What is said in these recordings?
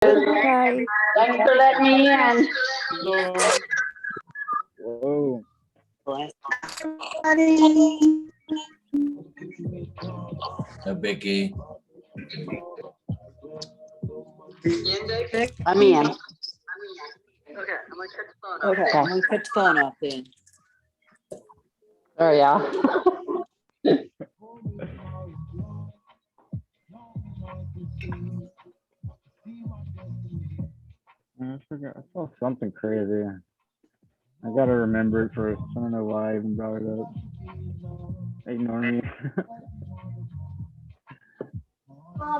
Hi. Thanks for letting me in. Whoa. Hi, Becky. I'm in. Okay, I'm gonna cut the phone off then. Oh, yeah. I forgot. I saw something crazy. I gotta remember it first. I don't know why I even brought it up. Ignore me.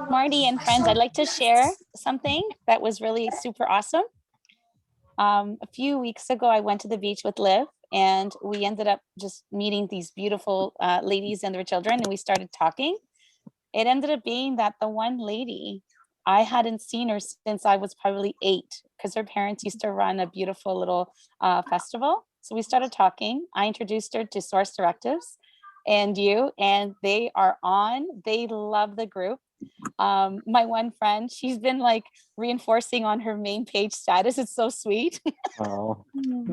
Marty and friends, I'd like to share something that was really super awesome. A few weeks ago, I went to the beach with Liv, and we ended up just meeting these beautiful ladies and their children, and we started talking. It ended up being that the one lady, I hadn't seen her since I was probably 8, because her parents used to run a beautiful little festival. So we started talking. I introduced her to Source Directives and you, and they are on. They love the group. My one friend, she's been like reinforcing on her main page status. It's so sweet. Oh. And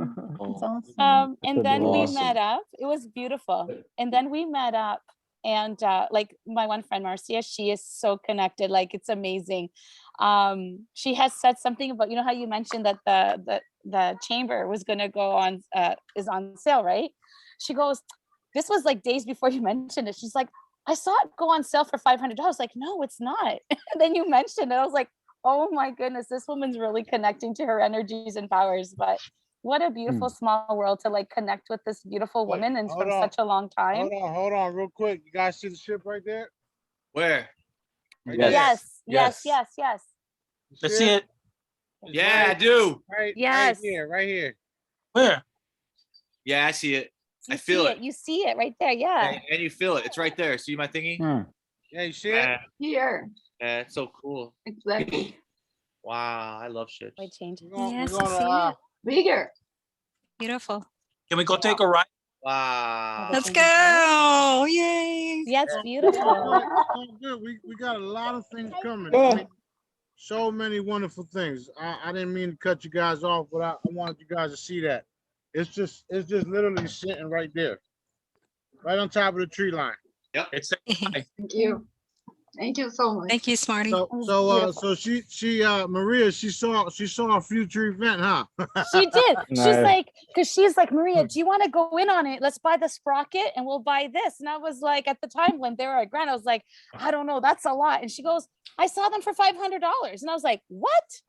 then we awesome. met up. It was beautiful. And then we met up, and like my one friend Marcia, she is so connected. Like, it's amazing. She has said something about, you know how you mentioned that the chamber was going to go on, is on sale, right? She goes, this was like days before you mentioned it. She's like, I saw it go on sale for $500. Like, no, it's not. And then you mentioned it. I was like, oh my goodness, this woman's really connecting to her energies and powers. But what a beautiful small world to like connect with this beautiful woman and from such a long time. Hold on, real quick. You guys see the ship right there? Where? Right Yes, Yes. yes, yes, yes. there. Let's see it. It's Yeah, I do. Right, Yes. right here. Where? Yeah, I see it. You I feel see it. You see it right there. Yeah. And you feel it. It's right there. See my thingy? Yeah, you see it? Here, Yeah, it's so cool. exactly. Wow, I love ships. I changed. We're gonna, Bigger. Beautiful. Can we go take a ride? Wow. Let's go. Yay. Yeah, it's beautiful. good. We got a lot of things coming. I mean, so many wonderful things. I didn't mean to cut you guys off, but I wanted you guys to see that. It's just literally sitting right there, right on top of the tree line. It's Thank you. Thank you so much. Thank you, Smarty. So she Maria, she saw a future event, huh? She did. She's Nice. like, because she's like, Maria, do you want to go in on it? Let's buy the sprocket and we'll buy this. And I was like, at the time when they were at Grant, I was like, I don't know, that's a lot. And she goes, I saw them for $500. And I was like, what?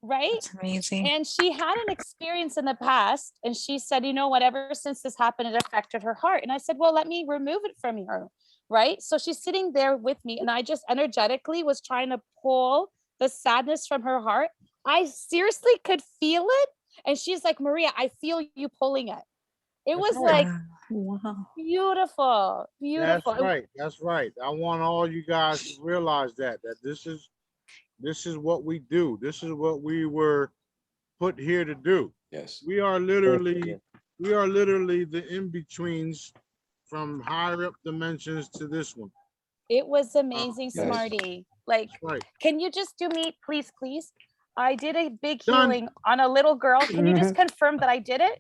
Right? That's amazing. And she had an experience in the past, and she said, you know, whatever, since this happened, it affected her heart. And I said, well, let me remove it from her. Right? So she's sitting there with me, and I just energetically was trying to pull the sadness from her heart. I seriously could feel it. And she's like, Maria, I feel you pulling it. It was like Wow. beautiful, beautiful. That's right. I want all you guys to realize that this is what we do. This is what we were put here to do. Yes. We are literally the in-betweens from higher up dimensions to this one. It was amazing, yes. Smarty. Like, Right. can you just do me, please, please? I did a big Done. healing on a little girl. Can you just confirm that I did it?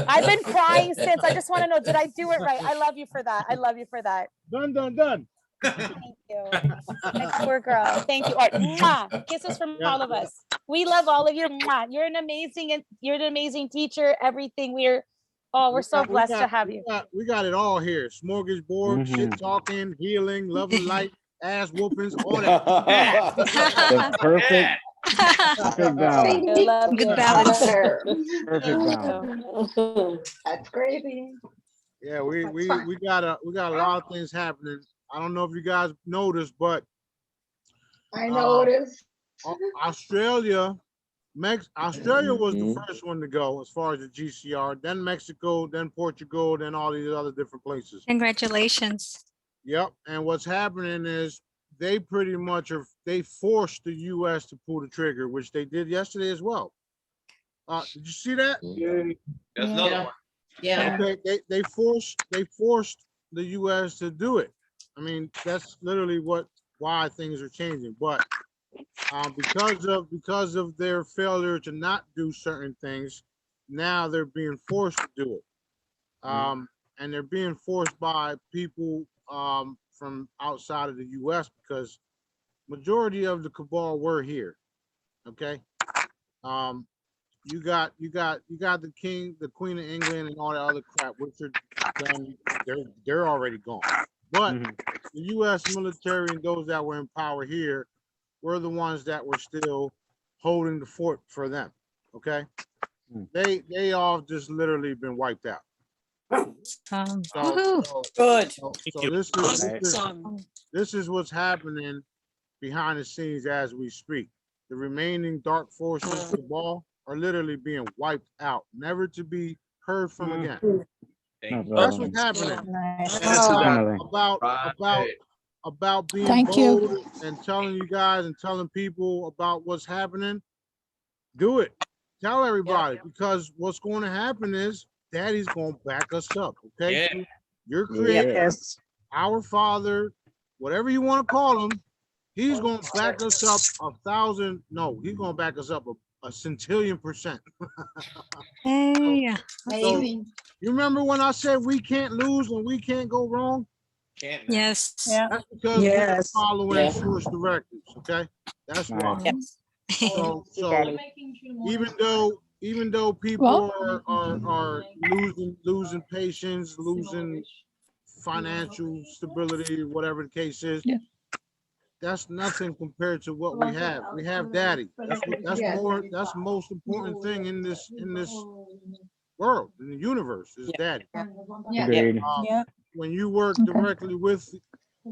I've been crying since. I just want to know, did I do it right? I love you for that. I love you for that. Done. Thank you. My poor girl. Thank you. All right. Mwah. Kisses from all of us. We love all of you. Mwah. You're an amazing teacher. Everything. We're so blessed to have you. We got it all here. Smorgasbord, shit talking, healing, love and light, ass whoopings, all that. The perfect balance. Good balance. Perfect balance. That's crazy. Yeah, we got a lot of things happening. I don't know if you guys noticed, but I noticed. Australia was the first one to go as far as the GCR, then Mexico, then Portugal, then all these other different places. Congratulations. Yep. And what's happening is they pretty much they forced the US to pull the trigger, which they did yesterday as well. Did you see that? There's another one. Yeah. Okay, they forced the US to do it. I mean, that's literally why things are changing. But because of their failure to not do certain things, now they're being forced to do it. And they're being forced by people from outside of the U.S. because majority of the cabal were here. Okay. You got the king, the queen of England, and all that other crap, which are done. They're already gone. But the U.S. military and those that were in power here were the ones that were still holding the fort for them. Okay, they all just literally been wiped out. Woohoo. Good. So you. this is what's happening behind the scenes as we speak. The remaining dark forces of the ball are literally being wiped out, never to be heard from again. That's what's happening. About being Thank you. bold and telling you guys and telling people about what's happening. Do it. Tell everybody, because what's going to happen is Daddy's going to back us up. Okay, Yeah. your creator, Yes. our Father, whatever you want to call him, he's going to back us up 1,000. No, he's going to back us up a centillion%. Hey. Amazing. You remember when I said we can't lose and we can't go wrong? Can't. Yes. Yeah. That's because Yes. we're following Yeah. source directives. Okay, that's why. Yes. So even though people are losing patience, losing financial stability, whatever the case is, Yeah. that's nothing compared to what we have. We have Daddy. That's the most important thing in this world, in the universe, is Daddy. Yeah. Agreed. Yeah. When you work directly with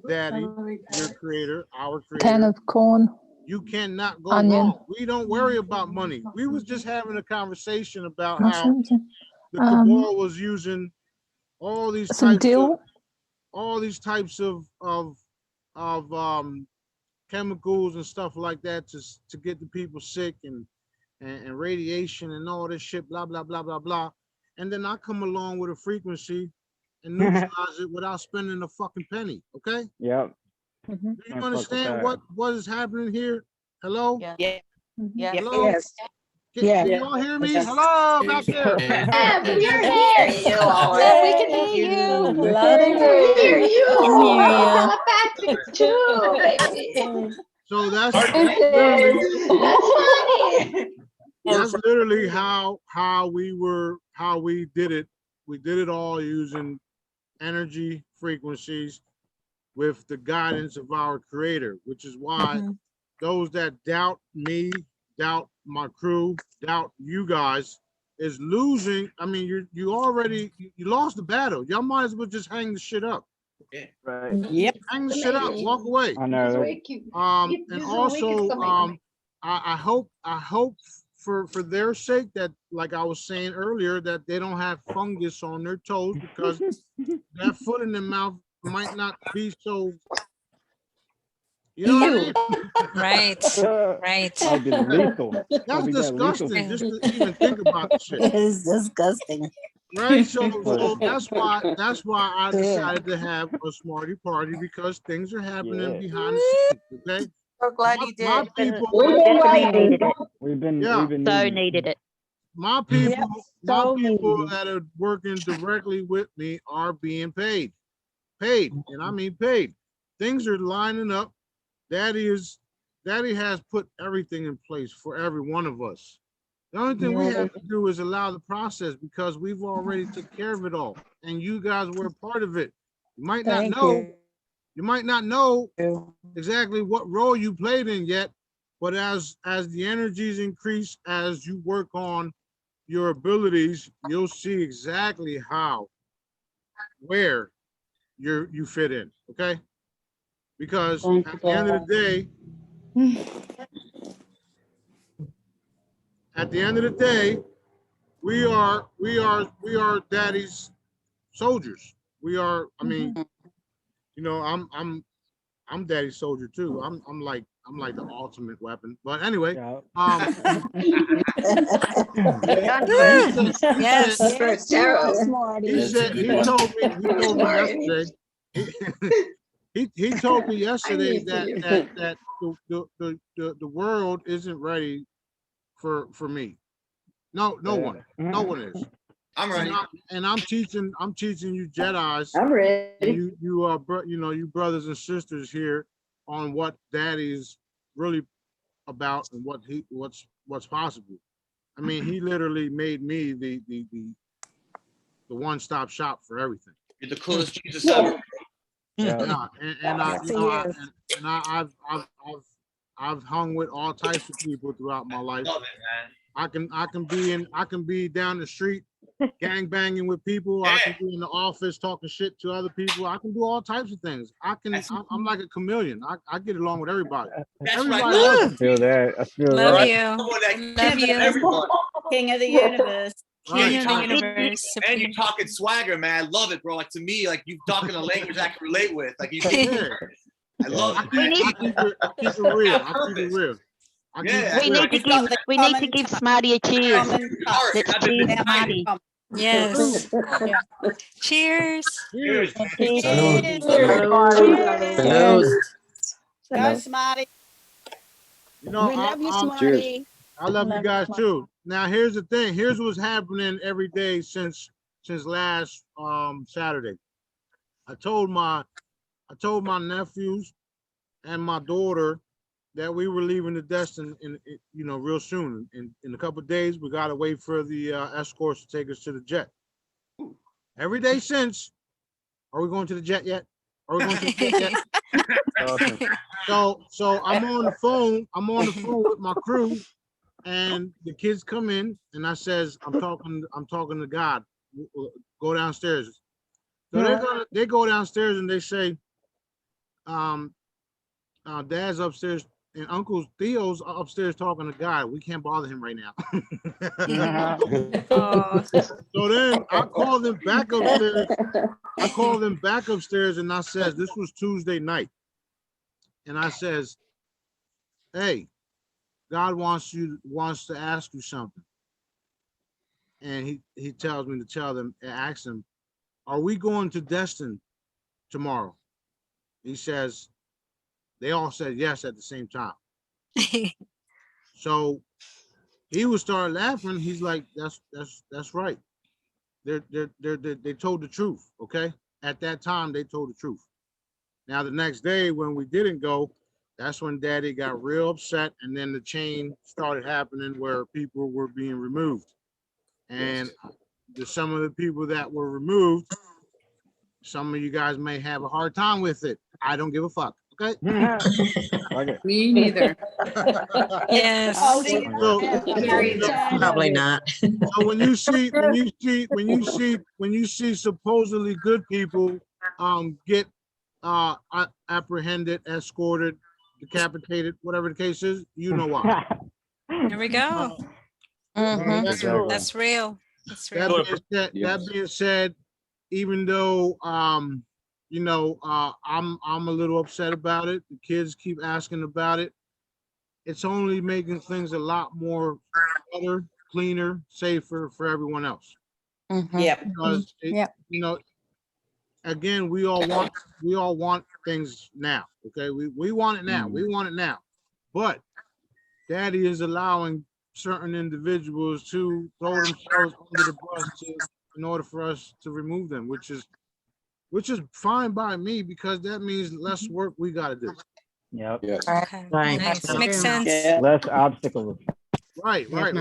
Daddy, your creator, our 10 creator, of corn. you cannot go Onion. wrong. We don't worry about money. We was just having a conversation about how the Um, cabal was using all these some types of dill. chemicals and stuff like that to get the people sick and radiation and all this shit, blah blah blah blah blah. And then I come along with a frequency and neutralize it without spending a fucking penny. Okay? Yep. Do you Can't fuck with understand that. what is happening here? Hello? Yeah. Yeah. Hello? Yes. Can y'all hear me? Yes. Hello, back there. Yeah, we're here. Yeah, we can hear you. Loud and We hear you. Yeah. Telepathic too, baby. So that's funny. that's literally how we did it. We did it all using energy frequencies with the guidance of our creator, which is why those that doubt me, doubt my crew, doubt you guys is losing. I mean, you already lost the battle. Y'all might as well just hang the shit up. Right. Yep. Hang the shit up, walk away. I know. And also I hope for their sake that, like I was saying earlier, that they don't have fungus on their toes, because that foot in their mouth might not be so, you know what I mean? Right. Right. That'd be lethal. That's That'd be that lethal. disgusting just to even think about the shit. It's disgusting. Right? So that's why I decided to have a Smarty Party, because things are happening behind the scenes. Okay. So glad you My did. people, We've been needed it. my people so that are working directly with me are being paid, and I mean paid. Things are lining up. Daddy has put everything in place for every one of us. The only thing we have to do is allow the process, because we've already took care of it all, and you guys were a part of it. You might not know. You might not know exactly what role you played in yet, but as the energies increase, as you work on your abilities, you'll see exactly where you fit in. Okay. Because at the end of the day, we are Daddy's soldiers. We are. I mean, you know, I'm Daddy's soldier too. I'm like the ultimate weapon. But anyway, Yes. he told me yesterday. He told me yesterday need to that hear that the world isn't ready for me. No one is. I'm ready. And I'm teaching you Jedi's. I'm And ready. you are you brothers and sisters here on what Daddy's really about and what's possible. I mean, he literally made me the one-stop shop for everything. You're the coolest Jesus ever. Yeah. Yeah, and I, Yes, you he know, is. I've hung with all types of people throughout my life. Love it, man. I can be down the street gang banging with people. I can be in the office talking shit to other people. I can do all types of things. I'm like a chameleon. I get along with everybody. That's Everybody right. loves I me. feel that. I feel Love that. you. Someone that Love cares you. about everyone. King of the universe. King of the Right. universe. And you're talking swagger, man. I love it, bro. Like to me, like you talking a language I can relate with. Like you, Yeah, I love I it. keep, Man. I keep it real. I keep it real. I keep Yeah. it We real. need to give Smarty a cheers. Art, Let's I've been cheers, excited. Smarty. Yes. Cheers. Cheers. Cheers. Salud. Go, Smarty. You know, We love you, Cheers. Smarty. I love you guys too. Now here's the thing. Here's what's happening every day since last Saturday. I told my nephews and my daughter that we were leaving the Destin in real soon. In a couple of days, we gotta wait for the escorts to take us to the jet. Every day since, are we going to the jet yet? Are we going to the jet yet? Awesome. So I'm on the phone with my crew, and the kids come in, and I says, I'm talking to God. Go downstairs. So they go downstairs and they say, Dad's upstairs and Uncle Theo's upstairs talking to God. We can't bother him right now. Oh, So then I call them back upstairs. And I says, this was Tuesday night. And I says, hey, God wants to ask you something. And he tells me to tell them and ask them, are we going to Destin tomorrow? He says, they all said yes at the same time. So he would start laughing. He's like, that's right. They told the truth. Okay. At that time, they told the truth. Now, the next day when we didn't go, that's when Daddy got real upset. And then the chain started happening where people were being removed. And some of the people that were removed, some of you guys may have a hard time with it. I don't give a fuck. Okay. Okay. Me neither. yes. Probably not. So when you see supposedly good people get apprehended, escorted, decapitated, whatever the case is, you know why. There we go. Mhm. Exactly. That's real. That's real. That being said, even though I'm a little upset about it, the kids keep asking about it. It's only making things a lot more better, cleaner, safer for everyone else. Yeah. Because again, we all want things now. Okay, we want it now. We want it now. But Daddy is allowing certain individuals to throw themselves under the bus in order for us to remove them, which is fine by me, because that means less work we got to do. Yep. Yes. Okay. Right. Nice. Makes sense. Less obstacles. Right. Right.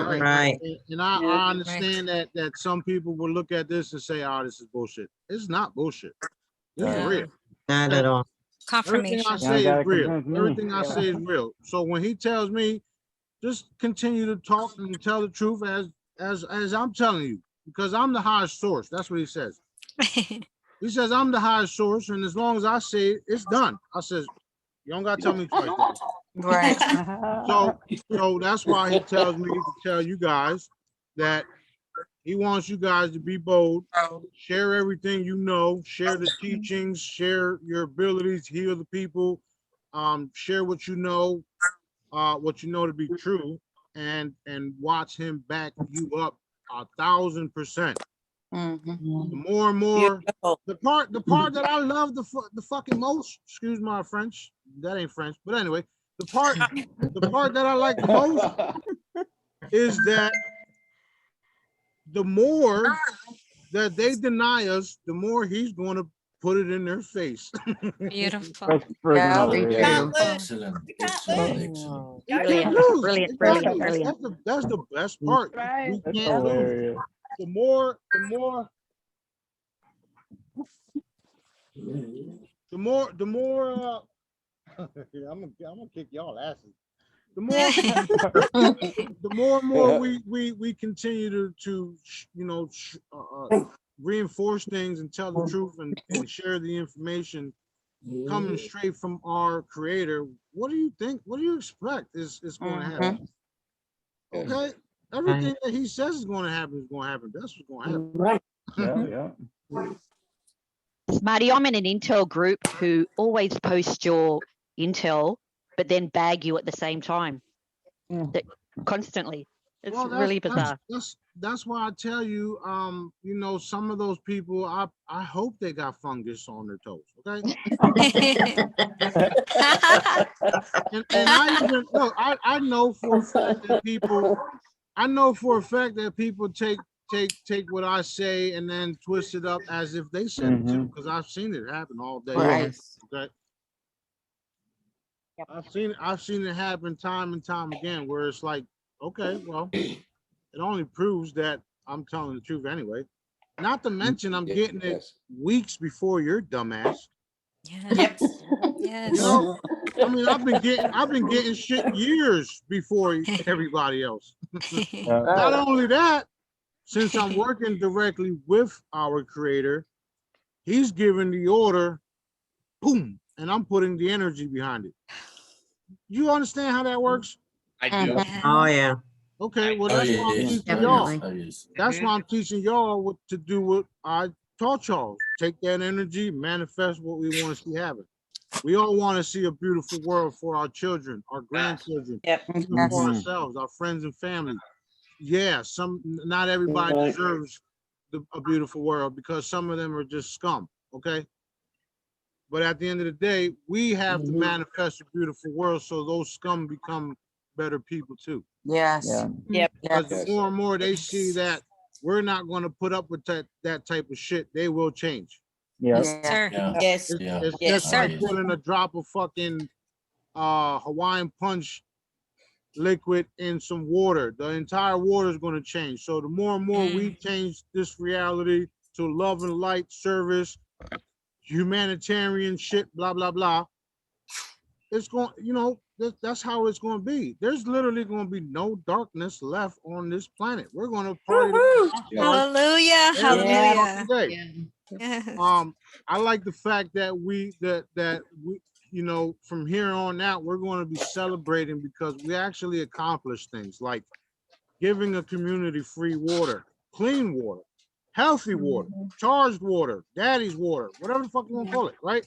And I understand that some people will look at this and say, "Oh, this is bullshit." It's not bullshit. This is Yeah. real. Not at all. Everything I Confirmation. say gotta is real. convince me. Everything I say is real. So when he tells me, just continue to talk and tell the truth as I'm telling you, because I'm the highest source. That's what he says. He says I'm the highest source, and as long as I say it, it's done. I says, you don't gotta tell me twice. Daddy. Right. So that's why he tells me to tell you guys that he wants you guys to be bold, share everything you know, share the teachings, share your abilities, heal the people, share what you know to be true, and watch him back you up 1,000%. Mhm. The more and more, Beautiful. the part that I love the fucking most, excuse my French, that ain't French, but anyway, the part that I like the most is that the more that they deny us, the more he's going to put it in their face. Beautiful. That's freaking Yeah, Very hilarious. true. Can't lose. Excellent. You can't Excellent. lose. Excellent. You Brilliant. can't lose. Brilliant, Exactly. brilliant, brilliant. That's the best part. We That's can't lose. hilarious. The more I'm gonna kick y'all asses. The more and more we continue to reinforce things and tell the truth and share the information coming straight from our creator. What do you think? What do you expect is going to happen? Okay, everything that he says is going to happen is going to happen. That's what's going to happen. Right. Yeah. Smarty, I'm in an Intel group who always post your Intel, but then bag you at the same time. Constantly. It's Well, really bizarre. That's why I tell you, some of those people, I hope they got fungus on their toes. Okay. And I even look, I know for a fact that people take what I say and then twist it up as if they said it too, because I've seen it happen all day. Right. Okay. I've seen it happen time and time again where it's like, okay, well, it only proves that I'm telling the truth anyway. Not to mention I'm getting it weeks before your dumbass. Yes. Yes. You know, I mean, I've been getting shit years before everybody else. Not only that, since I'm working directly with our creator, he's giving the order, boom, and I'm putting the energy behind it. You understand how that works? I do. Oh, yeah. Okay, well, Oh, that's why I'm yes. teaching y'all. Oh, yes. That's why I'm teaching y'all what to do. What I taught y'all. Take that energy, manifest what we want to see happen. We all want to see a beautiful world for our children, our grandchildren, Yep. even for ourselves, our friends and family. Yeah, not everybody Right. deserves a beautiful world because some of them are just scum. Okay. But at the end of the day, we have to manifest a beautiful world so those scum become better people too. Yes. Yeah. Yep. Because Yes. the more and more they see that we're not going to put up with that type of shit, they will change. Yeah. Yes, sir. Yeah. Yes. Yeah. It's Yes, just like sir. putting a drop of fucking Hawaiian punch liquid in some water. The entire water is going to change. So the more and more we change this reality to love and light, service, humanitarian shit, blah, blah, blah, it's going, that's how it's going to be. There's literally going to be no darkness left on this planet. We're going to party. Hallelujah. every Hallelujah. fucking day. Yes. I like the fact that we from here on out, we're going to be celebrating because we actually accomplished things like giving a community free water, clean water, healthy water, charged water, daddy's water, whatever the fuck you want to call it, right?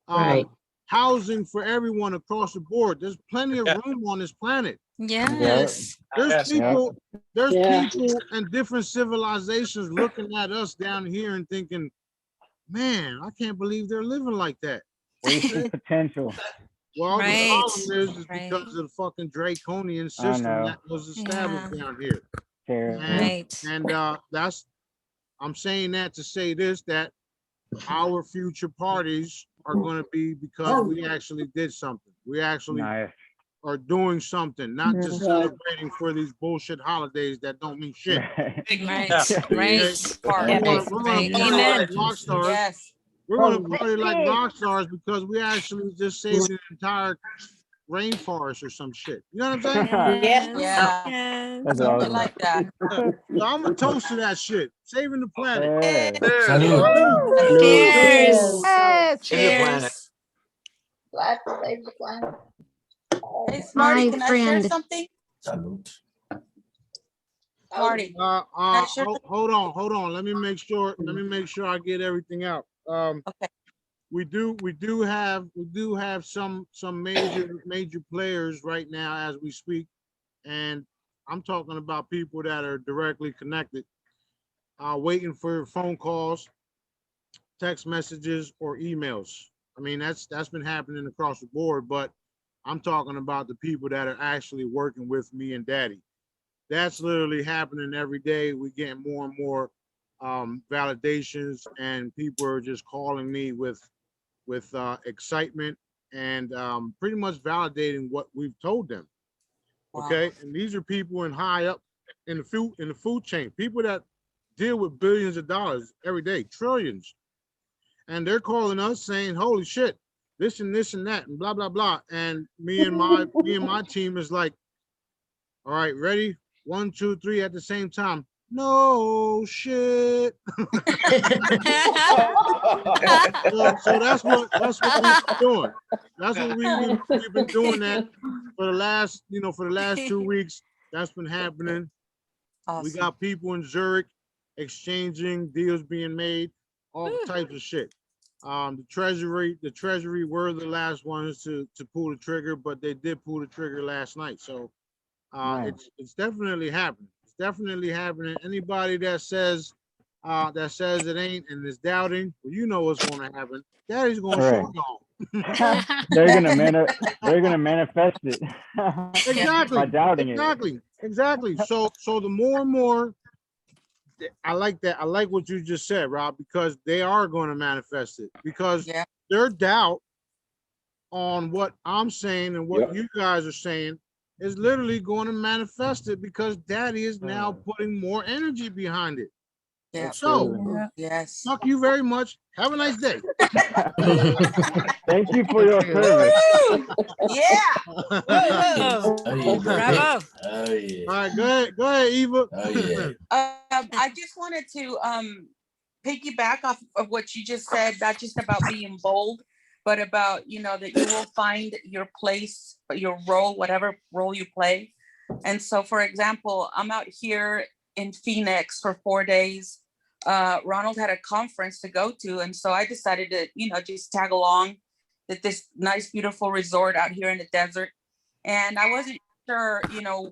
Right. Housing for everyone across the board. There's plenty of room on this planet. Yes. There's Yes. people, Yeah. people and different civilizations looking at us down here and thinking, man, I can't believe they're living like that. Wasted potential. Well, Right. the problem is Right. because of the fucking draconian system know. that was established Yeah. down here. Terrible. Right. And I'm saying that to say this, that our future parties are going to be because we actually did something. We actually Nice. are doing something, not just celebrating for these bullshit holidays that don't mean shit. Right. Yeah. Right. We're Right. gonna party Amen. like rock stars. Yes. We're gonna party like rock stars because we actually just saved an entire rainforest or some shit. You know what I'm saying? Yes. Yeah. Yes. That's I awesome. like that. So I'm gonna toast to that shit. Saving the planet. Hey. Salute. Cheers. Cheers. Glad to save the planet. Hey, Smarty, can I share something? Salute. Smarty. Hold on. Let me make sure I get everything out. Okay. We do have some major players right now as we speak, and I'm talking about people that are directly connected. waiting for phone calls, text messages, or emails. I mean, that's been happening across the board, but I'm talking about the people that are actually working with me and Daddy. That's literally happening every day. We getting more and more validations, and people are just calling me with excitement and pretty much validating what we've told them. Okay, and these are people in high up in the food chain, people that deal with billions of dollars every day, trillions, and they're calling us saying, "Holy shit, this and this and that, and blah blah blah." And me and my team is like, "All right, ready? 1, 2, 3 at the same time." No shit. So that's what we've been doing. That's what we've been doing that for the last 2 weeks. That's been happening. We got people in Zurich exchanging, deals being made, all types of shit. The treasury were the last ones to pull the trigger, but they did pull the trigger last night. So it's definitely happening. It's definitely happening. Anybody that says it ain't and is doubting, well, you know what's going to happen. Daddy's going to show y'all. They're gonna manifest it. Exactly. By doubting Exactly. So the more and more, I like that. I like what you just said, Rob, because they are going to manifest it, because their doubt on what I'm saying and what you guys are saying is literally going to manifest it, because Daddy is now putting more energy behind it. Yeah. So Yes. fuck you very much. Have a nice day. Thank you for your service. Yeah. Bravo. Oh yeah. All right, go ahead, Eva. Oh yeah. I just wanted to piggyback off of what you just said, not just about being bold, but about, that you will find your place, your role, whatever role you play. And so, for example, I'm out here in Phoenix for 4 days. Ronald had a conference to go to, and so I decided to, just tag along at this nice, beautiful resort out here in the desert. And I wasn't sure,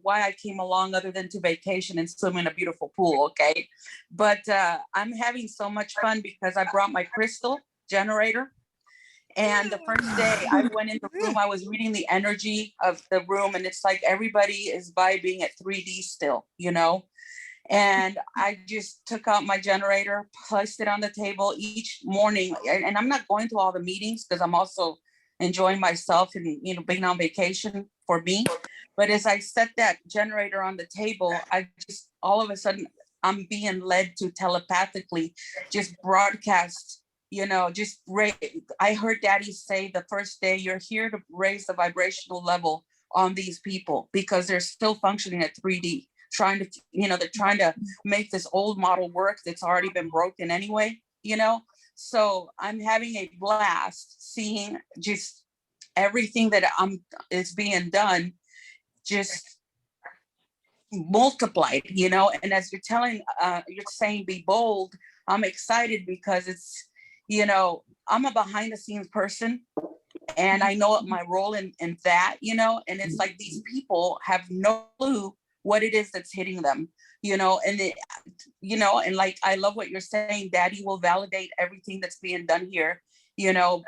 why I came along other than to vacation and swim in a beautiful pool, okay? But I'm having so much fun because I brought my crystal generator. And the first day I went in the room, I was reading the energy of the room, and it's like everybody is vibing at 3D still, And I just took out my generator, placed it on the table each morning. And I'm not going to all the meetings because I'm also enjoying myself and, being on vacation for me. But as I set that generator on the table, I just, all of a sudden, I'm being led to telepathically just broadcast, I heard Daddy say the first day, you're here to raise the vibrational level on these people because they're still functioning at 3D. Trying to, they're trying to make this old model work that's already been broken anyway, So I'm having a blast seeing just everything that is being done, just multiplied, And as you're saying, be bold. I'm excited because it's, I'm a behind the scenes person. And I know my role in that, and it's like these people have no clue what it is that's hitting them, and like, I love what you're saying. Daddy will validate everything that's being done here,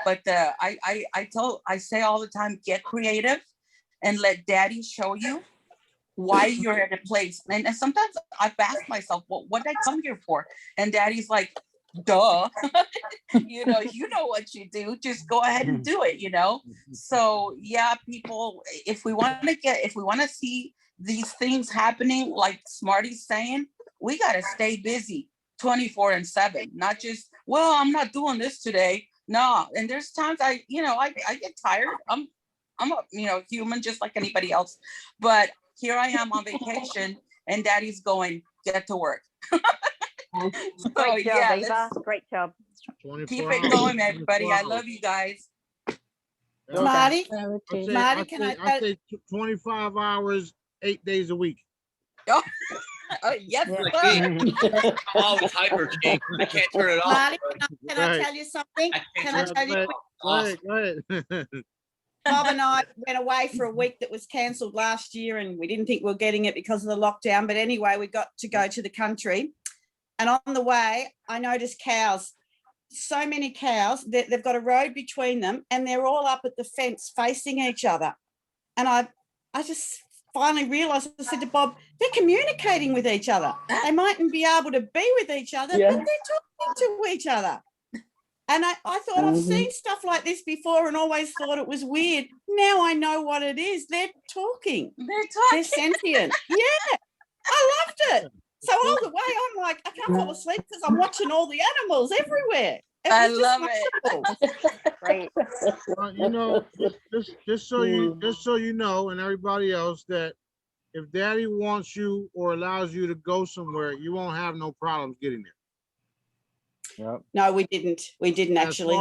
but I say all the time, get creative and let Daddy show you why you're at a place. And sometimes I've asked myself, well, what did I come here for? And Daddy's like, duh, you know what you do, just go ahead and do it, So yeah, people, if we want to see these things happening, like Smarty's saying, we got to stay busy 24/7, not just, well, I'm not doing this today. No. And there's times I get tired. I'm a human just like anybody else, but here I am on vacation and Daddy's going, get to work. Great job, Eva. Great job. Keep it going, everybody. I love you guys. Smarty, I say 25 hours, 8 days a week. Oh, yes, I'm always hyper, King. I can't turn it off. Smarty, can I tell you something? Can I tell you? Go ahead. Bob and I went away for a week that was cancelled last year, and we didn't think we were getting it because of the lockdown. But anyway, we got to go to the country. And on the way, I noticed cows. So many cows. They've got a road between them, and they're all up at the fence facing each other. And I just finally realised. I said to Bob, they're communicating with each other. They mightn't be able to be with each other, but they're talking to each other. And I thought I've seen stuff like this before and always thought it was weird. Now I know what it is. They're talking. They're sentient. Yeah, I loved it. So all the way I'm like, I can't fall asleep because I'm watching all the animals everywhere. I love it. Great. You know, just so you know, and everybody else, that if Daddy wants you or allows you to go somewhere, you won't have no problems getting there. Yep. No, we didn't. We didn't actually.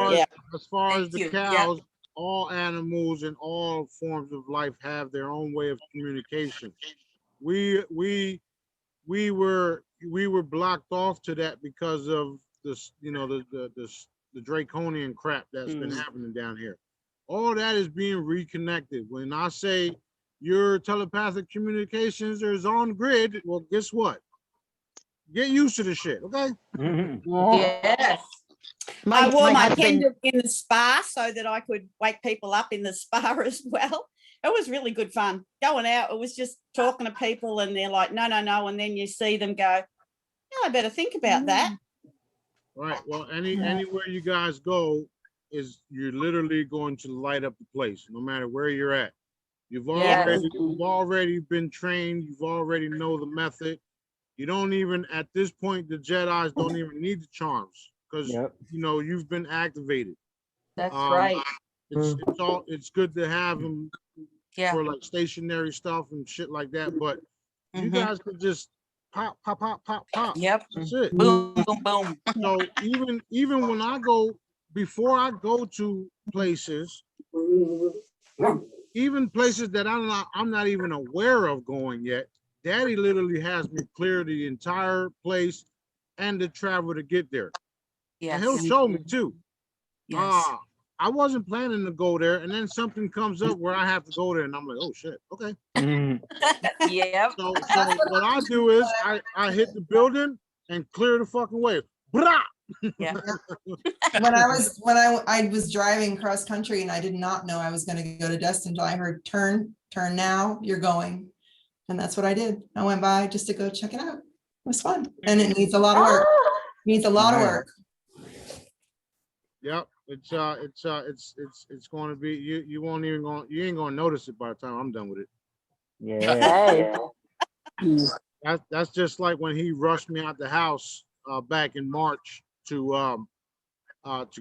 As far as the cows, all animals and all forms of life have their own way of communication. We were blocked off to that because of this, you know, the draconian crap that's been happening down here. All that is being reconnected. When I say your telepathic communications is on grid, well, guess what? Get used to the shit, okay? Yes. I wore my husband- pendant in the spa so that I could wake people up in the spa as well. It was really good fun. Going out, it was just talking to people and they're like, no. And then you see them go, yeah, I better think about that. Right. Well, anywhere you guys go, you're literally going to light up the place, no matter where you're at. You've already been trained. You've already know the method. You don't even, at this point, the Jedis don't even need the charms because you know you've been activated. That's right. It's good to have them for like stationary stuff and shit like that. But you guys could just pop. Yep. That's it. Boom, boom, boom. So even when I go, before I go to places, even places that I'm not even aware of going yet, Daddy literally has me clear the entire place and the travel to get there. Yes. And he'll show me too. Yes. I wasn't planning to go there, and then something comes up where I have to go there, and I'm like, oh shit, okay. Yep. So what I do is I hit the building and clear the fucking way. Blah! Yeah. When I was driving cross country and I did not know I was going to go to Destin until I heard turn now, you're going. And that's what I did. I went by just to go check it out. It was fun. And it needs a lot of work. Needs a lot of work. Yep. It's going to be, you ain't going to notice it by the time I'm done with it. Yeah. That's just like when he rushed me out the house back in March to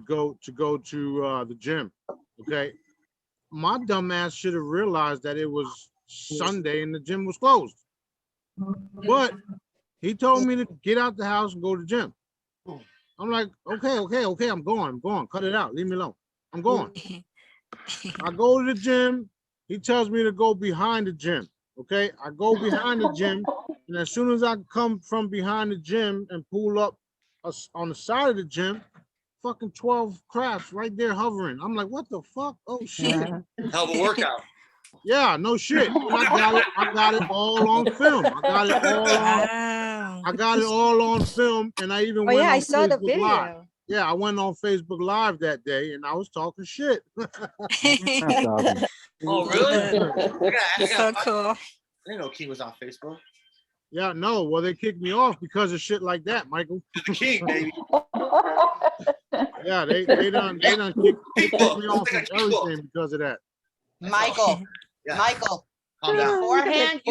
go to the gym. Okay. My dumb ass should have realized that it was Sunday and the gym was closed. But he told me to get out the house and go to the gym. I'm like, okay, I'm going. Cut it out. Leave me alone. I'm going. I go to the gym. He tells me to go behind the gym. Okay. I go behind the gym. And as soon as I come from behind the gym and pull up on the side of the gym, fucking 12 crafts right there hovering. I'm like, what the fuck? Oh shit. Hell of a workout. Yeah, no shit. And I got it all on film. I got it all on film, and I even went on I saw the Facebook video. Live. Yeah, I went on Facebook Live that day, and I was talking shit. Oh, really? So cool. I didn't know King was on Facebook. Yeah, no. Well, they kicked me off because of shit like that, Michael. The King, baby. Yeah, they done kicked me off of everything because of that. Michael, Michael, Calm down. beforehand,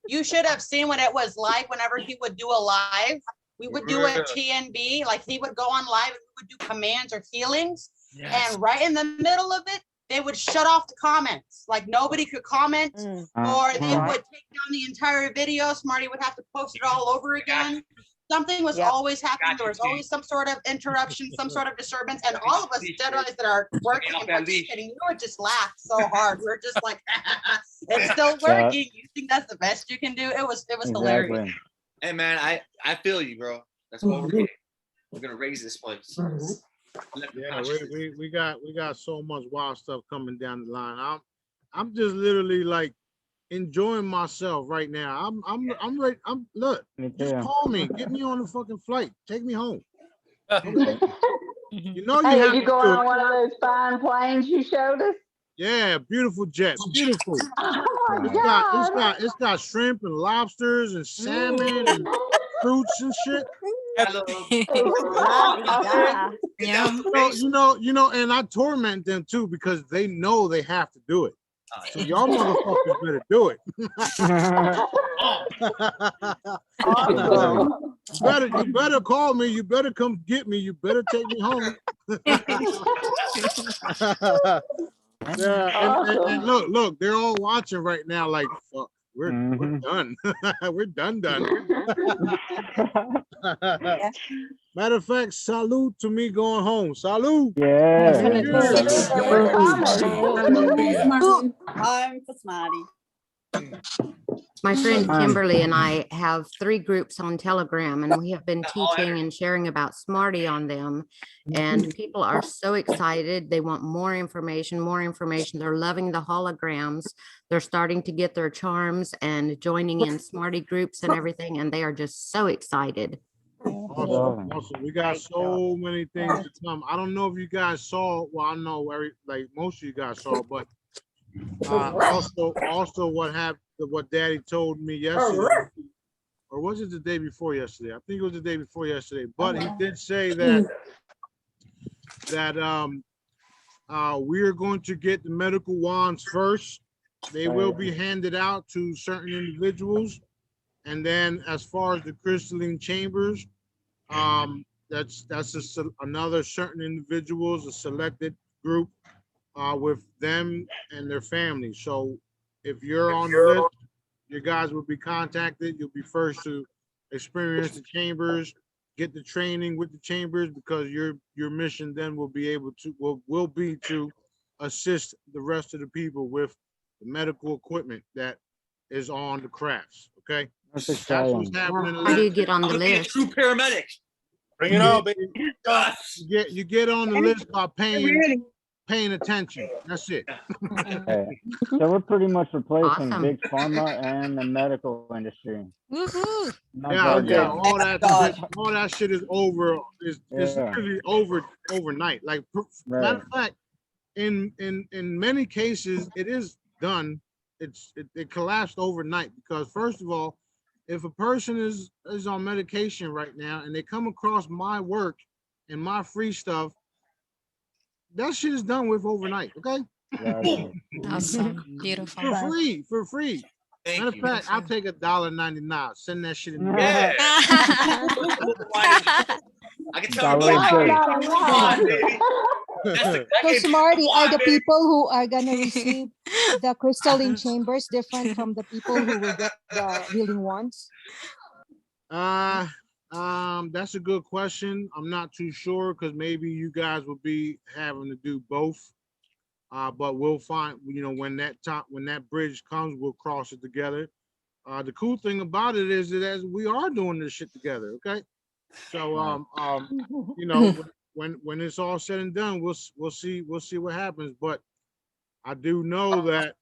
you should have seen when it was live, whenever he would do a live, we would do a TNB, like he would go on live and we would do commands or healings. Yes. And right in the middle of it, they would shut off the comments. Like nobody could comment, or they would take down the entire video. Smarty would have to post it all over again. Something was always happening. There was always some sort of interruption, some sort of disturbance. And all of us Jedis that are working and participating, we would just laugh so hard. We're just like, it's still working. You think that's the best you can do? It was hilarious. Hey man, I feel you, bro. That's what we're doing. We're gonna raise this place. Yeah, we got so much wild stuff coming down the line. I'm just literally like enjoying myself right now. I'm ready. Look, just call me. Get me on the fucking flight. Take me home. Okay? You know you Hey, have are you to going do on it. one of those fine planes you showed us? Yeah, beautiful jet. Beautiful. Oh my God. It's got shrimp and lobsters and salmon and fruits and shit. You know, and I torment them too because they know they have to do it. So y'all motherfuckers better do it. You better call me. You better come get me. You better take me home. Yeah, and look, they're all watching right now. Like, fuck, we're done. We're done. Matter of fact, salute to me going home. Salute. Yeah. Home for Smarty. My friend Fun. Kimberly and I have 3 groups on Telegram, and we have been teaching and sharing about Smarty on them. And people are so excited. They want more information, more information. They're loving the holograms. They're starting to get their charms and joining in Smarty groups and everything. And they are just so excited. Awesome. We got so many things to come. I don't know if you guys saw. Well, I know like most of you guys saw, but also what happened. What Daddy told me yesterday, or was it the day before yesterday? I think it was the day before yesterday. But he did say that we're going to get the medical wands first. They will be handed out to certain individuals, and then as far as the crystalline chambers, that's another certain individuals, a selected group with them and their families. So if you're on the list, you guys will be contacted. You'll be first to experience the chambers, get the training with the chambers, because your mission then will be to assist the rest of the people with the medical equipment that is on the crafts. Okay, that's what's happening. How do you get on the list? True paramedic. Bring it on, baby. You get on the list by paying attention. That's it. Okay. So we're pretty much replacing big pharma and the medical industry. Woohoo! Yeah, all that shit is over. Is literally over overnight. Like matter of fact, in many cases, it is done. It collapsed overnight because first of all, if a person is on medication right now and they come across my work and my free stuff, that shit is done with overnight, okay? Awesome. Beautiful. For free. Matter of fact, I'll take $1.99. Send that shit in. Yeah. I can tell So Smarty, are the people who are gonna receive the crystalline chambers different from the people who will get the healing ones? That's a good question. I'm not too sure because maybe you guys will be having to do both. But we'll find, when that bridge comes, we'll cross it together. The cool thing about it is that as we are doing this shit together, okay? So when it's all said and done, we'll see what happens. But I do know that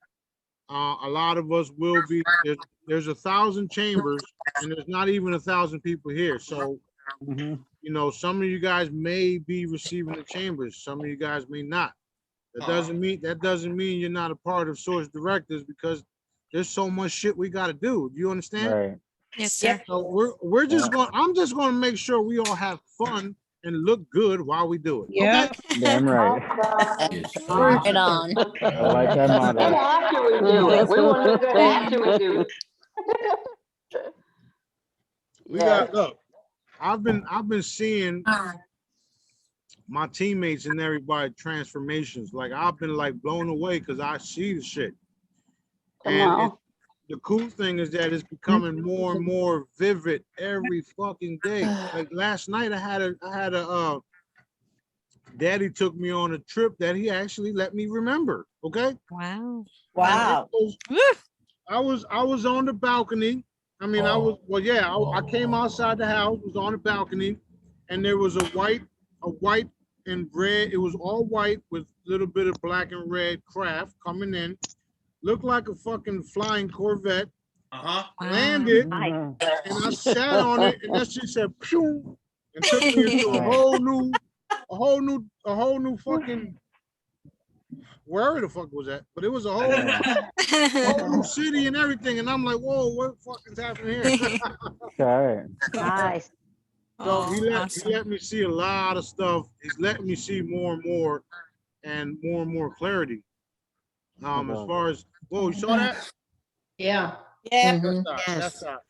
a lot of us will be. There's 1,000 chambers, and there's not even 1,000 people here. So, some of you guys may be receiving the chambers. Some of you guys may not. That doesn't mean you're not a part of Source Directives because there's so much shit we got to do. Do you understand? Right. Yes, sir. So we're just going. I'm just going to make sure we all have fun and look good while we do it. Yeah. Okay? Damn right. Right on. I like that motto. And after we do it, we want to look good after we do it. Look, I've been seeing my teammates and everybody transformations. Like I've been like blown away because I see the shit. And the cool thing is that it's becoming more and more vivid every fucking day. Like last night I had a Daddy took me on a trip that he actually let me remember. Okay. Wow. Wow. I was on the balcony. I mean, I came outside the house, was on the balcony, and there was a white and red. It was all white with a little bit of black and red craft coming in, looked like a fucking flying Corvette. Uh-huh. Landed, and I sat on it, and that shit said pew, and took me into a whole new fucking wherever the fuck was that, but it was a whole new city and everything, and I'm like, whoa, what the fuck is happening here? Okay. Nice. So he let me see a lot of stuff. He's letting me see more and more clarity. As far as, whoa, you saw that? Yeah. Yeah. That's not.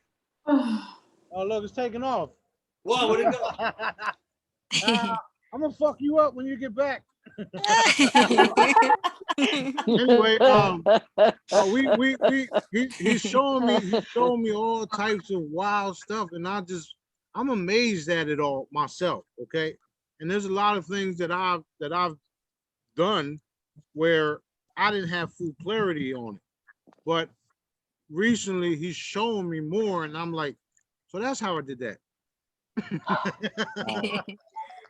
Oh, look, it's taking off. Whoa, where'd it go? I'm gonna fuck you up when you get back. Anyway, he's showing me all types of wild stuff, and I'm amazed at it all myself. Okay, and there's a lot of things that I've done where I didn't have full clarity on it, but recently he's showing me more, and I'm like, so that's how I did that.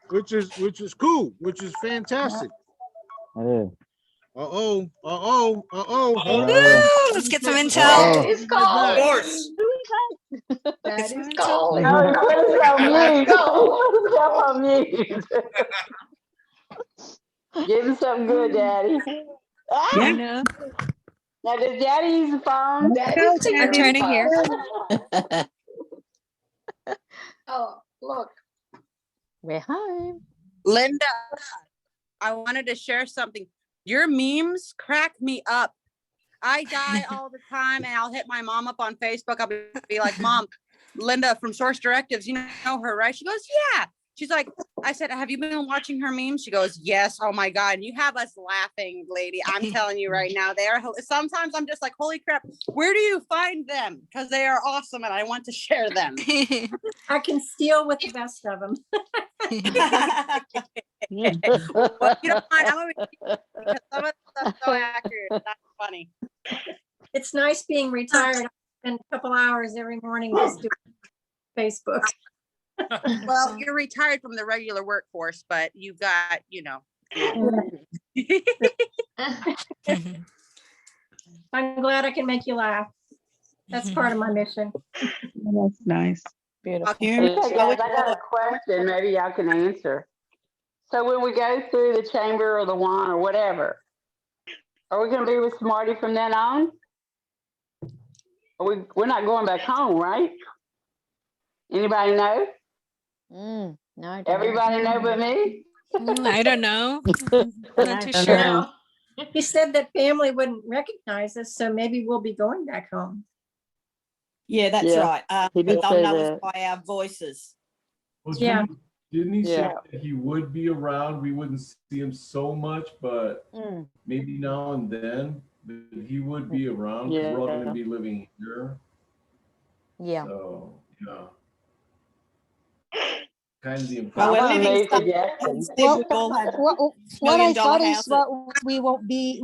which is cool, which is fantastic. Hold on. Let's get some intel. It's cold. Of course. That is cold. Put yourself on mute. Give him something good, Daddy. I know. Now, does Daddy use the phone? I'm turning here. Oh, look. We're home. Linda, I wanted to share something. Your memes crack me up. I die all the time, and I'll hit my mom up on Facebook. I'll be like, Mom, Linda from Source Directives, you know her, right? She goes, yeah. She's like, I said, have you been watching her memes? She goes, yes. Oh my God. And you have us laughing, lady. I'm telling you right now, sometimes I'm just like, holy crap, where do you find them? Because they are awesome and I want to share them. I can steal with the best of them. Well, you don't mind. I'm gonna because some of the stuff's so accurate. That's funny. It's nice being retired. I spend a couple hours every morning just doing Facebook. Well, you're retired from the regular workforce, but you got, I'm glad I can make you laugh. That's part of my mission. That's nice. Beautiful. Okay, guys, I got a question. Maybe y'all can answer. So when we go through the chamber or the wand or whatever, are we going to be with Smarty from then on? We're not going back home, right? Anybody know? No, everybody know but me? I don't know. I'm not too sure. He said that family wouldn't recognize us, so maybe we'll be going back home. Yeah, that's right. But they'll know us by our voices. Well, Yeah. Didn't he say that he would be around? We wouldn't see him so much, but maybe now and then that he would be around because we're all going to be living here. Yeah. So, yeah. Kind of the Well, impression. What I thought is we won't be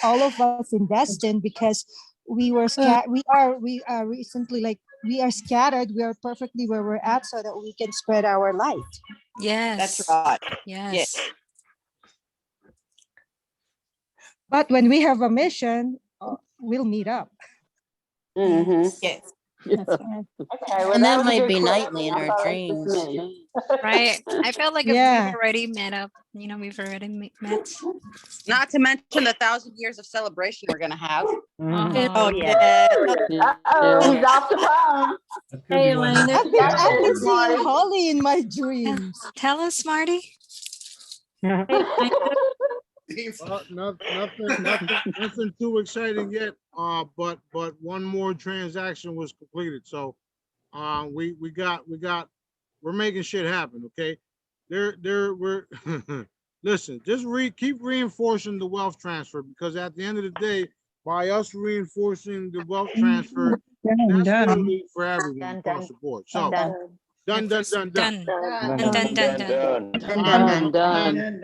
all of us in Destin because we were scattered. We are recently we are scattered. We are perfectly where we're at so that we can spread our light. Yes. That's right. Yes. But when we have a mission, we'll meet up. Yes. Okay, well, And that was a might good be question. nightly in I our thought it was dreams. just me. Right. I felt like if we've already met up, we've already met. Not to mention the 1,000 years of celebration we're gonna have. Oh yeah. Uh-oh, he's off the phone. Hey, Elaine. I've been seeing Holly in my dreams. Tell us, Smarty. Nothing too exciting yet. But one more transaction was completed. So, we're making shit happen. Okay, we're listen. Just keep reinforcing the wealth transfer because at the end of the day, by us reinforcing the wealth transfer, that's literally for everyone across the board. So. Done. Done. I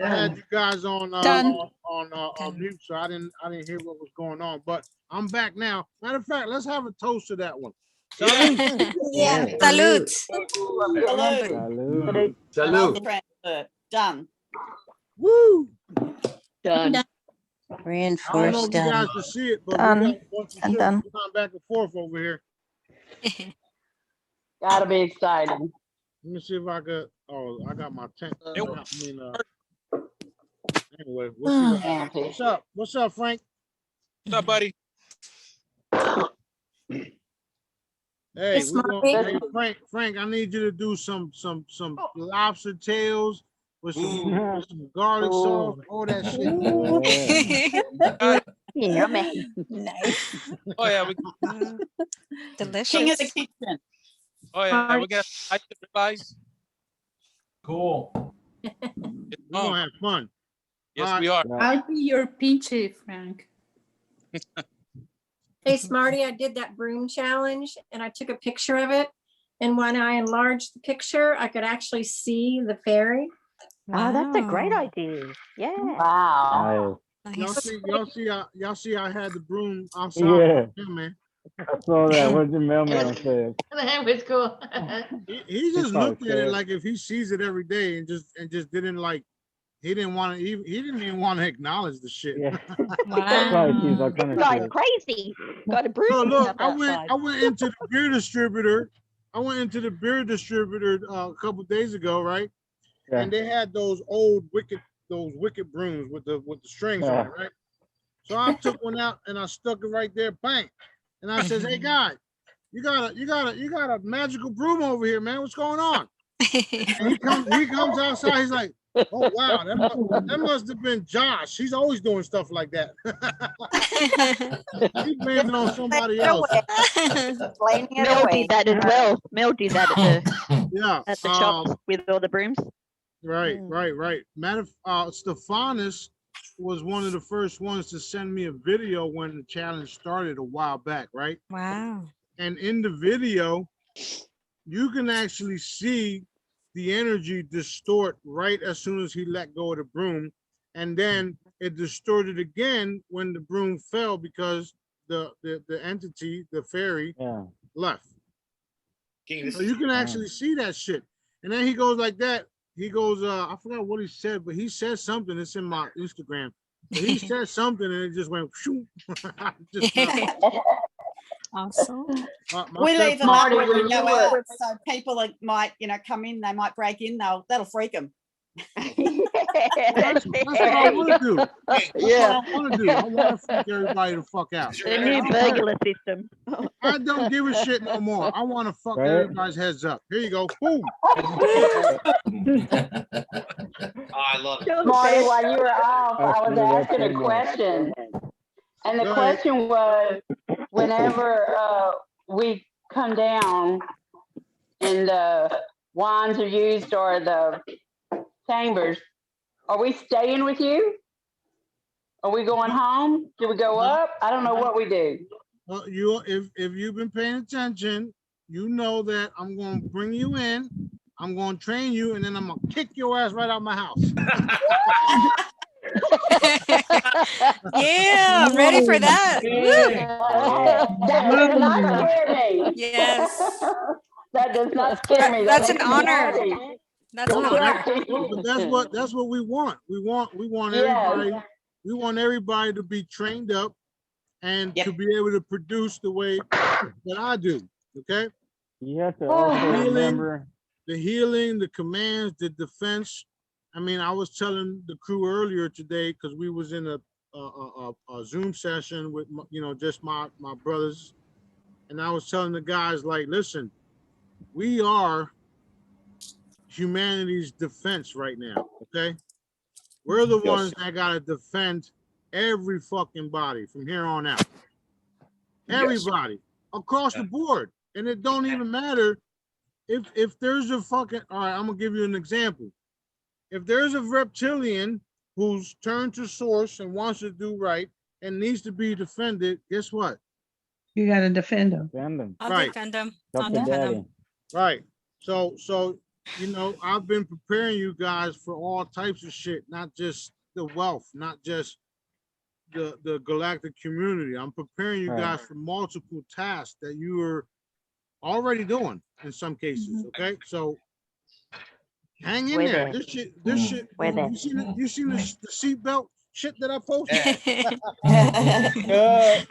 had you guys on mute, so I didn't hear what was going on. But I'm back now. Matter of fact, let's have a toast to that one. Yeah. Salute. Salute. Salute. Salute. Done. Woo. Done. I don't know Reinforce if you guys done. can see it, but we Done. got a bunch of And shit done. going back and forth over here. Gotta be exciting. Let me see if I could. Oh, I got my tent. Anyway, we'll see what's up. What's up, Frank? What's up, buddy? Hey, Hey, we gonna, Smarty. hey, Frank, I need you to do some lobster tails with some garlic sauce, all that shit. Yummy. Nice. Oh yeah, we. Delicious. King of the kitchen. Oh yeah, we got ribeyes. Cool. We're gonna have fun. Yes, we are. I'll be your pinche, Frank. Hey, Smarty, I did that broom challenge and I took a picture of it. And when I enlarged the picture, I could actually see the fairy. Oh, that's a great idea. Yeah. Wow. Y'all see, I had the broom outside. Yeah. Yeah, man. I saw that. What your mailman said. That was cool. He just probably looked at it said- like if he sees it every day and just didn't like. He didn't want to. He didn't even want to acknowledge the shit. Yeah. Wow. Sees all kind of This guy's shit. crazy. Got a broom. So look, outside. I went into the beer distributor. A couple days ago, right? Yeah. And they had those old wicked brooms with the strings on it, right? So I took one out and I stuck it right there, bang. And I says, "Hey guy, you got a magical broom over here, man. What's going on?" And he comes outside. He's like, "Oh wow, that must have been Josh. He's always doing stuff like that." He blamed it on somebody else. Mel did that as well. Mel did that at Yeah. the shops with all the brooms. Right. Stephanus was one of the first ones to send me a video when the challenge started a while back, right? Wow. And in the video, you can actually see the energy distort right as soon as he let go of the broom. And then it distorted again when the broom fell because the entity, the fairy, left. So you can actually see that shit. And then he goes like that. He goes, I forgot what he said, but he said something. It's in my Instagram. But he said something and it just went shoo. Awesome. We leave them up Smarty, when we when go you out, were- so people that might, come in, they might break in, that'll freak them. That's what I want to do. That's Yeah. what I want to do. I want to freak everybody the fuck out. The new burglar system. I don't give a shit no more. I want to fuck Right. everybody's heads up. Here you go. Boom. Oh, I love it. Smarty, while you were off, I was Actually, that's asking a in there. question. And the Go ahead. question was, whenever we come down and the wands are used or the chambers, are we staying with you? Are we going home? Do we go up? I don't know what we do. Well, if you've been paying attention, you know that I'm going to bring you in. I'm going to train you, and then I'm going to kick your ass right out my house. Yeah, I'm ready for that. Woo. That does not scare me. Yes. That does not scare me. That's That an makes me honor. happy. That's an honor. But that's what we want. We want Yes. everybody. We want everybody to be trained up and to be able to produce the way that I do. Okay. You have to also remember. The healing, the commands, the defense. I mean, I was telling the crew earlier today because we was in a Zoom session with just my brothers, and I was telling the guys like, listen, we are humanity's defense right now. Okay, we're the ones that gotta defend every fucking body from here on out. Everybody across the board, and it don't even matter if there's a fucking. All right, I'm gonna give you an example. If there's a reptilian who's turned to source and wants to do right and needs to be defended, guess what? You got to defend them. Defend them. I'll Right. defend them. Talk I'll to defend daddy. them. Right. So I've been preparing you guys for all types of shit, not just the wealth, not just the galactic community. I'm preparing you Right. guys for multiple tasks that you are already doing in some cases. Okay, so hang in We're there. there. This shit. We're there. You seen the seatbelt shit that I posted? Yeah,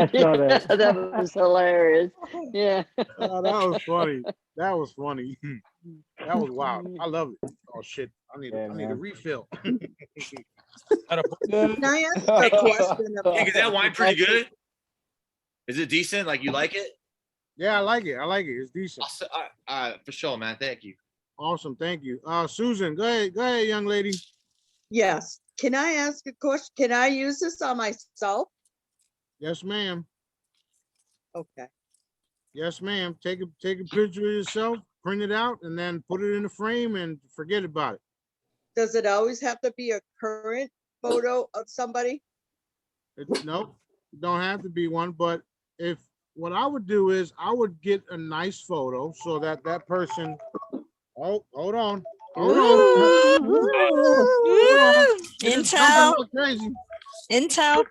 I saw that. That was hilarious. Yeah. Oh, that was funny. That was funny. That was wild. I love it. Oh shit. I need a refill. Can I ask a question about? Hey, is that wine pretty good? Is it decent? Like you like it? Yeah, I like it. I like it. It's decent. For sure, man. Thank you. Awesome. Thank you. Susan, go ahead. Go ahead, young lady. Yes. Can I ask a question? Can I use this on myself? Yes, ma'am. Okay. Yes, ma'am. Take a picture of yourself, print it out, and then put it in a frame and forget about it. Does it always have to be a current photo of somebody? Nope, don't have to be one. But if what I would do is I would get a nice photo so that that person. Oh, hold on. Hold on. Intel. Crazy. Intel.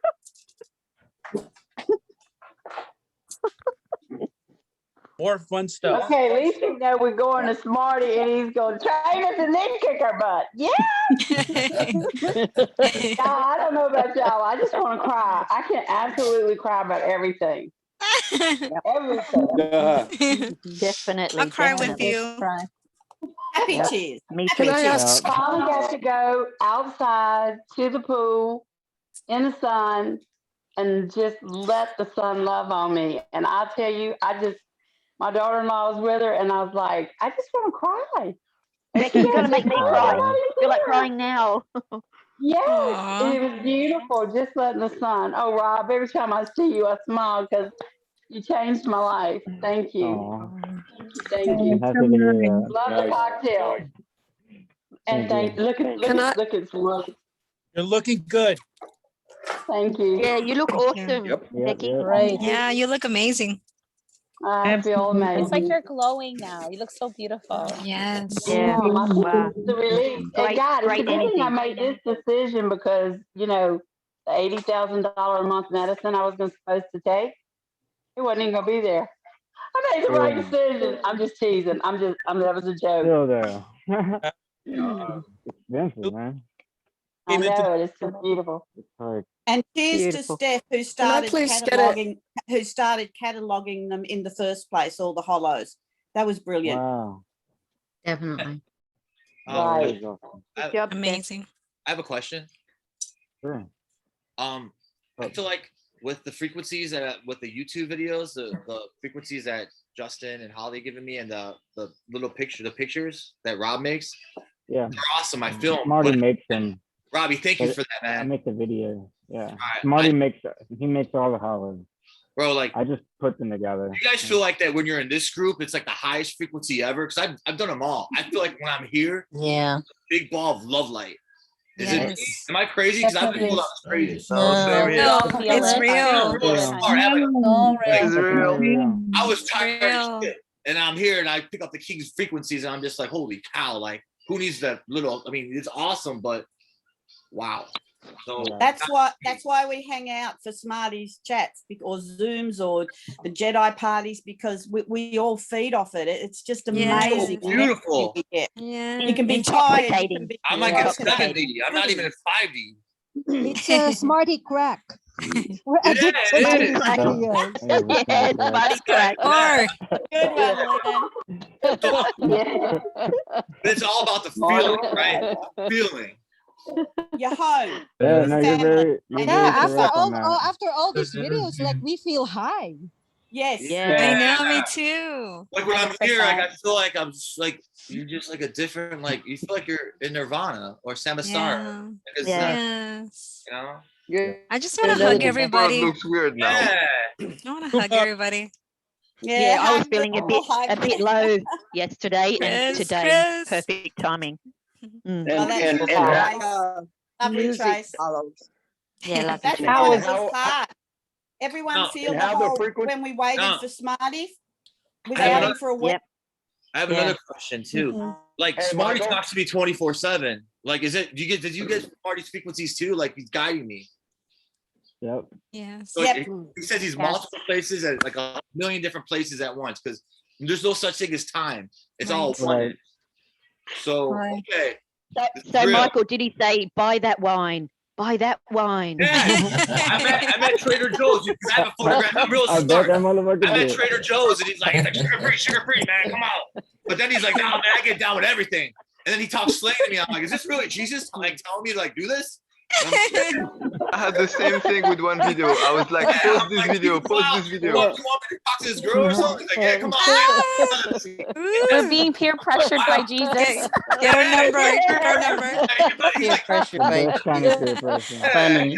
More fun stuff. Okay, at least we know we're going to Smarty and he's going to train us and then kick our butt. Yeah. I don't know about y'all. I just want to cry. I can absolutely cry about everything. Everything. Definitely. I'll cry with definitely. you. Happy tears. Me Happy too. tears. Finally got to go outside to the pool in the sun and just let the sun love on me. And I tell you, my daughter-in-law was with her and I was like, I just want to cry. Becky's gonna make me cry. I feel like crying now. Yes, Aw. it was beautiful, just letting the sun. Oh, Rob, every time I see you, I smile because you changed my life. Thank you. Aw, Thank I'm you. happy to hear that. Love the cocktail. And Thank you. look at look. You're looking good. Thank you. Yeah, you look awesome, Yep, Becky. yep. Right. Yeah, you look amazing. I feel amazing. It's like you're glowing now. You look so beautiful. Yes. Yeah. My Wow. the relief. And Great, God, it's a great good thing I energy. made this decision because, you know, the $80,000 a month medicine I was supposed to take, it wasn't even gonna be there. I made the right decision. I'm just teasing. That was a joke. Still there. Expensive, man. I know it. It's so beautiful. It's like, And cheers Beautiful. to Steph, who I started please get it? cataloging them in the first place, all the hollows. That was brilliant. wow. Definitely. Right. That is awesome. Good job, Steph. Amazing. I have a question. Sure. I feel like with the frequencies that with the YouTube videos, the frequencies that Justin and Holly given me, and the pictures that Rob makes, Yeah. they're awesome. I feel 'em, Smarty but- makes them. Robbie, thank you But for that, I man. make the video. Yeah. right, Smarty makes all the hollows. Bro, like I just put them together. you guys feel like that when you're in this group, it's like the highest frequency ever. Because I've done them all. I feel like when I'm here, Yeah. big ball of love light. Is Yes. it? Am I crazy? Because I've been told I was crazy. No. It's real. It's real. I was tired Real. of shit, and I'm here, and I pick up the King's frequencies, and I'm just like, holy cow! Like, who needs that little? I mean, it's awesome, but wow. So That's why we hang out for Smarties chats or Zooms or the Jedi parties, because we all feed off it. It's just amazing. so beautiful. You get. Yeah. You can be tired. You can be I'm like at 70. I'm not even at 5D. It's a Smarty crack. We're Yeah, addicted it to is. these videos. Yes, Smarty crack. Or Good one, Lynn. But it's all about the feeling, right? Feeling. You're home. Yeah, no, you're very. You're Yeah, very after correct on all, that. after all these videos, like we feel high. Yes. I know, me too. Like when I'm here, like I feel like I'm just like you're just like a different, like you feel like you're in Nirvana or Samastara. Like, Yes. you know? I just want to hug everybody. Looks weird now. Yeah. I want to hug everybody. Yeah, I was hug feeling them, a bit hug them. low yesterday, and Chris, today Chris. perfect timing. Oh, that's And nice. Lovely, music Trace. follows. Yeah, love That's you. why it How- was hard. Everyone No, feel and the how the whole frequency- when we waited No. for Smarties I without have him for a week. Yep. I have another question too. Like Hey, Smarty Michael. talks to me 24/7. Like, did you get Smarty's frequencies too? Like he's guiding me. Yep. Yes. So Yep. he says he's multiple places at like a million different places at once because there's no such thing as time. It's all Right. one. Right. So Right. okay. So, It's so real. Michael, did he say buy that wine? buy that wine. Yeah. I'm at Trader Joe's because I have a photograph. I'm real I bet smart. that motherfucker I'm at did. Trader Joe's and he's like sugar free, man. Come on. But then he's like, no, man, I get down with everything. And then he talks slang to me. I'm like, is this really Jesus? Like telling me to like do this? I had the same thing with one video. I was like, post this video, post this video. You want me to talk to this girl or something? He's like, yeah, come on. We're being peer pressured by Jesus. Get our number. Get our number. Peer pressure, babe. That's kind of peer pressure. Funny.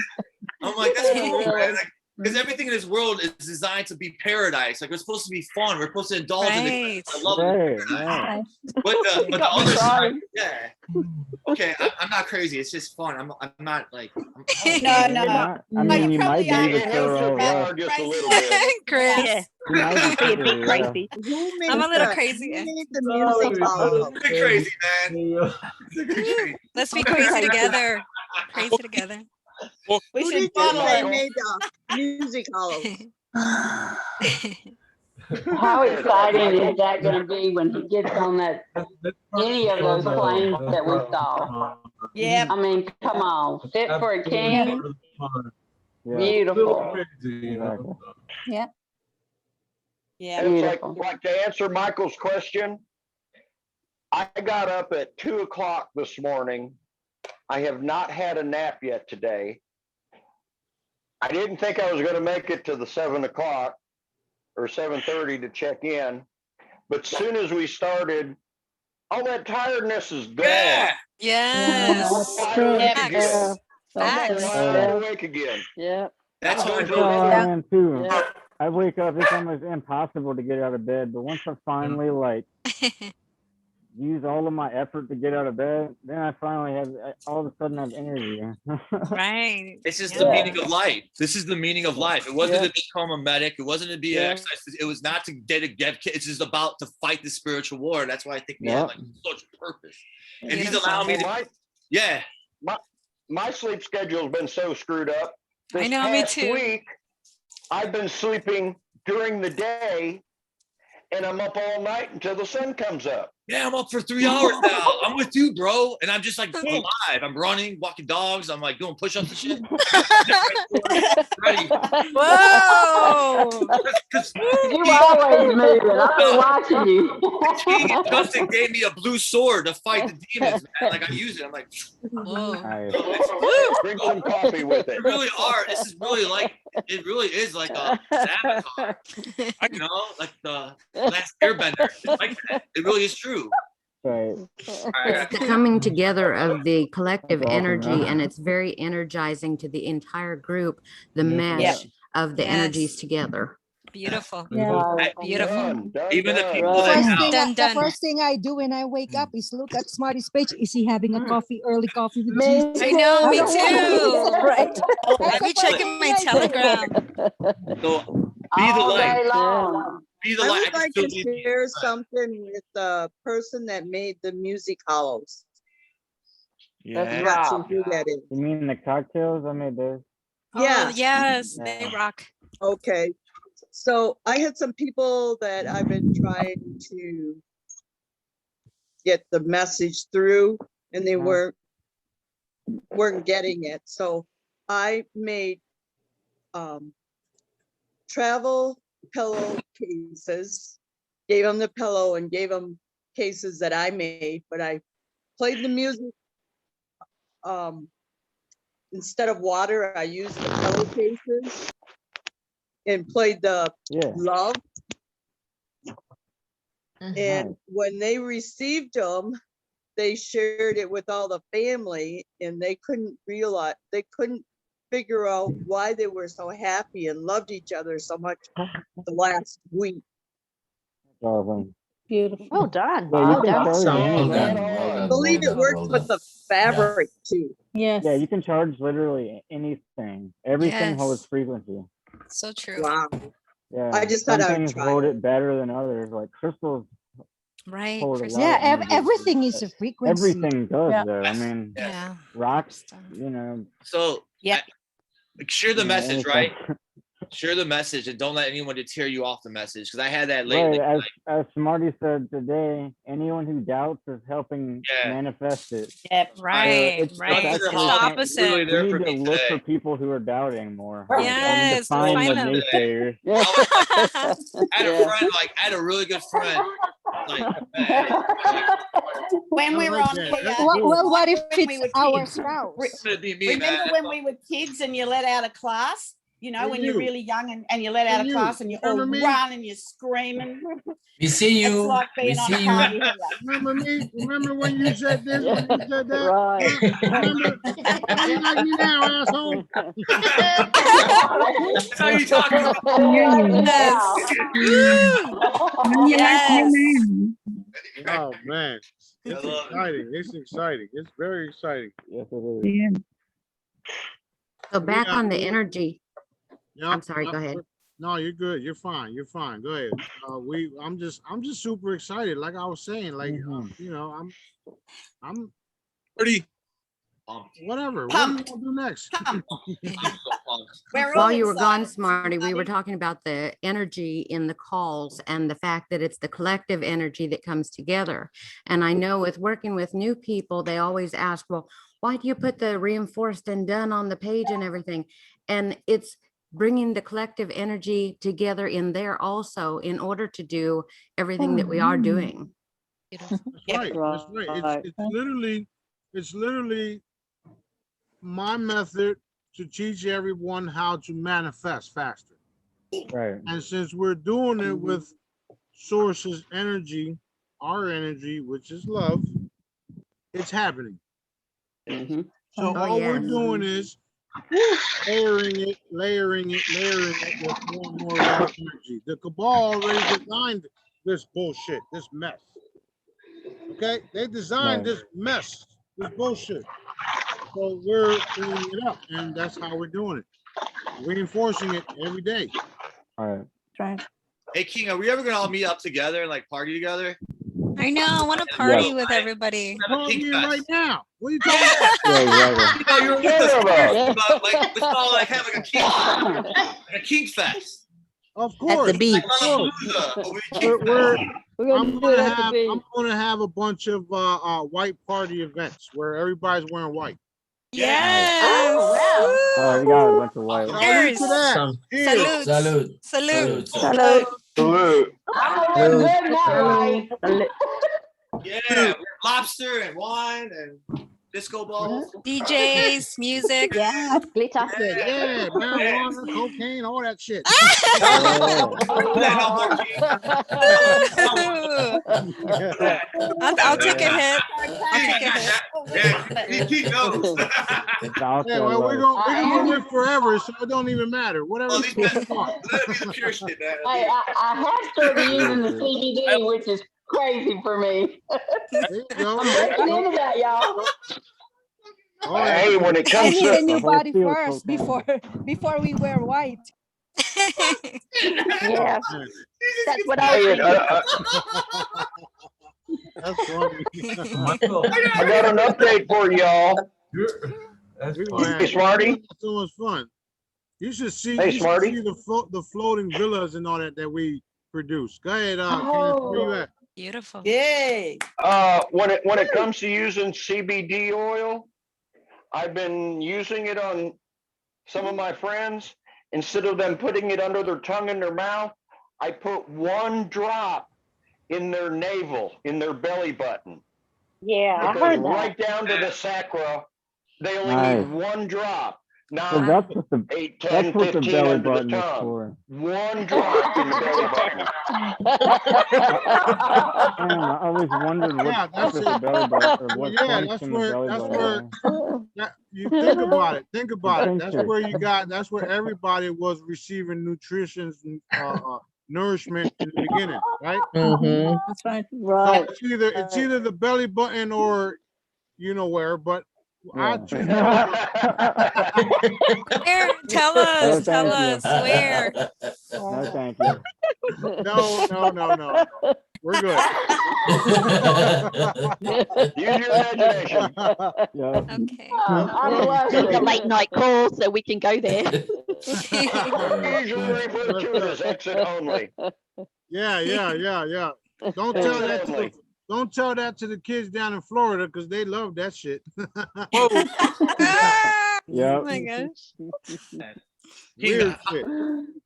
I'm like, that's cool, man. Like, because everything in this world is designed to be paradise. Like, we're supposed to be fun. We're supposed to indulge in it. I love it. Right. But the other side, yeah. Okay, I'm not crazy. It's just fun. I'm not like. No. I mean, you might be, probably but you're all right. Just a little bit. Chris. You might be Be a bit crazy. Who made I'm a little the- crazy. Who made the music hollow? Bit crazy, man. Let's be crazy together. Crazy together. Well, We Who should did you bottle say it. made the music hollow? How exciting is that going to be when he gets on that any of those planes that we saw? Yeah. I mean, come on, fit for a king. Yeah. Beautiful. Yeah. Yeah. And it's Beautiful. like to answer Michael's question, I got up at 2 o'clock this morning. I have not had a nap yet today. I didn't think I was going to make it to the 7 o'clock or 7:30 to check in, but soon as we started, all that tiredness is gone. Yeah. Yes. I'm Facts. wide awake again. Yeah. That's how I That's know. how I am too. Yeah. I wake up, it's almost impossible to get out of bed, but once I finally like use all of my effort to get out of bed, then I finally have, all of a sudden I have energy. Right. This is the meaning of life. This is the meaning of life. It wasn't to become a medic. It wasn't to be an exercise. It was not to get. It's just about to fight the spiritual war. That's why I think we have like such purpose. And he's allowing me to. Yeah. My sleep schedule's been so screwed up. I know, me too. Week, I've been sleeping during the day, and I'm up all night until the sun comes up. Yeah, I'm up for 3 hours now. I'm with you, bro. And I'm just like alive. I'm running, walking dogs. I'm like doing push-ups and shit. Ready. Whoa. You always moving. I've been watching you. Justin gave me a blue sword to fight the demons, man. Like I use it. I'm like, Bring some coffee with it. it really are. This is really like, it really is like a avatar. You know, like the last airbender. It's like that. It really is true. Right. It's the coming together of the collective energy, and it's very energizing to the entire group, the mesh of the energies together. Beautiful. Yeah. Beautiful. Even the people that The first thing I do when I wake up is look at Smarty's page. Is he having a coffee, early coffee with Jesus? I know, me too. Right. I'll be checking my Telegram. So be the All day light. long. Be the I light. would like to share something with the person that made the music hollows. Yeah. Not sure who that is. You mean the cocktails? I made those. Yeah. Oh, yes, they rock. Okay. So I had some people that I've been trying to get the message through, and they weren't getting it. So I made travel pillow cases, gave them the pillow and gave them cases that I made, but I played the music. Instead of water, I used the pillow cases and played the love. And when they received them, they shared it with all the family, and they couldn't figure out why they were so happy and loved each other so much the last week. Awesome. Beautiful. Well done. Yeah, you can charge anything. I believe it works with the fabric too. Yes. Yeah, you can charge literally anything. Everything Yes. holds frequency. So true. Wow. Yeah. I just Some thought I would things try hold it better than others. Like crystals Right. hold a lot Yeah, of energy. everything is a frequency. Everything does Yeah. though. I mean, Yeah. rocks, you know. So yeah, share the you know, message, right? share the message and don't let anyone deter you off the message. Because I had that lately. Right, as Smarty said today, anyone who doubts is helping manifest it. Yep. Right, It's right. It's the actually opposite. Really there we for need to me look today. for people who are doubting more. Yes, Find find the them. naysayers. I had a friend, I had a really good friend. When we were on here, Well, what if when we it's were our kids, spouse? It's gonna be me, remember man. when we were kids and you let out of class? You know, Hey, when you're you. really young and you let out of Hey, you. class and you all Remember me? run and you're screaming. We see It's you. like We being on a see you. party here. Remember me? Remember when you said this? When you said that? Right. Remember? You like me now, asshole. That's how you talking about. Yes. Oh man, it's I love it. exciting. It's exciting. It's very exciting. Yes, it is. So back Yeah, on the we- energy. Yeah, I'm sorry, go ahead. No, you're good. You're fine. You're fine. Go ahead. I'm just super excited. Like I was saying, like you know, I'm Pretty. whatever. What do you want to do next? While you were gone, Smarty, we were talking about the energy in the calls and the fact that it's the collective energy that comes together. And I know with working with new people, they always ask, well, why do you put the reinforced and done on the page and everything? And it's bringing the collective energy together in there also in order to do everything that we are doing. That's right. That's right. It's literally my method to teach everyone how to manifest faster. Right. And since we're doing it with Source's energy, our energy, which is love, it's happening. So all we're doing is layering it with more and more love energy. The cabal already designed this bullshit, this mess. Okay? They designed this mess, this bullshit. So we're cleaning it up, and that's how we're doing it. Reinforcing it every day. All right. Hey King, are we ever gonna all meet up together and like party together? I know. I want to party with everybody. Call me right now. What are you talking about? You know, you're with us about, like, let's all like have like a King Fest. Of course. At the beach. I'm gonna have a bunch of white party events where everybody's wearing white. Yes. Oh, you got a bunch of white. Cheers. Cheers. Salute. Salute. Salute. Yeah, we have lobster and wine and disco balls. DJs, music. Yeah, glitter. Yeah, marijuana, cocaine, all that shit. I'll take a hit. I'll take a hit. Yeah, he knows. Yeah, well, we're gonna live forever, so it don't even matter. Whatever. Let it be the pure shit, man. I have started using the CBD, which is crazy for me. There you go. I'm breaking into that, y'all. Hey, when it I comes need a to new body first before we wear white. Yeah, that's what I hey, was That's funny. I got an update for y'all. Hey, Smarty. That's so much fun. You should see. Hey, you Smarty. should see the floating villas and all that we produce. Go ahead, Kenneth, where you at? Beautiful. Yay. When it comes to using CBD oil, I've been using it on some of my friends. Instead of them putting it under their tongue and their mouth, I put 1 drop in their navel, in their belly button. Yeah, I It heard goes that. right down to the sacra. They only Nice. need 1 drop. So 9, that's what the 8, 10, that's what the 15 belly under the button is tongue. for. 1 drop in the belly button. Man, I always wondered what Yeah, that's with it. the belly button or what Yeah, comes that's from the where belly that's button. where you think about it. Think about it. That's Tincture. where you got. That's where everybody was receiving nutrition, nourishment in the beginning, right? Mm-hmm. That's right. So it's either the belly button or you know where, but I choose. Where? Tell us. Tell us. Where? No, thank you. No. We're good. Use your imagination. Yeah. Okay. the late night call so we can go there. Usually referred to as exit only. Yeah. Don't tell that to the, don't tell that to the kids down in Florida because they love that shit. Yeah. Oh my gosh. Weird shit.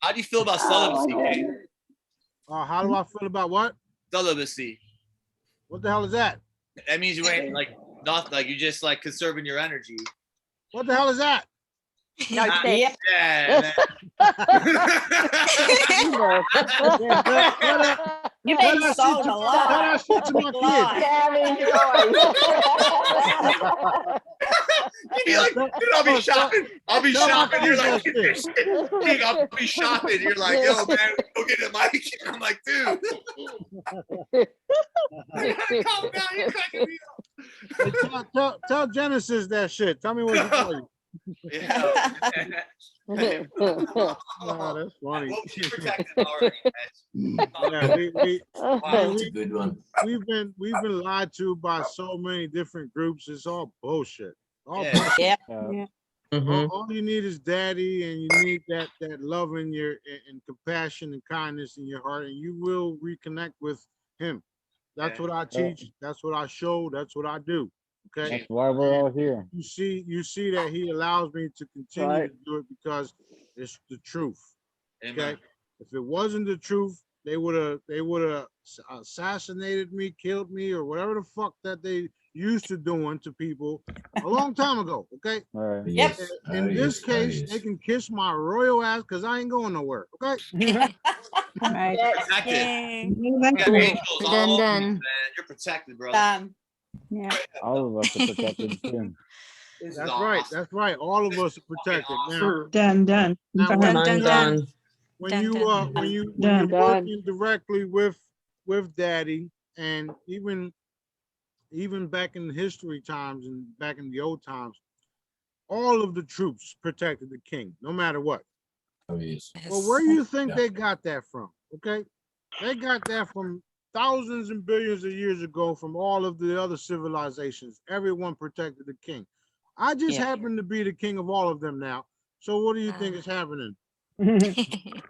How do you feel about celibacy, King? How do I feel about what? Celibacy. What the hell is that? That means you ain't like nothing. Like you just like conserving your energy. What the hell is that? No, Yeah, sex. man. You made sold a lot. Tell that shit to my kids. Dude, I'll be shopping. I'll be shopping. You're like, King, I'll be shopping. You're like, yo, man, go get the mic. I'm like, dude. Calm down. You're cracking me up. Hey, tell Genesis that shit. Tell me what you tell you. Yeah. Oh, that's funny. Well, she's protected already. Yeah, That's a good one. We've been lied to by so many different groups. It's all bullshit. All Yeah. bullshit. Yeah. All you need is daddy, and you need that love in your and compassion and kindness in your heart, and you will reconnect with him. That's what I teach. That's what I show. That's what I do. Okay. That's why we're all here. You see that he allows me to continue to do it because it's the truth. Okay. Amen. If it wasn't the truth, they would have assassinated me, killed me, or whatever the fuck that they used to doing to people a long time ago. Okay. Right. Yep. In this case, they can kiss my royal ass because I ain't going nowhere. Okay. Right. Protected. You got angels all over you, man. You're protected, brother. Yeah. All of us are protected too. This is That's awesome. right. That's right. All of us are protected. Now, Done. now Done. when you're working directly with daddy, and even back in history times and back in the old times, all of the troops protected the king, no matter what. Oh, yes. Well, where do you think they got that from? Okay, they got that from thousands and billions of years ago, from all of the other civilizations. Everyone protected the king. I just happen to be the king of all of them now. So what do you think is happening? Protected.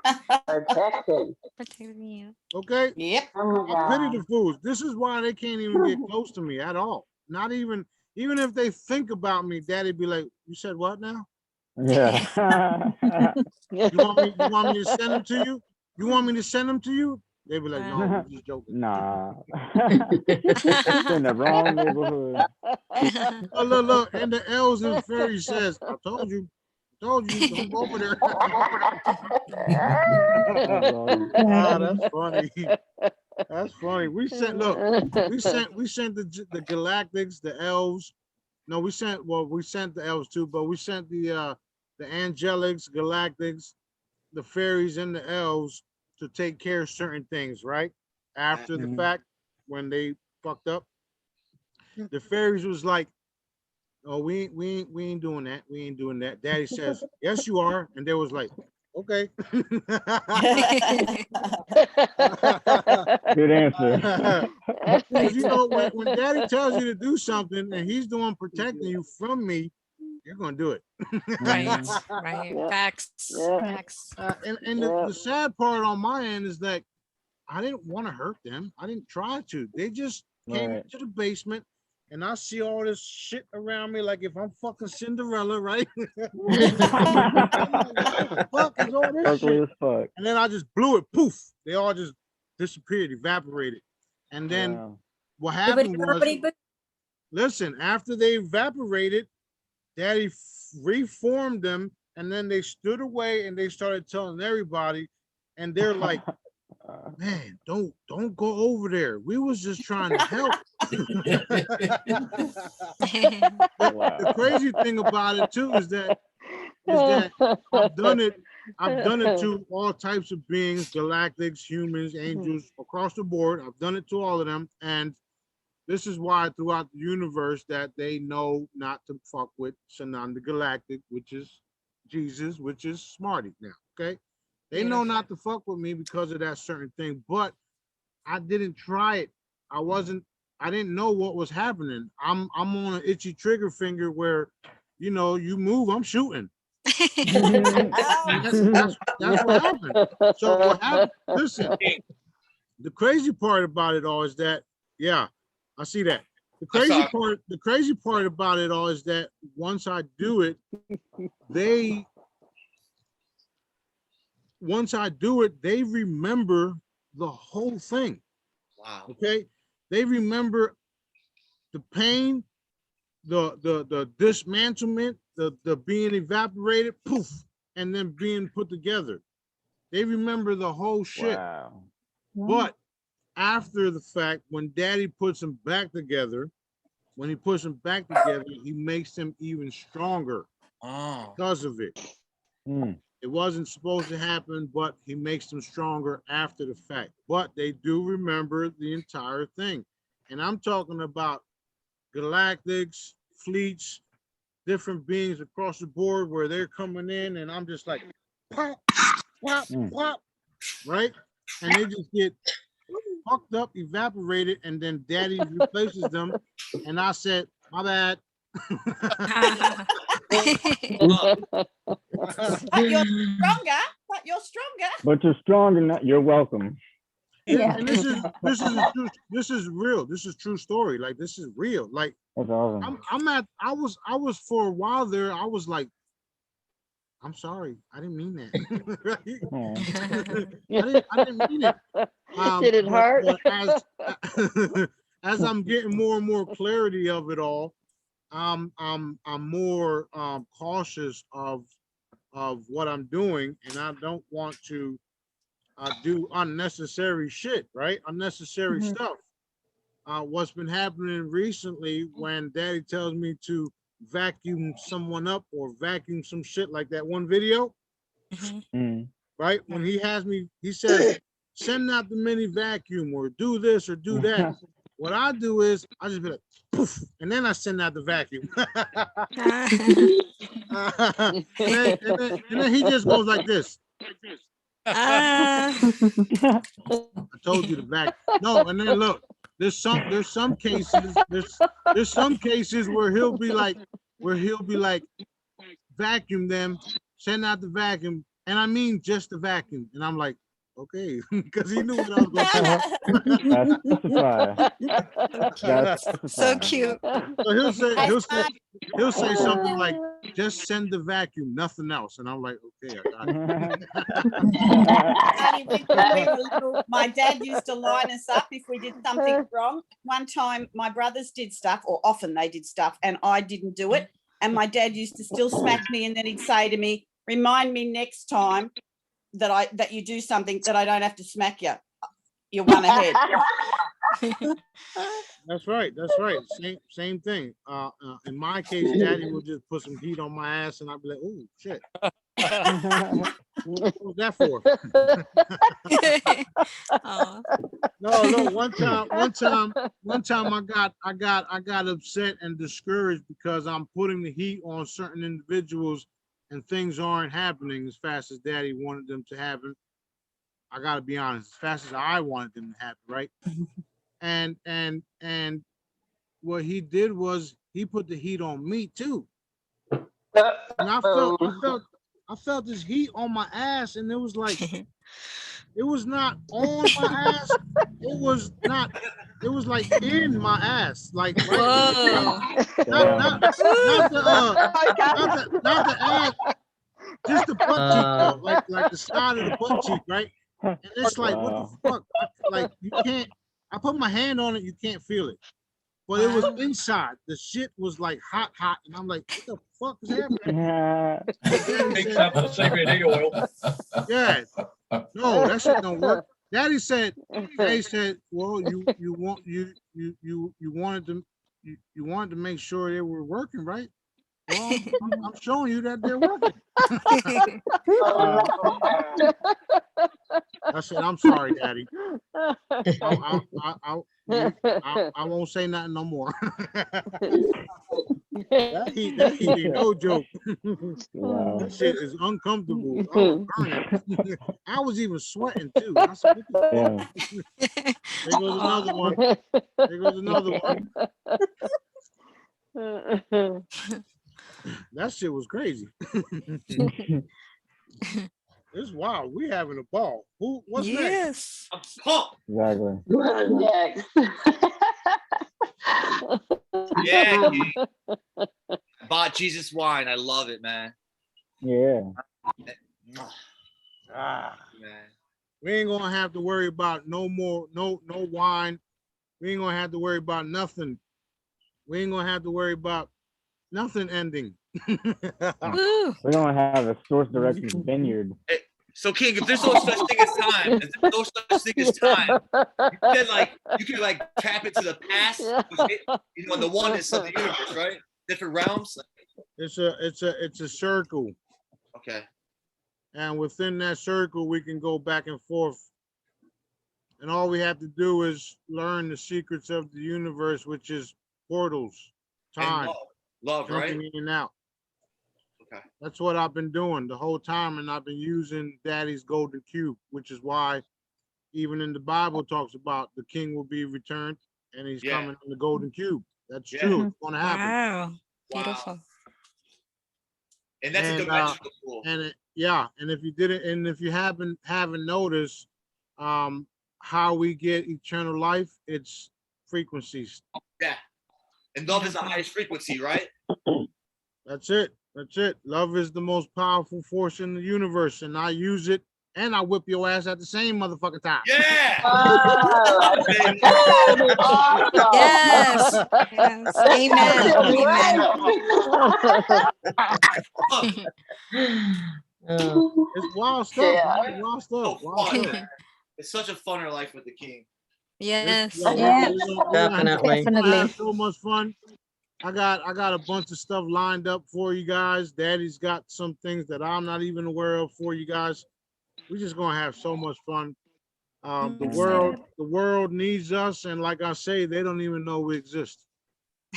Protecting you. Okay. Yep. Oh my I pity God. the fools. This is why they can't even get close to me at all. Not even if they think about me, daddy be like, you said what now? Yeah. You want me to send them to you? You want me to send them to you? They be like, no, I'm just joking. Nah. It's in the wrong neighborhood. Oh, look, and the elves and fairies says, I told you, don't go over there. That's funny. That's funny. We sent the galactics, the elves. No, we sent the elves too, but we sent the angelics, galactics, the fairies, and the elves to take care of certain things, right? After the fact, when they fucked up, the fairies was like, oh, we ain't doing that. We ain't doing that. Daddy says, yes, you are. And they was like, okay. Good answer. Because you know, when daddy tells you to do something and he's the one protecting you from me, you're gonna do it. Right. Facts. Facts. And the sad part on my end is that I didn't want to hurt them. I didn't try to. They just came into the basement, and I see all this shit around me, like if I'm fucking Cinderella, right? Fuck is all this shit? And then I just blew it. Poof! They all just disappeared, evaporated. And then what happened was, listen, after they evaporated, daddy reformed them, and then they stood away and they started telling everybody, and they're like, man, don't go over there. We was just trying to help. The crazy thing about it too is that I've done it to all types of beings, galactics, humans, angels, across the board. I've done it to all of them, and this is why throughout the universe that they know not to fuck with Sananda Galactic, which is Jesus, which is Smarty now, okay? They know not to fuck with me because of that certain thing, but I didn't try it. I didn't know what was happening. I'm on an itchy trigger finger where, you know, you move, I'm shooting. That's what happened. So what happened? Listen, the crazy part about it all is that, yeah, I see that. The crazy part about it all is that once I do it, they remember the whole thing. Wow. Okay. They remember the pain, the dismantlement, the being evaporated, poof, and then being put together. They remember the whole shit. Wow. But after the fact, when Daddy puts them back together, he makes them even stronger because of it. It wasn't supposed to happen, but he makes them stronger after the fact. But they do remember the entire thing. And I'm talking about galactics, fleets, different beings across the board where they're coming in, and I'm just like, pop, pop, pop, right? And they just get fucked up, evaporated, and then Daddy replaces them. And I said, my bad. But you're stronger. But you're strong enough. You're welcome. Yeah. And this is real. This is true story. Like, this is real. Like, that's awesome. I was for a while there, I was like, I'm sorry, I didn't mean that. I didn't mean it. Did it hurt? But as I'm getting more and more clarity of it all, I'm more cautious of what I'm doing, and I don't want to do unnecessary shit, right? Unnecessary stuff. What's been happening recently when Daddy tells me to vacuum someone up or vacuum some shit, like that one video, right? When he has me, he says, send out the mini vacuum or do this or do that. What I do is I just be like, poof, and then I send out the vacuum. and then he just goes like this. I told you to vacuum. No, and then look, there's some cases where he'll be like vacuum them, send out the vacuum, and I mean just the vacuum, and I'm like, okay, because he knew what I was going to That's so cute. So he'll say something like, just send the vacuum, nothing else, and I'm like, okay, I got it. My dad used to line us up if we did something wrong. One time my brothers did stuff, or often they did stuff, and I didn't do it, and my dad used to still smack me, and then he'd say to me, remind me next time that you do something that I don't have to smack you. You one ahead. That's right. Same thing. In my case, Daddy will just put some heat on my ass, and I'll be like, "Oh shit, what was that for?" No, look. One time, I got upset and discouraged because I'm putting the heat on certain individuals, and things aren't happening as fast as Daddy wanted them to happen. I gotta be honest, as fast as I wanted them to happen, right? And what he did was he put the heat on me too. And I felt this heat on my ass, and it was like, it was not on my ass. It was like in my ass, like right. Not the ass, just the butt cheek though, like the side of the butt cheek, right? And it's like, what the fuck? Like, you can't. I put my hand on it, you can't feel it, but it was inside. The shit was like hot, and I'm like, what the fuck is happening? Takes up the CBD oil. Yeah, no, that shit don't work. Daddy said, well, you wanted to make sure they were working, right? Well, I'm showing you that they're working. I said, I'm sorry, Daddy. I won't say nothing no more. That heat ain't no joke. Wow. That shit is uncomfortable. Oh, burning. I was even sweating too. I said, what the fuck? There goes another one. There goes another one. That shit was crazy. It's wild. We having a ball. What's next? I'm pumped. Exactly. What's next? Yeah, King. Bought Jesus wine. I love it, man. Yeah. Ah, Man. we ain't gonna have to worry about no wine. We ain't gonna have to worry about nothing. We ain't gonna have to worry about nothing ending. We're gonna have a source directions vineyard. So King, if there's no such thing as time, if there's no such thing as time, you can like tap into the past, you know, and the oneness of the universe, right? Different realms. It's a circle. Okay. And within that circle, we can go back and forth. And all we have to do is learn the secrets of the universe, which is portals, time, love, right? jumping in and out. Okay. That's what I've been doing the whole time, and I've been using Daddy's golden cube, which is why even in the Bible talks about the king will be returned and he's coming in the golden cube. That's true. It's going to happen. Wow. Beautiful. And that's a dimensional pool. And if you didn't, and if you haven't noticed, how we get eternal life, it's frequencies. Yeah. And love is the highest frequency, right? That's it. That's it. Love is the most powerful force in the universe, and I use it, and I whip your ass at the same motherfucking time. Yeah. Yes. Yes. Amen. It's wild stuff. Man. Wild stuff. Wild stuff. It's such a funner life with the king. Yes. Definitely. Have so much fun. I got a bunch of stuff lined up for you guys. Daddy's got some things that I'm not even aware of for you guys. We're just gonna have so much fun. The world needs us, and like I say, they don't even know we exist.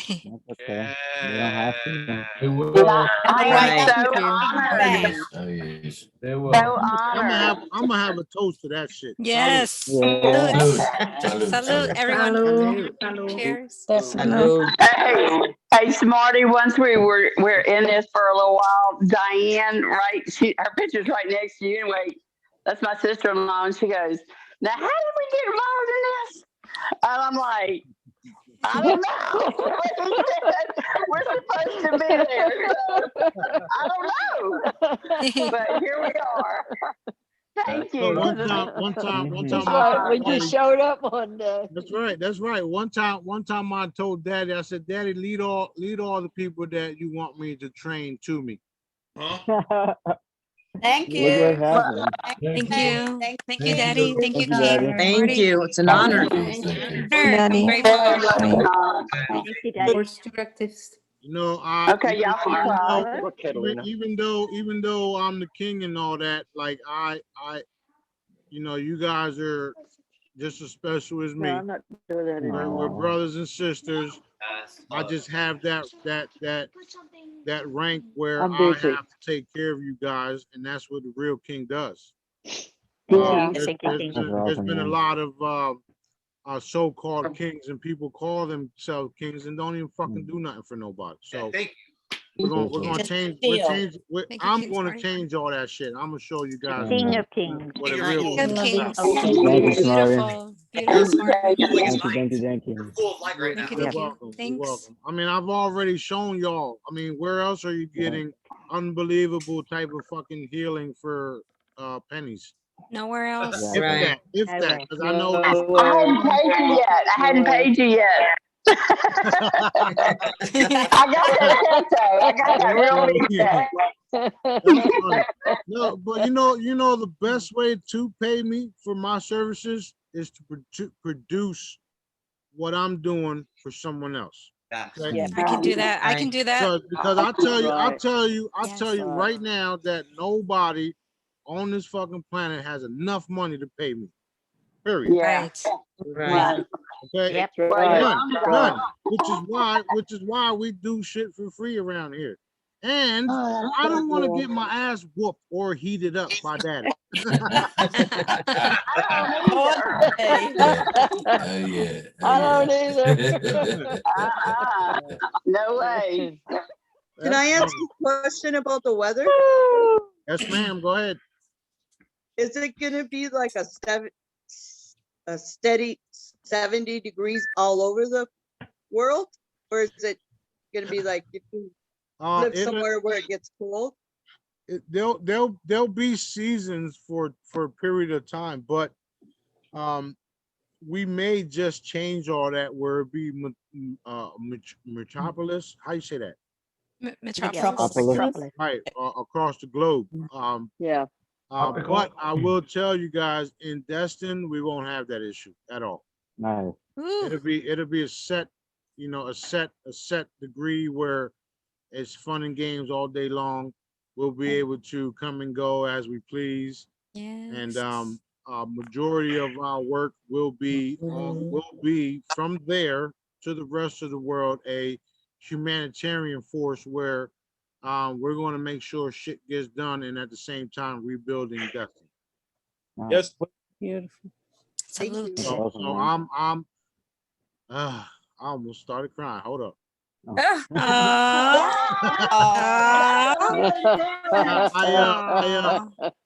That's okay. They don't have to. They will. They will. I'm gonna have a toast to that shit. Yes. Salute, everyone. Cheers. Hey, Smarty, once we're in this for a little while, Diane, right? Her picture's right next to you. Anyway, that's my sister-in-law, and she goes, "Now, how did we get involved in this?" And I'm like, I don't know. We're supposed to be there. So I don't know. But here we are. Thank you. So one time. We just showed up one day. That's right. One time I told Daddy, I said, Daddy, lead all the people that you want me to train to me. Huh? Thank you. Look what happened. Thank you. Thank you, Daddy. Thank you, King. Thank you. It's an honor. I'm grateful. Thank you, Daddy. Directives. You know, Okay, y'all. even though I'm the king and all that, like I, you know, you guys are just as special as me. No, I'm not doing that anymore. We're brothers and sisters. I just have that rank where I'm I busy. have to take care of you guys, and that's what the real king does. Yeah. There's been a lot of so-called kings, and people call themselves kings and don't even fucking do nothing for nobody. So we're gonna change. I'm gonna change all that shit. I'm gonna show you guys. King of Kings. What a real King of Kings. Thank you, Smarty. Beautiful, Smarty. Thank you. Full of light right now. You're welcome. You're welcome. I mean, I've already shown y'all. I mean, where else are you getting unbelievable type of fucking healing for pennies? Nowhere else. If that, because I know. I hadn't paid you yet. I got that real. No, but you know the best way to pay me for my services is to produce what I'm doing for someone else. Okay? Yeah. I can do that. I can do that. Because I'll tell you right now that nobody on this fucking planet has enough money to pay me. Period. Yeah. Right. Okay. Yep. None. Which is why we do shit for free around here. And I don't want to get my ass whooped or heated up by Daddy. I don't either. No way. Can I ask you a question about the weather? Yes, ma'am. Go ahead. Is it gonna be like a steady 70 degrees all over the world? Or is it gonna be like if you live somewhere where it gets cold? There'll be seasons for a period of time, but we may just change all that where it be metropolis. How you say that? Metropolis. Right, across the globe. Yeah. But I will tell you guys, in Destin, we won't have that issue at all. Nice. It'll be a set, a set degree where it's fun and games all day long. We'll be able to come and go as we please. And majority of our work will be from there to the rest of the world a humanitarian force where we're going to make sure shit gets done and at the same time rebuilding Destin. Yes. Beautiful. Salute. So I almost started crying. Hold up.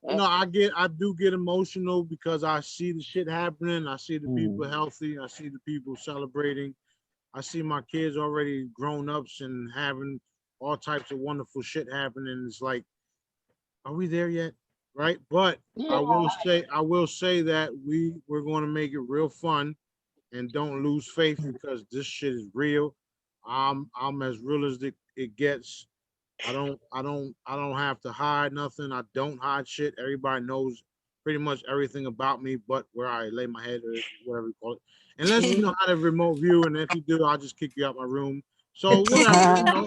I do get emotional because I see the shit happening. I see the people healthy. I see the people celebrating. I see my kids already grown ups and having all types of wonderful shit happening. It's like, are we there yet? Right? But I will say that we're going to make it real fun and don't lose faith because this shit is real. I'm as real as it gets. I don't have to hide nothing. I don't hide shit. Everybody knows pretty much everything about me, but where I lay my head or whatever you call it. Unless you know how to remote view, and if you do, I'll just kick you out my room. So whatever.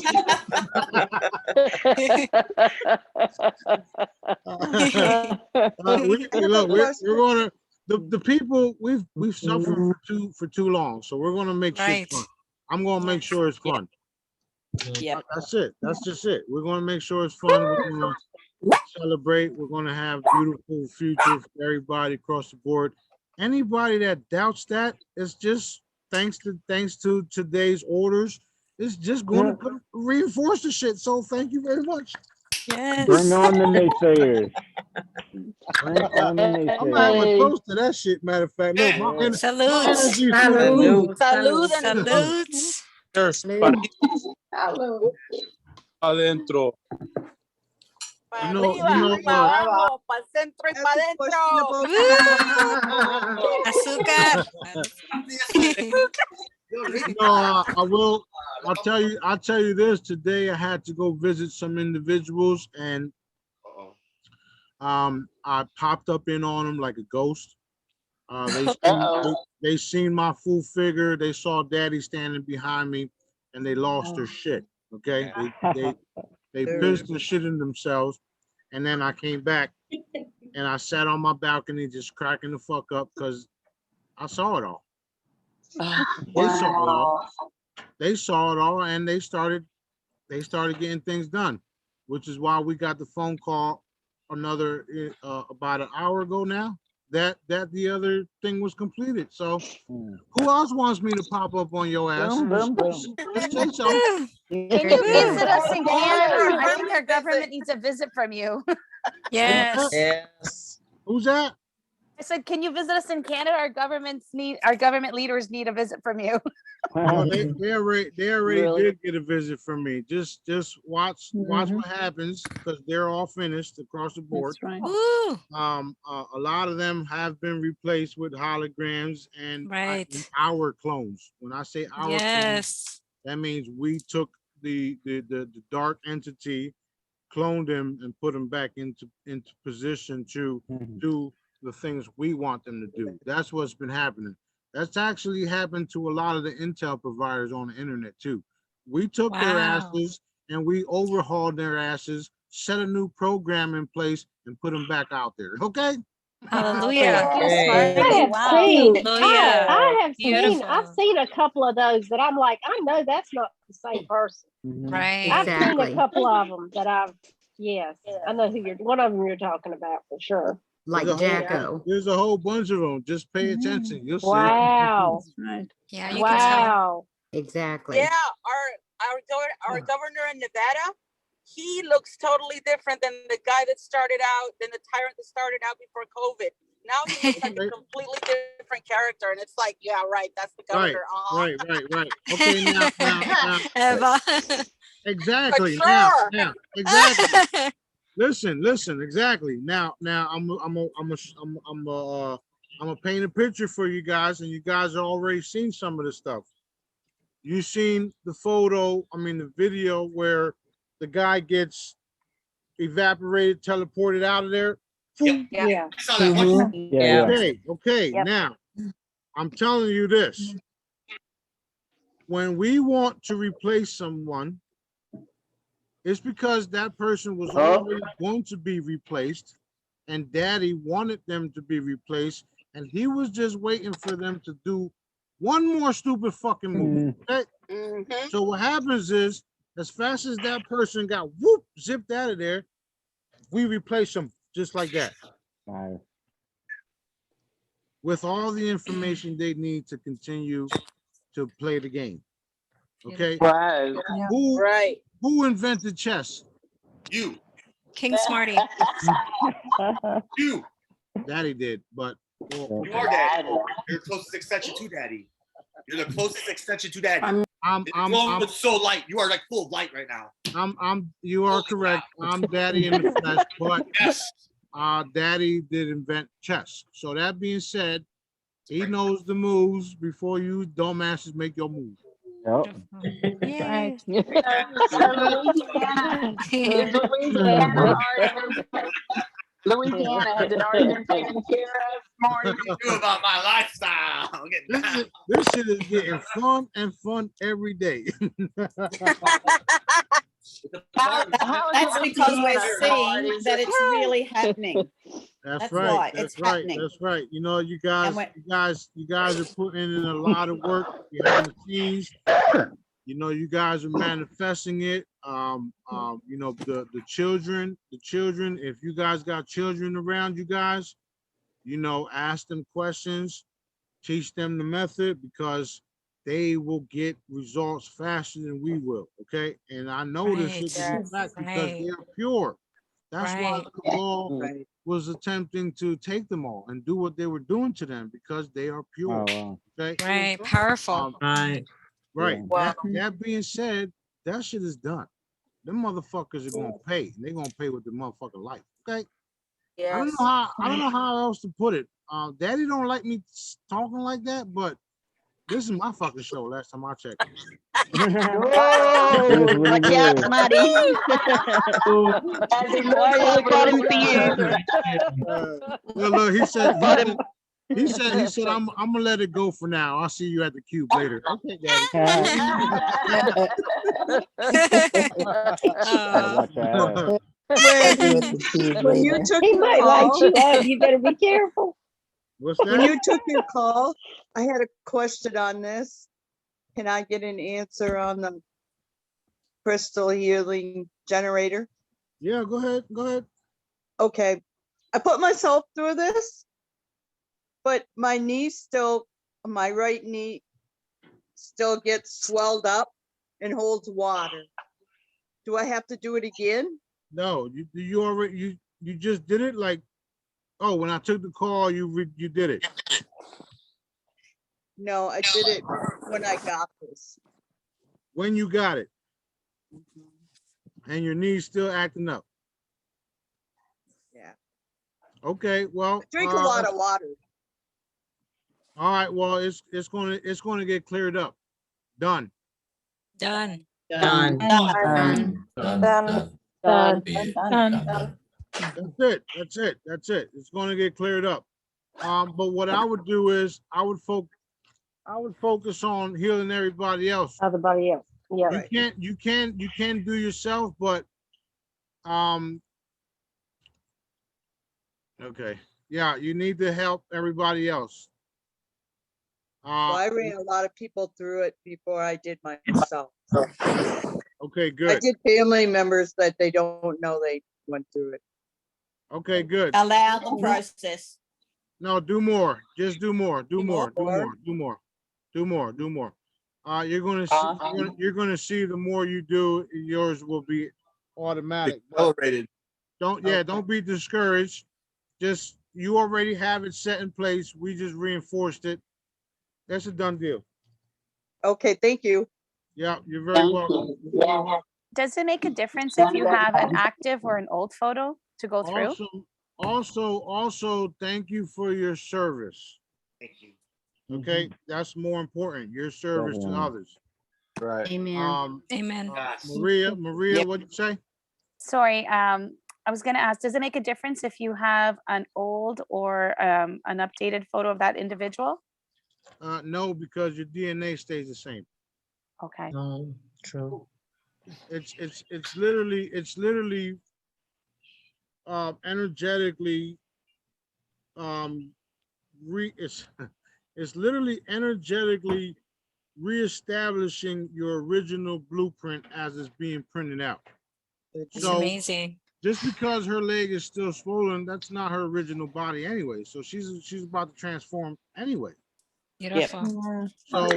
We're gonna the people we've suffered for too long, so we're gonna make shit fun. I'm gonna make sure it's fun. Yeah, that's it. That's just it. We're gonna make sure it's fun. We're gonna celebrate. We're gonna have beautiful future for everybody across the board. Anybody that doubts that, it's just thanks to today's orders. It's just going to reinforce the shit. So thank you very much. Yes. Bring on the naysayers. Bring on the naysayers. I'm gonna have a toast to that shit. Matter of fact, look, my energy Salutes. Cheers. Adentro. Azúcar. I'll tell you this. Today I had to go visit some individuals and I popped up in on them like a ghost. They seen my full figure. They saw daddy standing behind me and they lost their shit. Okay. They pissed the shit in themselves. And then I came back and I sat on my balcony just cracking the fuck up because I saw it all. They saw it all and they started getting things done, which is why we got the phone call another about an hour ago now that the other thing was completed. So who else wants me to pop up on your ass? Say so. Can you visit us in Canada? I think our government needs a visit from you. Yes. Yes. Who's that? I said, can you visit us in Canada? Our government leaders need a visit from you. Oh, they already did get a visit from me. Just watch what happens because they're all finished across the board. That's right. A lot of them have been replaced with holograms and our clones. When I say our clones, that means we took the dark entity, cloned them, and put them back into position to do the things we want them to do. That's what's been happening. That's actually happened to a lot of the intel providers on the internet too. We took their asses and we overhauled their asses, set a new program in place, and put them back out there. Okay. Hallelujah. I've seen a couple of those that I'm like, I know that's not the same person. Right. I've seen a couple of them that I know who one of them you're talking about for sure. Like Jacko. There's a whole bunch of them. Just pay attention. You'll see. Wow. That's right. Yeah. You wow. Exactly. Yeah. our governor in Nevada, he looks totally different than the guy that started out, than the tyrant that started out before COVID. Now he looks like a completely different character, and it's like, yeah, right, that's the governor. Right. Okay, now. Eva. Exactly. Sure. Now, exactly. Listen, exactly. Now, I'm gonna paint a picture for you guys, and you guys have already seen some of the stuff. You seen the the video where the guy gets evaporated, teleported out of there. Yeah. Okay. Yep. Now, I'm telling you this. When we want to replace someone, it's because that person was already going to be replaced, and Daddy wanted them to be replaced, and he was just waiting for them to do one more stupid fucking move. Okay? So what happens is, as fast as that person got zipped out of there, we replace them just like that. With all the information they need to continue to play the game. Okay? Right. Who invented chess? You. King Smarty. You. Daddy did, but you are Daddy. You're the closest extension to Daddy. You're the closest extension to Daddy. I'm so light. You are like full of light right now. You are correct. I'm Daddy in the flesh, but yes. Daddy did invent chess. So that being said, he knows the moves before you dumbasses make your move. Right. Louisiana has it already been taken care of? Smarty. You about my lifestyle. This shit is getting fun every day. That's because we're seeing that it's really happening. That's why right. it's That's right. happening. That's right. You know, you guys are putting in a lot of work behind the scenes. You know, you guys are manifesting it. You know, the children, if you guys got children around you guys, you know, ask them questions, teach them the method, because they will get results faster than we will. Okay. And I know this shit to be fact because they are pure. That's why the cabal was attempting to take them all and do what they were doing to them, because they are pure. Okay. Right. Powerful. Right. Wow. That being said, that shit is done. Them motherfuckers are gonna pay, and they're gonna pay with their motherfucking life. Okay. I don't know how else to put it. Daddy don't like me talking like that, but this is my fucking show. Last time I checked. Whoa, watch out, Smarty. As he looks got him for you. Look, he said, I'm gonna let it go for now. I'll see you at the cube later. Okay, Daddy. When you took He your might call, light you up. You better be careful. What's when you took your call, I had a question on this. Can I get an answer on the crystal healing generator? Yeah, go ahead. Okay. I put myself through this, but my right knee still gets swelled up and holds water. Do I have to do it again? No, you already you just did it. Like, oh, when I took the call, you did it. No, I did it when I got this. When you got it, and your knee's still acting up. Yeah. Okay. Well, I drink a lot of water. All right. Well, it's gonna get cleared up. Done. Done. Done. Done. That's it. It's going to get cleared up. But what I would do is I would focus on healing everybody else. Everybody else. Yeah. You can do yourself, but okay. Yeah, you need to help everybody else. Well, I ran a lot of people through it before I did myself. Okay, good. I did family members that they don't know they went through it. Okay, good. Allow the process. No, do more. Just do more. Do more. You're gonna see, you're gonna see the more you do, yours will be automatic. But Accelerated. don't be discouraged. Just you already have it set in place. We just reinforced it. That's a done deal. Okay, thank you. Yeah, you're very welcome. Does it make a difference if you have an active or an old photo to go through? Also, thank you for your service. Thank you. Okay, that's more important. Your service to others. Right. Amen. Amen. Maria, what'd you say? Sorry, I was going to ask, does it make a difference if you have an old or an updated photo of that individual? No, because your DNA stays the same. Okay. True. It's literally energetically it's literally energetically reestablishing your original blueprint as it's being printed out. It's amazing. Just because her leg is still swollen, that's not her original body anyway. So she's about to transform anyway. Beautiful. So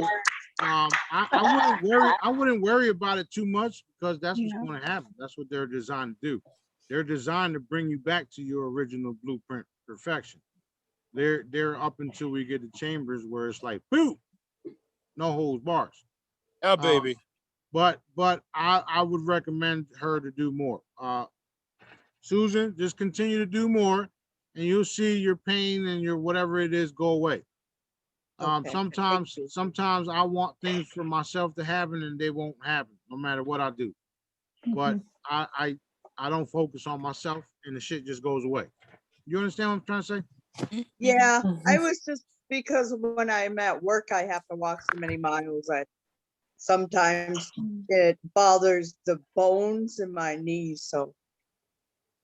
I wouldn't worry about it too much, because that's what's going to happen. That's what they're designed to do. They're designed to bring you back to your original blueprint perfection. They're up until we get to chambers where it's like boom, no holds bars. Oh baby. But I would recommend her to do more. Susan, just continue to do more, and you'll see your pain and your whatever it is go away. Sometimes I want things for myself to happen and they won't happen no matter what I do. But I don't focus on myself and the shit just goes away. You understand what I'm trying to say? Yeah, I was just, because when I'm at work, I have to walk so many miles. Sometimes it bothers the bones in my knees, so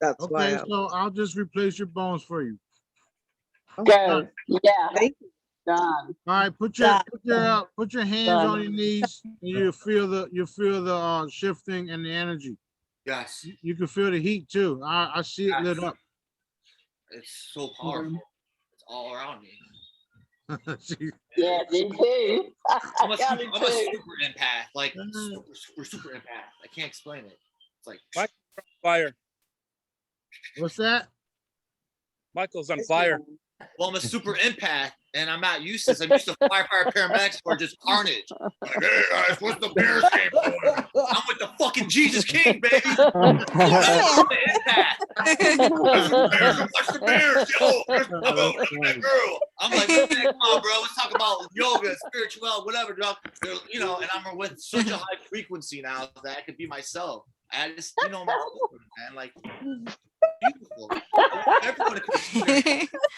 that's why. Okay, so I'll just replace your bones for you. Good. Yeah. Thank you. Done. All right, put your hands on your knees, and you'll feel the shifting and the energy. Yes. You can feel the heat too. I see it lit up. It's so powerful. It's all around me. Yeah, me too. I'm a super empath, like super empath. I can't explain it. It's like Fire. What's that? Michael's on fire. Well, I'm a super empath, and I'm not used to this. I'm used to firefighter paramedics or just carnage. Like, hey guys, what's the Bears game for? I'm with the fucking Jesus King, baby. I'm the empath. What's the Bears? Yo, that girl. I'm like, hey, come on, bro. Let's talk about yoga, spirituality, whatever, dog. You know, and I'm with such a high frequency now that I could be myself. I just, you know, man, like. Beautiful. Everyone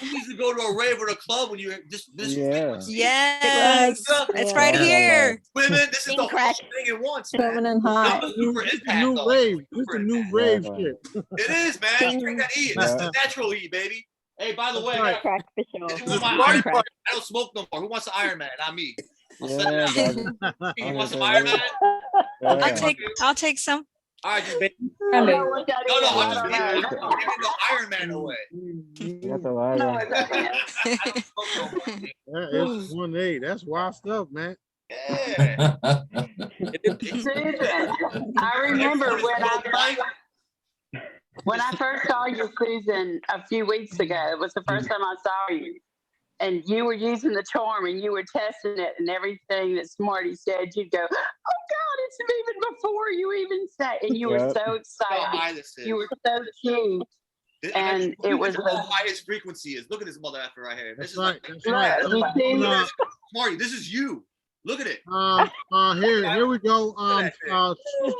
needs to go to a rave or a club when you just this. Yes, it's right here. Women, this is the whole thing at once. Feminine high. New rave. This is a new rave shit. It is, man. Drink that E. This is the natural E, baby. Hey, by the way, I don't smoke no more. Who wants the Iron Man? Not me. You want some Iron Man? I'll take some. All right, just I'm just giving the Iron Man away. It's 1-8. That's wild stuff, man. Yeah. Susan, I remember when I first saw you, Susan, a few weeks ago. It was the first time I saw you. And you were using the charm and you were testing it, and everything that Smarty said, you'd go, oh God, it's even before you even said, and you were so excited. You were so cute. And it was how high his frequency is. Look at this mother effer right here. This is right. Smarty, this is you. Look at it. Here we go.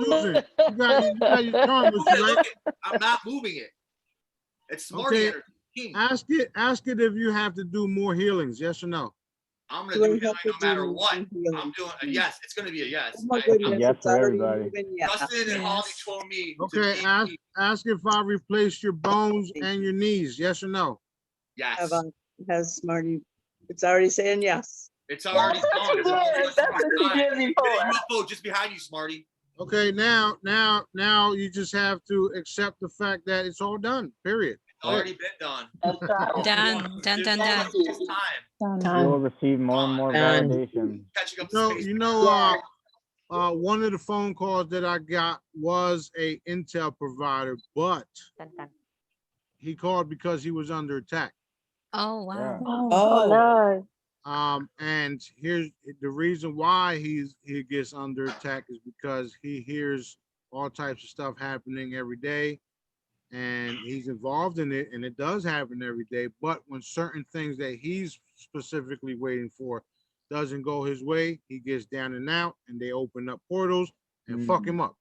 Susan, you got your charm with you, right? I'm not moving it. It's Smarty. Okay. Ask it if you have to do more healings. Yes or no? I'm gonna do healing no matter what. I'm doing a yes. It's gonna be a yes. Yes for everybody. Justin and Holly told me. Okay, ask if I replace your bones and your knees. Yes or no? Yes. Has Smarty? It's already saying yes. It's already done. That's what you did before. Just behind you, Smarty. Okay, now you just have to accept the fact that it's all done. Period. Already been done. That's right. Done. It's time. You'll receive more and more Done. validation. Catching up to No, space. one of the phone calls that I got was a Intel provider, but he called because he was under attack. Oh, wow. Oh, no. And here's the reason why he gets under attack is because he hears all types of stuff happening every day, and he's involved in it, and it does happen every day. But when certain things that he's specifically waiting for doesn't go his way, he gets down and out, and they open up portals and fuck him up.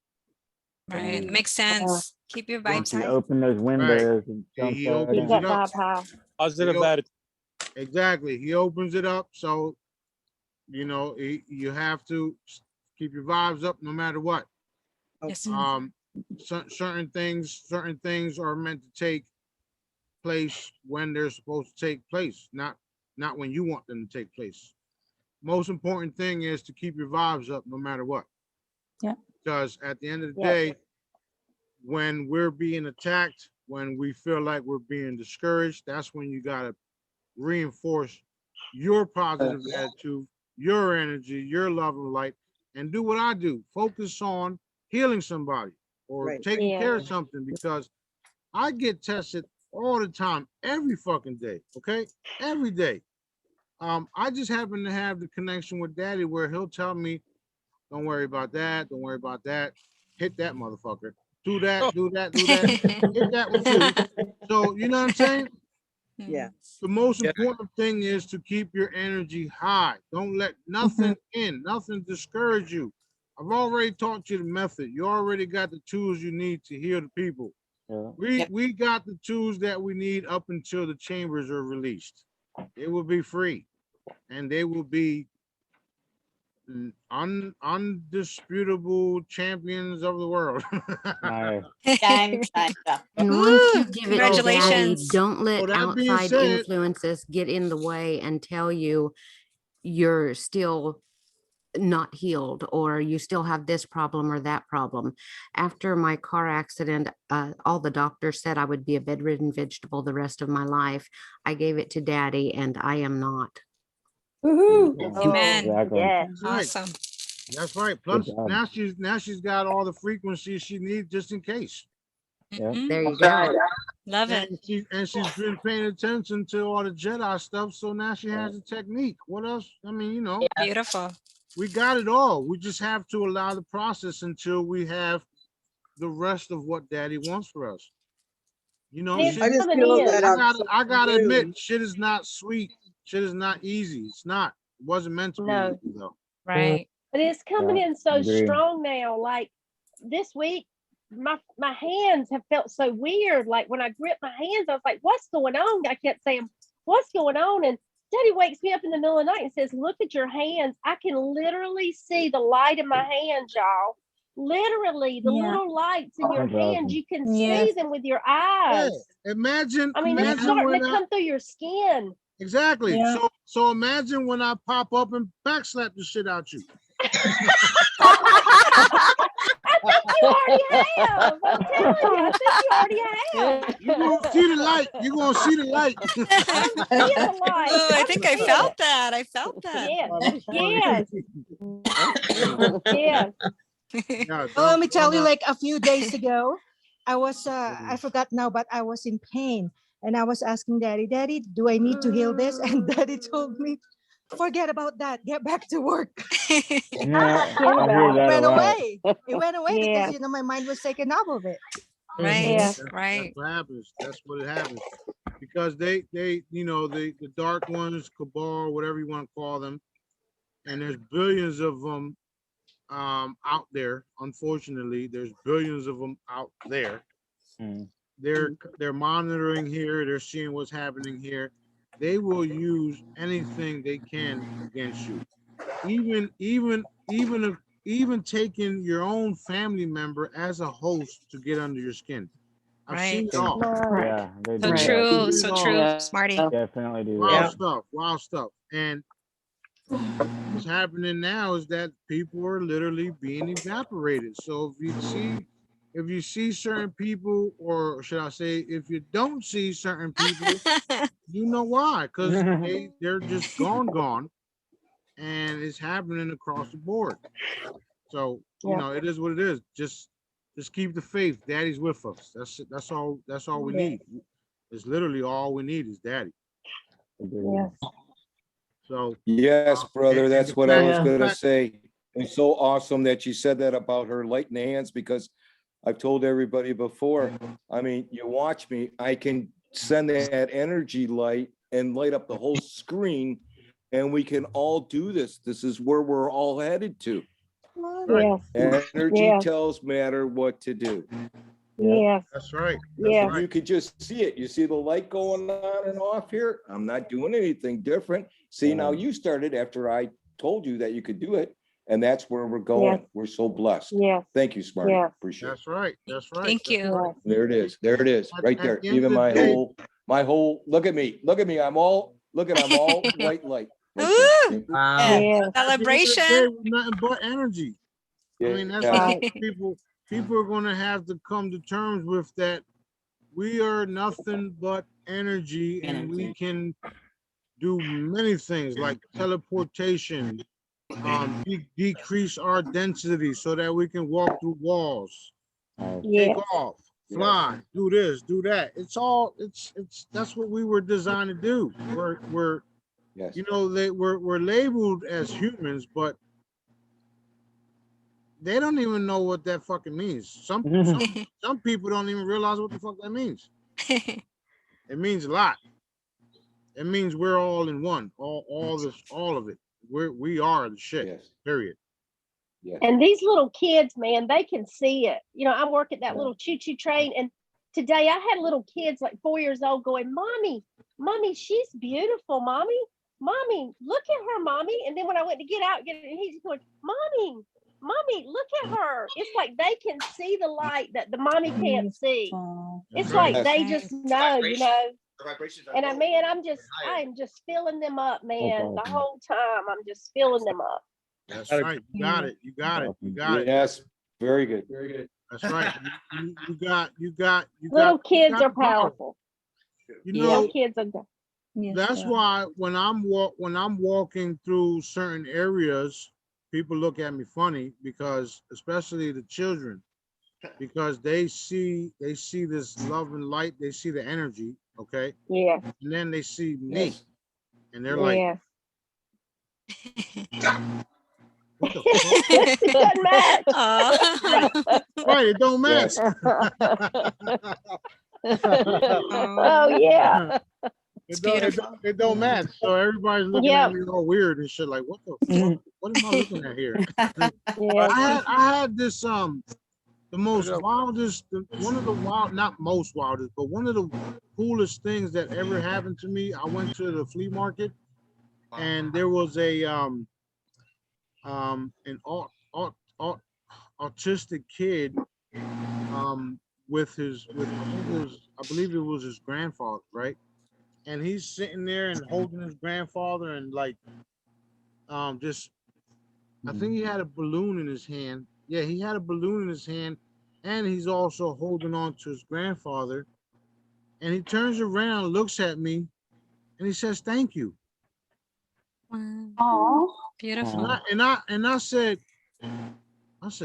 Right. Makes sense. Keep your vibes You high. open those windows and jump He right opens in. it up. Positive He op- attitude. Exactly. He opens it up. So, you have to keep your vibes up no matter what. Yes. Certain things are meant to take place when they're supposed to take place, not when you want them to take place. Most important thing is to keep your vibes up no matter what. Yeah. Because at the end of the Yeah. day, when we're being attacked, when we feel like we're being discouraged, that's when you gotta reinforce your positive attitude, your energy, your love and light, and do what I do. Focus on healing somebody or taking care of something, because I get tested all the time, every fucking day. Okay, every day. I just happen to have the connection with Daddy where he'll tell me, "Don't worry about that. Don't worry about that. Hit that motherfucker. Do that. Do that. Do that. Hit that one too." So you know what I'm saying? Yeah. The most important thing is to keep your energy high. Don't let nothing nothing discourage you. I've already taught you the method. You already got the tools you need to heal the people. We got the tools that we need up until the chambers are released. It will be free, and they will be undisputable champions of the world. Nice. Game changer. And once you give it to Daddy, Congratulations. don't let that being outside said- influences get in the way and tell you you're still not healed or you still have this problem or that problem. After my car accident, all the doctors said I would be a bedridden vegetable the rest of my life. I gave it to Daddy, and I am not. Amen. Exactly. Yeah. Awesome. That's right. Plus, job. now she's got all the frequencies she needs just in case. Yeah. There you That's go. right. Love it. And she's been paying attention to all the Jedi stuff, so now she has a technique. What else? I mean, Beautiful. we got it all. We just have to allow the process until we have the rest of what Daddy wants for us. It's shit- I just coming feel in. that I gotta new. admit, shit is not sweet. Shit is not easy. It's not. It wasn't meant to be No. easy, though. Right. But it's coming Yeah, in so agreed. strong now. Like this week, my hands have felt so weird. Like when I grip my hands, I was like, "What's going on?" I kept saying, "What's going on?" And Daddy wakes me up in the middle of the night and says, "Look at your hands. I can literally see the light in my hands, y'all. Literally, the little lights in your That's hands. awesome. You can see them with your eyes. Imagine. I mean, they're imagine starting when to come through your skin." Exactly. Yeah. So imagine when I pop up and backslap the shit out you. I think you already have. I'm telling you, I think you already have. You're gonna see the light. You're gonna see the light. I'm seeing the light. Oh, I I'm think I seeing felt it. that. I felt that. Yes. Yes. Yes. Well, let me tell you, like a few days ago, I was, I forgot now, but I was in pain. And I was asking Daddy, "Daddy, do I need to heal this?" And Daddy told me, "Forget about that. Get back to work." Yeah, I It hear that went a lot. away. It went away Yeah. because, my mind was taken up of it. Right. Yeah. Right. That's what happens. That's what it happens. Because they the dark ones, cabal, whatever you want to call them, and there's billions of them out there. Unfortunately, there's billions of them out there. They're monitoring here. They're seeing what's happening here. They will use anything they can against you, even taking your own family member as a host to get under your skin. I've seen it all. Yeah, they do So that. true. So Yeah. true. Smarty. Definitely do Wild that. stuff. And what's happening now is that people are literally being evaporated. So if you see certain people, or should I say, if you don't see certain people, you know why? Because they're just gone, and it's happening across the board. So you know, it is what it is. Just keep the faith. Daddy's with us. That's all. That's all we need. It's literally all we need is Daddy. Yes. So Yes, brother, and that's the what I was fact- gonna say. It's so awesome that you said that about her lighting the hands, because I've told everybody before, I mean, you watch me, I can send that energy light and light up the whole screen, and we can all do this. This is where we're all headed to. Yes. Energy Yes. tells matter what to do. Yes. That's right. Yes. You could just see it. You see the light going on and off here? I'm not doing anything different. See, now you started after I told you that you could do it, and that's where we're going. Yes. We're so blessed. Yes. Thank you, Smarty. Yes. Appreciate it. That's right. That's right. Thank you. There it is. There it is. Right At there. the end Even of the day- my whole, look at me. Look at me. I'm all white light. Right Ooh, there. At Yes. the end of the celebration. day, we're nothing but energy. I mean, that's Yeah. what people are going to have to come to terms with, that we are nothing but energy, and we can do many things like teleportation, decrease our density so that we can walk through walls, take Yes. off, fly, do this, do that. It's that's what we were designed to do. We're Yes. you know, we're labeled as humans, but they don't even know what that fucking means. Some people don't even realize what the fuck that means. It means a lot. It means we're all in one. All of it. We are the shit. Yes. Period. Yes. And these little kids, man, they can see it. You know, I work at that little choo-choo train, and today I had little kids like 4 years old going, Mommy, she's beautiful, Mommy, look at her, Mommy. And then when I went to get out, and he's going, Mommy, look at her. It's like they can see the light that the mommy can't see. It's like Yes. they just know, you know. The vibrations are And I low. mean, I'm just filling them up, man. The whole time I'm just filling them up. That's right. You got it. You got it. You got it. Yes. Very good. Very good. That's right. You got. Little kids got are the power. powerful. You Little know, kids are. that's why when I'm walking through certain areas, people look at me funny, because especially the children, because they see this love and light, they see the energy, okay? Yeah. And then they see me, Yes. and they're like, Yeah. what the fuck? It doesn't match. Right, it don't match. Oh yeah. It don't match. So everybody's looking at me all weird and shit, like, what the fuck? What am I looking at here? Yeah. I had this the most wildest, one of the not most wildest, but one of the coolest things that ever happened to me. I went to the flea market, and there was an autistic kid with his I believe it was his grandfather, right? And he's sitting there and holding his grandfather, and like just, I think he had a balloon in his hand. Yeah, he had a balloon in his hand, and he's also holding on to his grandfather. And he turns around, looks at me, and he says, "Thank you." Wow. Beautiful. And I said,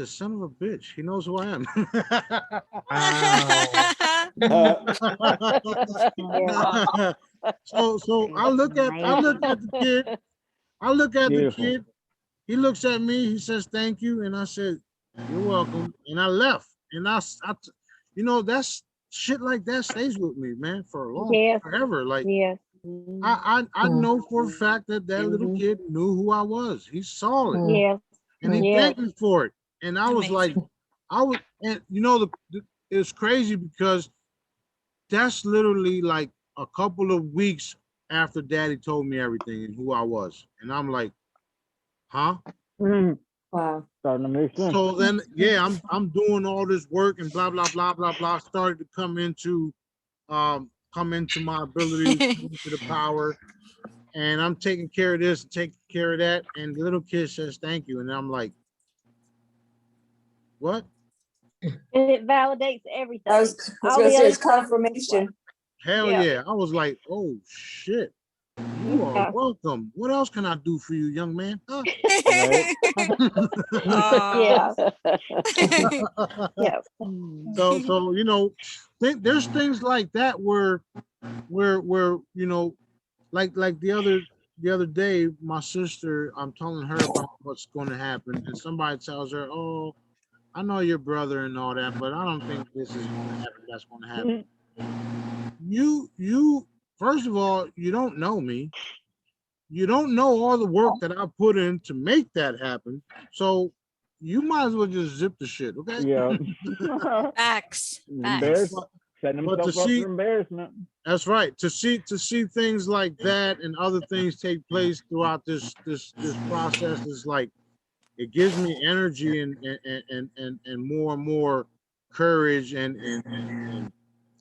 "Son of a bitch, he knows who I am." So I look at the kid. I look at the kid. He looks at me. He says, "Thank you," and I said, "You're welcome." And I left. And you know, that's shit like that stays with me, man, for a long forever. Like, I know for a fact that little kid knew who I was. He saw it. Yeah. And he thanked me for it. And I was like, and you know, it's crazy because that's literally like a couple of weeks after Daddy told me everything and who I was. And I'm like, huh? Wow. Starting to make sense. So then, yeah, I'm doing all this work and blah, blah, blah, blah, blah. Started to come into my ability, come into the power. And I'm taking care of this, taking care of that. And the little kid says, "Thank you." And I'm like, what? And it validates everything. I was All gonna the say other it's stuff is confirmation. Hell Yeah. yeah. I was like, oh shit. You are Yeah. welcome. What else can I do for you, young man? Huh? Yeah. Yeah. So you know, there's things like that where you know, like the other day, my sister, I'm telling her about what's going to happen, and somebody tells her, "Oh, I know your brother and all that, but I don't think this is going to happen. That's going to happen." You first of all, you don't know me. You don't know all the work that I put in to make that happen. So you might as well just zip the shit, okay? Yeah. Facts. Embarrassed, setting But to himself up see, for embarrassment. that's right. To see things like that and other things take place throughout this process is like, it gives me energy and more courage and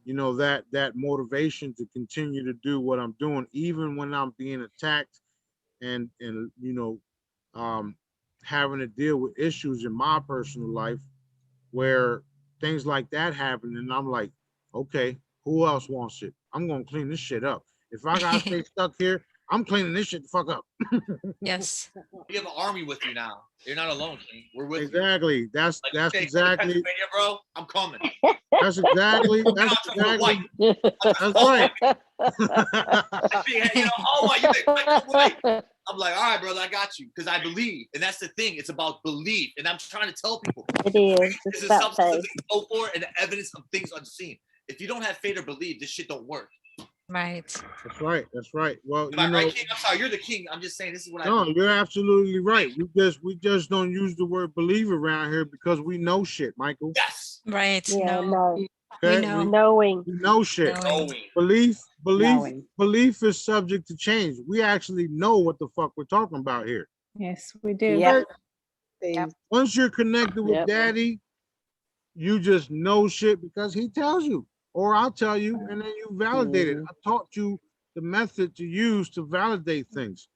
you know, that motivation to continue to do what I'm doing, even when I'm being attacked and you know, having to deal with issues in my personal life where things like that happen, and I'm like, okay, who else wants it? I'm gonna clean this shit up. If I gotta stay stuck here, I'm cleaning this shit the fuck up. Yes. You have an army with you now. You're not alone, King. We're with you. Exactly. That's Hey, exactly. Pennsylvania, bro. I'm coming. That's exactly. That's right. You know, oh, what, you think white? I'm like, all right, brother, I got you, because I believe, and that's the thing. It's about belief, and I'm trying to tell people. It is. This It's is about substance faith. that they go for, and the evidence of things unseen. If you don't have faith or believe, this shit don't work. Right. That's right. That's right. Well, Am you I know, right, King? I'm sorry, you're the king. I'm just saying this is what I no, believe. you're absolutely right. We just don't use the word believe around here because we know shit, Michael. Yes. Right. Yeah, no. Okay? We know. Knowing. We know shit. Knowing. Belief Knowing. is subject to change. We actually know what the fuck we're talking about here. Yes, we do. Okay? Once you're connected with daddy, you just know shit because he tells you, or I'll tell you, and then you validate it. I taught you the method to use to validate things.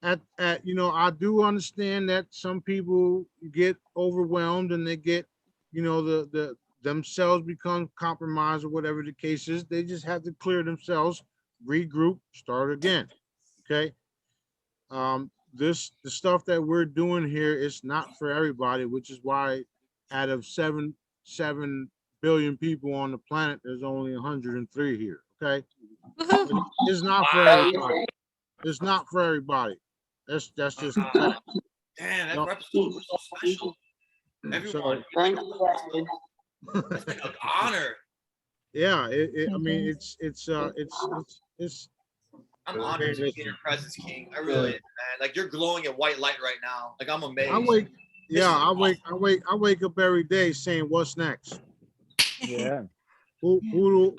You know, I do understand that some people get overwhelmed and they get, you know, the themselves become compromised or whatever the case is. They just have to clear themselves, regroup, start again. Okay. The stuff that we're doing here is not for everybody, which is why out of 7 billion people on the planet, there's only 103 here. Okay. It's not for everybody. It's not for everybody. That's just a fact. Damn, that episode was so special. Everyone, it's like an honor. Yeah, I mean, it's I'm honored to be in your presence, King. I really am, man. Like, you're glowing in white light right now. Like, I'm amazed. I wake up every day saying, what's next? Yeah. Who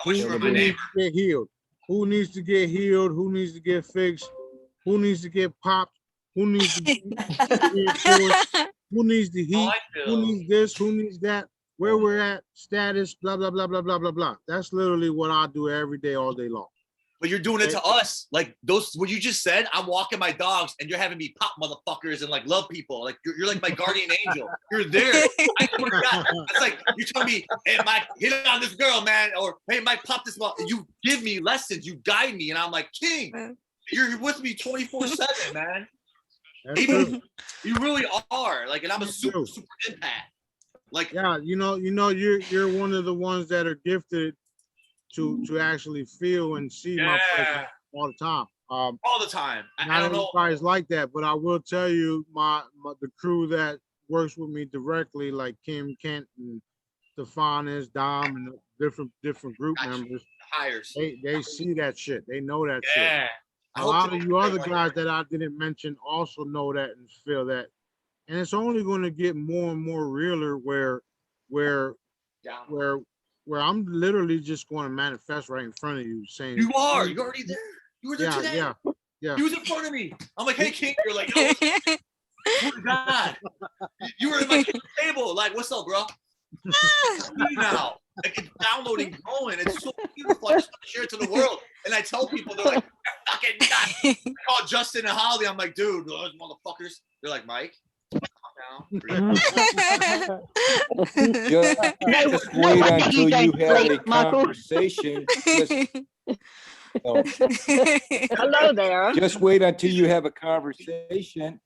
needs to get healed? Who needs to get healed? Who needs to get fixed? Who needs to get popped? Who needs to be reinforced? Who needs the heat? Who needs this? Who needs that? Where we're at, status, blah, blah, blah, blah, blah, blah, blah. That's literally what I do every day, all day long. But you're doing it to us. Like, those, what you just said, I'm walking my dogs and you're having me pop motherfuckers and like love people. Like, you're like my guardian angel. You're there. I swear to God. It's like, you're telling me, hey, Mike, hit on this girl, man. Or, hey, Mike, pop this ball. You give me lessons. You guide me. And I'm like, King, you're with me 24/7, man. Even, you really are. Like, and I'm a super empath. Like, yeah, you know, you're one of the ones that are gifted to actually feel and see my presence all the time. All the time. Not everybody's like that, but I will tell you, the crew that works with me directly, like Kim, Kent, and Stefanis, Dom, and the different group members, they see that shit. They know that shit. A lot of you other guys that I didn't mention also know that and feel that. And it's only going to get more and more realer where I'm literally just going to manifest right in front of you saying, you are, you're already there. You were there today. Yeah. You was in front of me. I'm like, hey, King. You're like, yo, oh my God. You were at my table. Like, what's up, bro? Now, like, it's downloading, growing. It's so beautiful. I just want to share it to the world. And I tell people, they're like, you're fucking nuts. I call Justin and Holly. I'm like, dude, those motherfuckers. They're like, Mike, calm Just wait until you have a conversation. Hello there. Just wait until you have a conversation.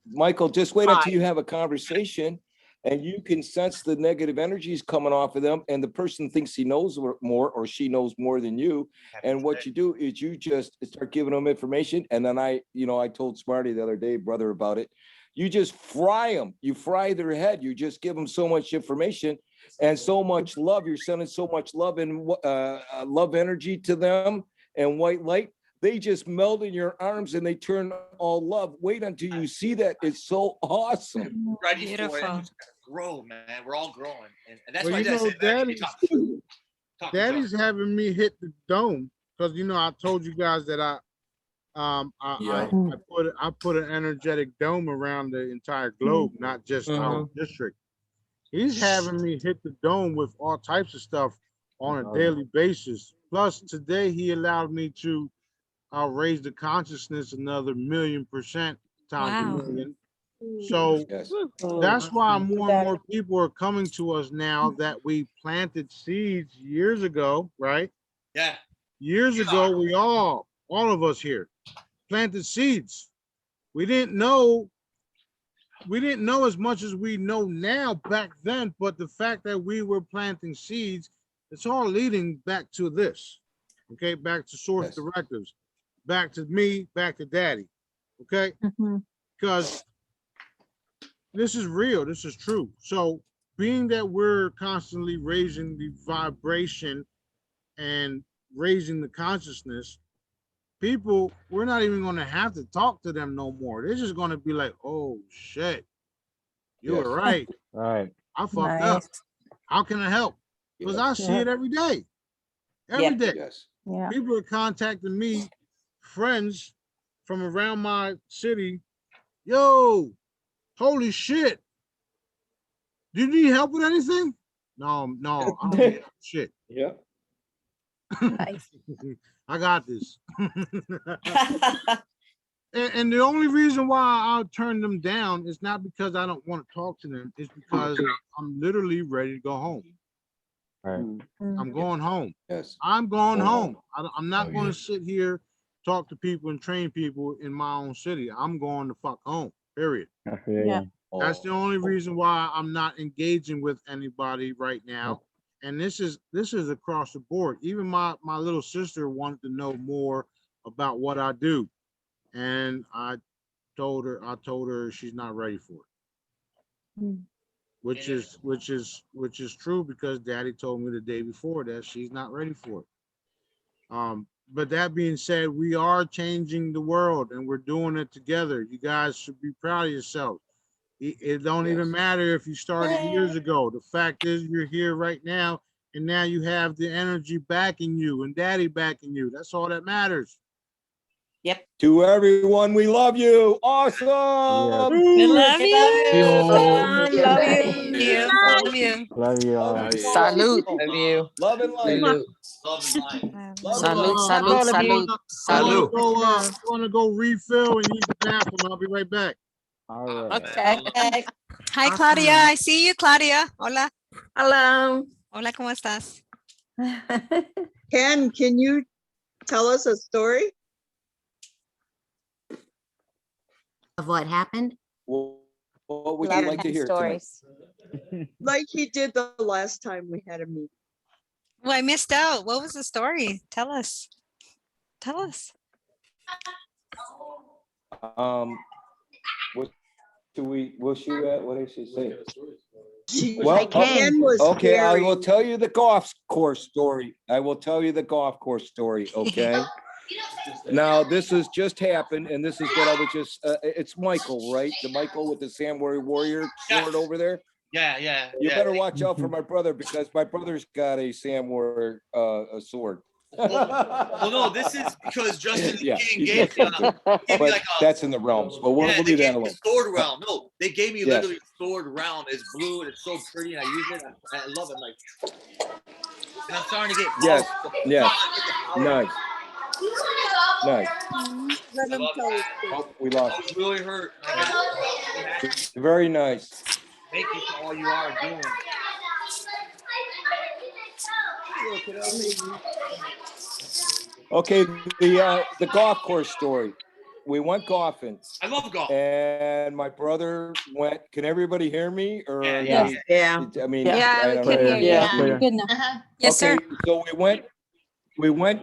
Michael, just wait until you have a conversation and you can sense the negative energies coming off of them, and the person thinks he knows more or she knows more than you. And what you do is you just start giving them information. And then I told Smarty the other day, brother, about it. You just fry them. You fry their head. You just give them so much information and so much love. You're sending so much love and love energy to them and white light. They just melt in your arms and they turn all love. Wait until you see that. It's so awesome. Ready for it. Just grow, man. We're all growing. And that's Well, why Daddy's having me hit the dome because I told you guys that I put an energetic dome around the entire globe, not just our district. He's having me hit the dome with all types of stuff on a daily basis. Plus, today he allowed me to raise the consciousness another 1,000,000% times a million. So that's why more and more people are coming to us now that we planted seeds years ago, right? Yeah. Years ago, we all of us here planted seeds. We didn't know as much as we know now back then, but the fact that we were planting seeds, it's all leading back to this, okay? Back to source directives, back to me, back to Daddy, okay? Because this is real, this is true. So being that we're constantly raising the vibration and raising the consciousness, people, we're not even going to have to talk to them no more. They're just going to be like, oh shit, you were right. Right. I fucked up. How can I help? Because I see it every day. Every day. Yeah. People are contacting me, friends from around my city. Yo, holy shit. Do you need help with anything? No, I don't need shit. Yeah. I got this. and the only reason why I'll turn them down is not because I don't want to talk to them. It's because I'm literally ready to go home. Right. I'm going home. Yes. I'm going home. I'm not going to sit here, talk to people and train people in my own city. I'm going to fuck home, period. Yeah. That's the only reason why I'm not engaging with anybody right now. And this is across the board. Even my little sister wanted to know more about what I do. And I told her she's not ready for it. Which is true, because Daddy told me the day before that she's not ready for it. But that being said, we are changing the world and we're doing it together. You guys should be proud of yourselves. It don't even matter if you started years ago. The fact is, you're here right now, and now you have the energy backing you and Daddy backing you. That's all that matters. Yep. To everyone, we love you. Awesome. We love you. Love you. Love you all. Salud. Love you. Love and light. Salud, salud, salud. I want to go refill and use the bathroom. I'll be right back. All right. Okay. Hi, Claudia. I see you, Claudia. Hola. Hello. Hola, ¿cómo estás? Ken, can you tell us a story? Of what happened? What would you like to hear tonight? Like he did the last time we had a meeting. Well, I missed out. What was the story? Tell us. Tell us. What she at? What did she say? Ken was okay, I very- will tell you the golf course story. Okay. Now, this has just happened, and this is what I was just, it's Michael, right? The Michael with the samurai warrior sword over there? Yeah. You better watch out for my brother, because my brother's got a samurai a sword. Well, no, this is because Justin Yeah, gave me but that's in the realms, but we'll leave that alone. sword round. No, they gave me Yes. literally a sword round. It's blue and it's so pretty, and I use it. I love it. Like, and I'm starting to get Nice. Let him tell us. Oh, we lost. I was really hurt. Very nice. Thank you for all you are doing. Okay, the golf course story. We went golfing. I love golf. And my brother went. Can everybody hear me? Or Yeah. Yeah. I mean, Yeah, I we don't can know. hear you. Clear. Good enough. Yes, Okay, sir. so we went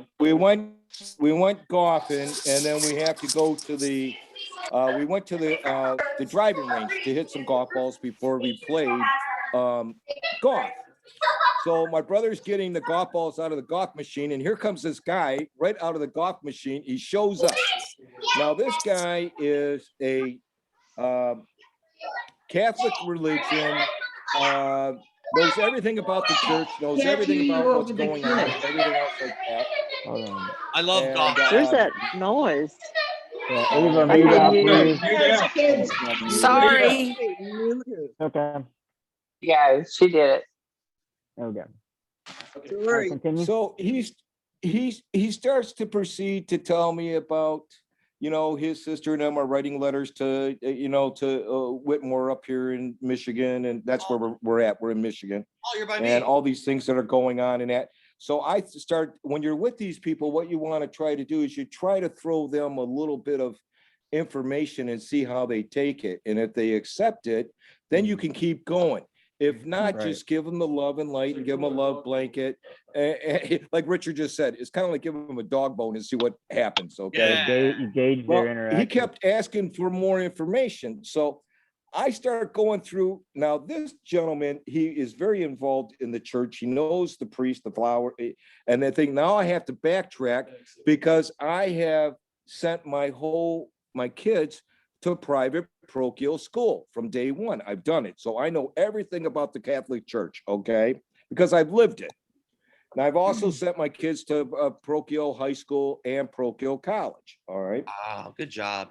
golfing, and then we have to go to we went to the driving range to hit some golf balls before we played golf. So my brother's getting the golf balls out of the golf machine, and here comes this guy right out of the golf machine. He shows up. Now this guy is a Catholic religion, knows everything about the church, knows everything about what's going on, everything else like that. Hold on. I love golf. Where's that noise? Yeah, Ava, I mute can't out, hear please. it. Sorry. Okay. Yeah, she did it. Okay. Sorry. Continue. So he starts to proceed to tell me about, his sister and them are writing letters to, to Whitmore up here in Michigan, and that's where we're at. We're in Michigan. Oh, you're by me. And all these things that are going on in that. So I start, when you're with these people, what you want to try to do is you try to throw them a little bit of information and see how they take it. And if they accept it, then you can keep going. If not, Right. just give them the love and light and give them a love blanket. Like Richard just said, it's kind of like giving them a dog bone and see what happens. Okay. You gauge Well, their interaction. he kept asking for more information. So I started going through. Now, this gentleman, he is very involved in the church. He knows the priest, the flower. And I think now I have to backtrack because I have sent my kids to private parochial school from day one. I've done it. So I know everything about the Catholic Church, okay? Because I've lived it. Now, I've also sent my kids to parochial high school and parochial college, all right? Wow, good job.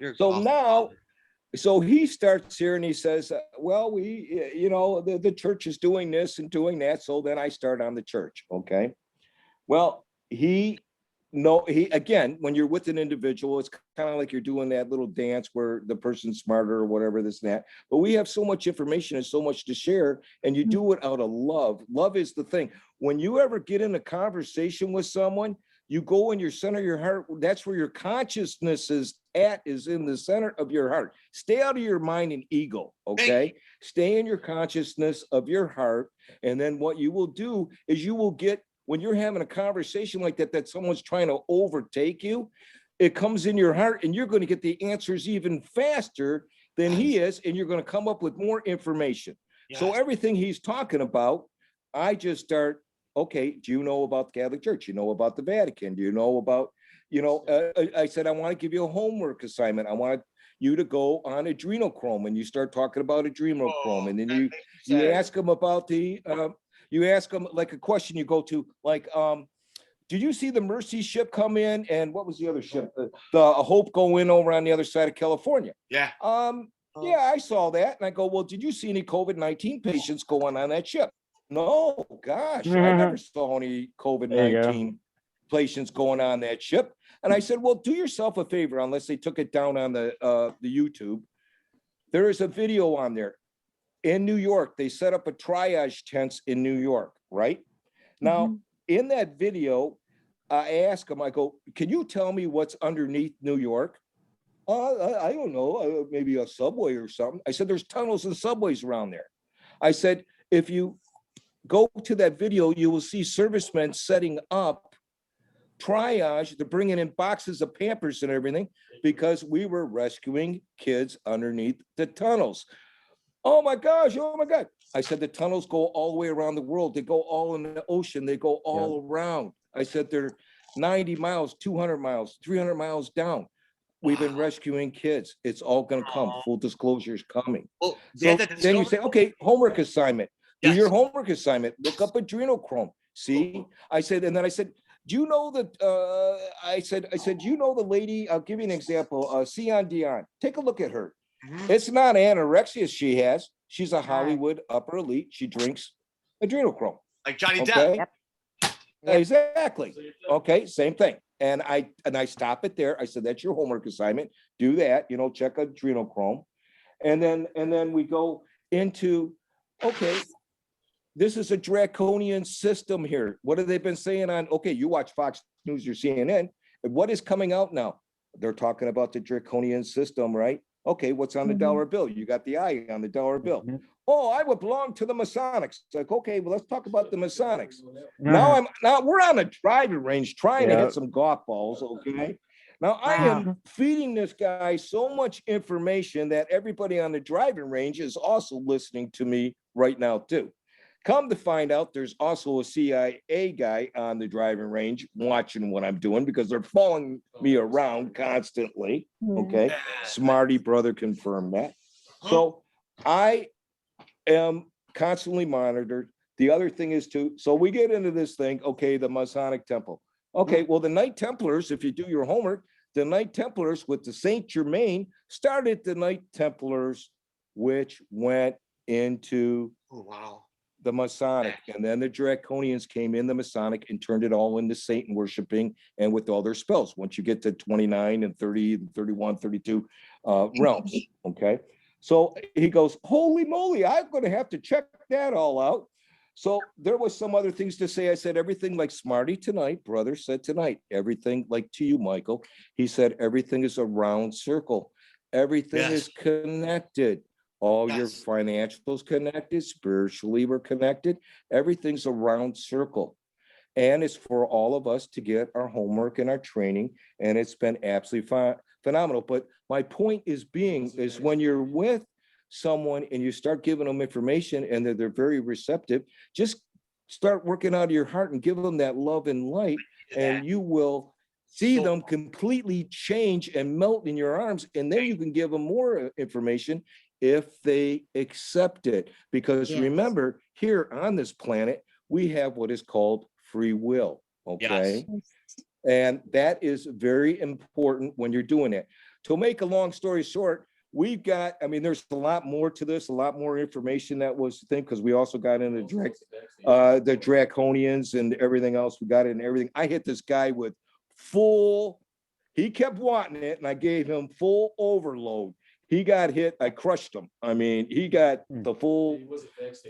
So he starts here and he says, well, the church is doing this and doing that. So then I start on the church, okay? Well, again, when you're with an individual, it's kind of like you're doing that little dance where the person's smarter or whatever, this and that. But we have so much information and so much to share, and you do it out of love. Love is the thing. When you ever get in a conversation with someone, you go in your center of your heart. That's where your consciousness is in the center of your heart. Stay out of your mind and ego, okay? Stay in your consciousness of your heart. And then what you will do is you will get, when you're having a conversation like that someone's trying to overtake you, it comes in your heart and you're going to get the answers even faster than he is. And you're going to come up with more information. Yes. So everything he's talking about, I just start, okay, do you know about the Catholic Church? You know about the Vatican? Do you know about, I said, I want to give you a homework assignment. I want you to go on adrenochrome, and you start talking about adrenochrome. And then you ask them about you ask them like a question you go to, like, did you see the Mercy ship come in? And what was the other ship? The Hope go in over on the other side of California. Yeah. Yeah, I saw that. And I go, well, did you see any COVID-19 patients going on that ship? No, gosh, I never saw any COVID-19 patients going on that ship. And I said, well, do yourself a favor, unless they took it down on the YouTube. There is a video on there. In New York, they set up a triage tents in New York, right? Now, in that video, I ask them, I go, can you tell me what's underneath New York? I don't know, maybe a subway or something. I said, there's tunnels and subways around there. I said, if you go to that video, you will see servicemen setting up triage. They're bringing in boxes of Pampers and everything because we were rescuing kids underneath the tunnels. Oh my gosh, oh my God. I said, the tunnels go all the way around the world. They go all in the ocean. They go all around. I said, they're 90 miles, 200 miles, 300 miles down. We've been rescuing kids. It's all going to come. Full disclosure is coming. Well, so then you say, okay, homework assignment. Do your homework assignment. Look up adrenochrome. See, I said, and then I said, do you know that? I said, do you know the lady? I'll give you an example. Celine Dion. Take a look at her. It's not anorexia she has. She's a Hollywood upper elite. She drinks adrenochrome. Like Johnny Depp. Exactly. Okay, same thing. And I stop it there. I said, that's your homework assignment. Do that, check adrenochrome. And then we go into, okay, this is a draconian system here. What have they been saying on, okay, you watch Fox News or CNN. What is coming out now? They're talking about the draconian system, right? Okay, what's on the dollar bill? You got the eye on the dollar bill. Oh, I would belong to the Masonics. It's like, okay, well, let's talk about the Masonics. Now we're on a driving range trying to hit some golf balls, okay? Now I am feeding this guy so much information that everybody on the driving range is also listening to me right now too. Come to find out, there's also a CIA guy on the driving range watching what I'm doing because they're following me around constantly. Okay, Smarty brother confirmed that. So I am constantly monitored. The other thing is too, so we get into this thing, okay, the Masonic Temple. Okay, well, the Knight Templars, if you do your homework, the Knight Templars with the Saint Germain started the Knight Templars, which went into the Masonic, and then the Draconians came in the Masonic and turned it all into Satan worshiping and with all their spells. Once you get to 29 and 30 and 31, 32 realms, okay? So he goes, holy moly, I'm going to have to check that all out. So there was some other things to say. I said everything like Smarty tonight, brother said tonight, everything like to you, Michael. He said everything is a round circle. Everything is connected. All your financials connected, spiritually we're connected. Everything's a round circle. And it's for all of us to get our homework and our training. And it's been absolutely phenomenal. But my point is when you're with someone and you start giving them information and they're very receptive, just start working out of your heart and give them that love and light, and you will see them completely change and melt in your arms. And then you can give them more information if they accept it. Because remember, here on this planet, we have what is called free will, okay? And that is very important when you're doing it. To make a long story short, we've got, I mean, there's a lot more to this, a lot more information that was the thing, because we also got into the Draconians and everything else. We got it and everything. I hit this guy with full, he kept wanting it, and I gave him full overload. He got hit, I crushed him. I mean, he got the full,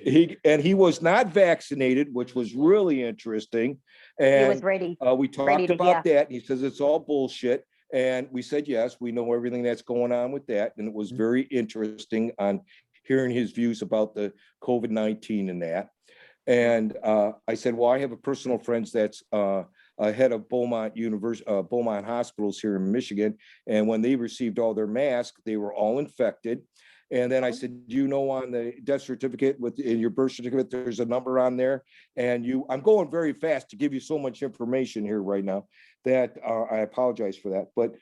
he was not vaccinated, which was really interesting. And he was ready. We talked about that. He says it's all bullshit. And we said, yes, we know everything that's going on with that. And it was very interesting on hearing his views about the COVID-19 and that. And I said, well, I have a personal friend that's head of Beaumont University, Beaumont Hospitals here in Michigan. And when they received all their masks, they were all infected. And then I said, you know, on the death certificate in your birth certificate, there's a number on there. And I'm going very fast to give you so much information here right now that I apologize for that. But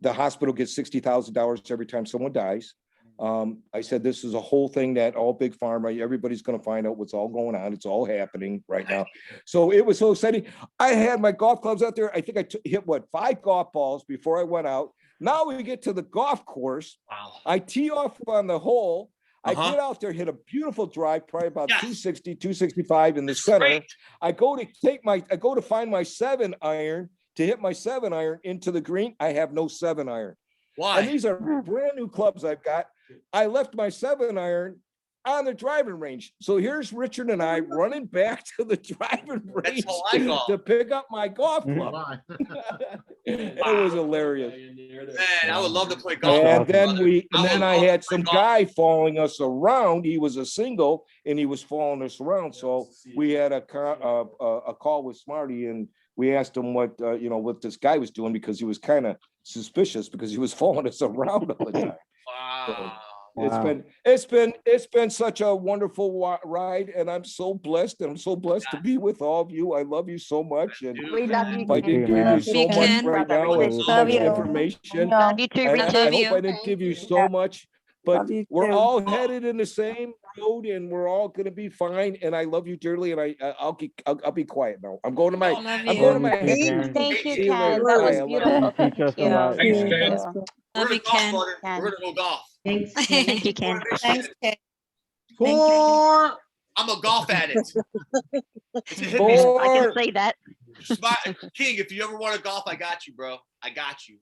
the hospital gets $60,000 every time someone dies. I said, this is a whole thing that all big pharma, everybody's going to find out what's all going on. It's all happening right now. So it was so exciting. I had my golf clubs out there. I think I hit 5 golf balls before I went out. Now we get to the golf course. Wow. I tee off on the hole. I get out there, hit a beautiful drive, probably about 260, 265 in the center. Great. I go to find my 7-iron to hit my 7-iron into the green. I have no 7-iron. Why? And these are brand new clubs I've got. I left my 7-iron on the driving range. So here's Richard and I running back to the driving range to pick up my golf club. It was hilarious. Man, I would love to play golf. And then I had some guy following us around. He was a single and he was following us around. So we had a call with Smarty, and we asked him what this guy was doing, because he was kind of suspicious because he was following us around all the time. Wow. So it's been such a wonderful ride, and I'm so blessed, and I'm so blessed to be with all of you. I love you so much, and we love you. I didn't give you so much right now, and so much information. Love you too. I hope I didn't give you so much, but we're all headed in the same road, and we're all going to be fine. And I love you dearly, and I'll be quiet now. I'm going to my. Thank you, Ken. That was beautiful. Thank you. Love you, Ken. We're gonna go golf. Thanks. Thank you, Ken. Thanks, Ken. I'm a golf addict. I can say that. King, if you ever want to golf, I got you, bro. I got you.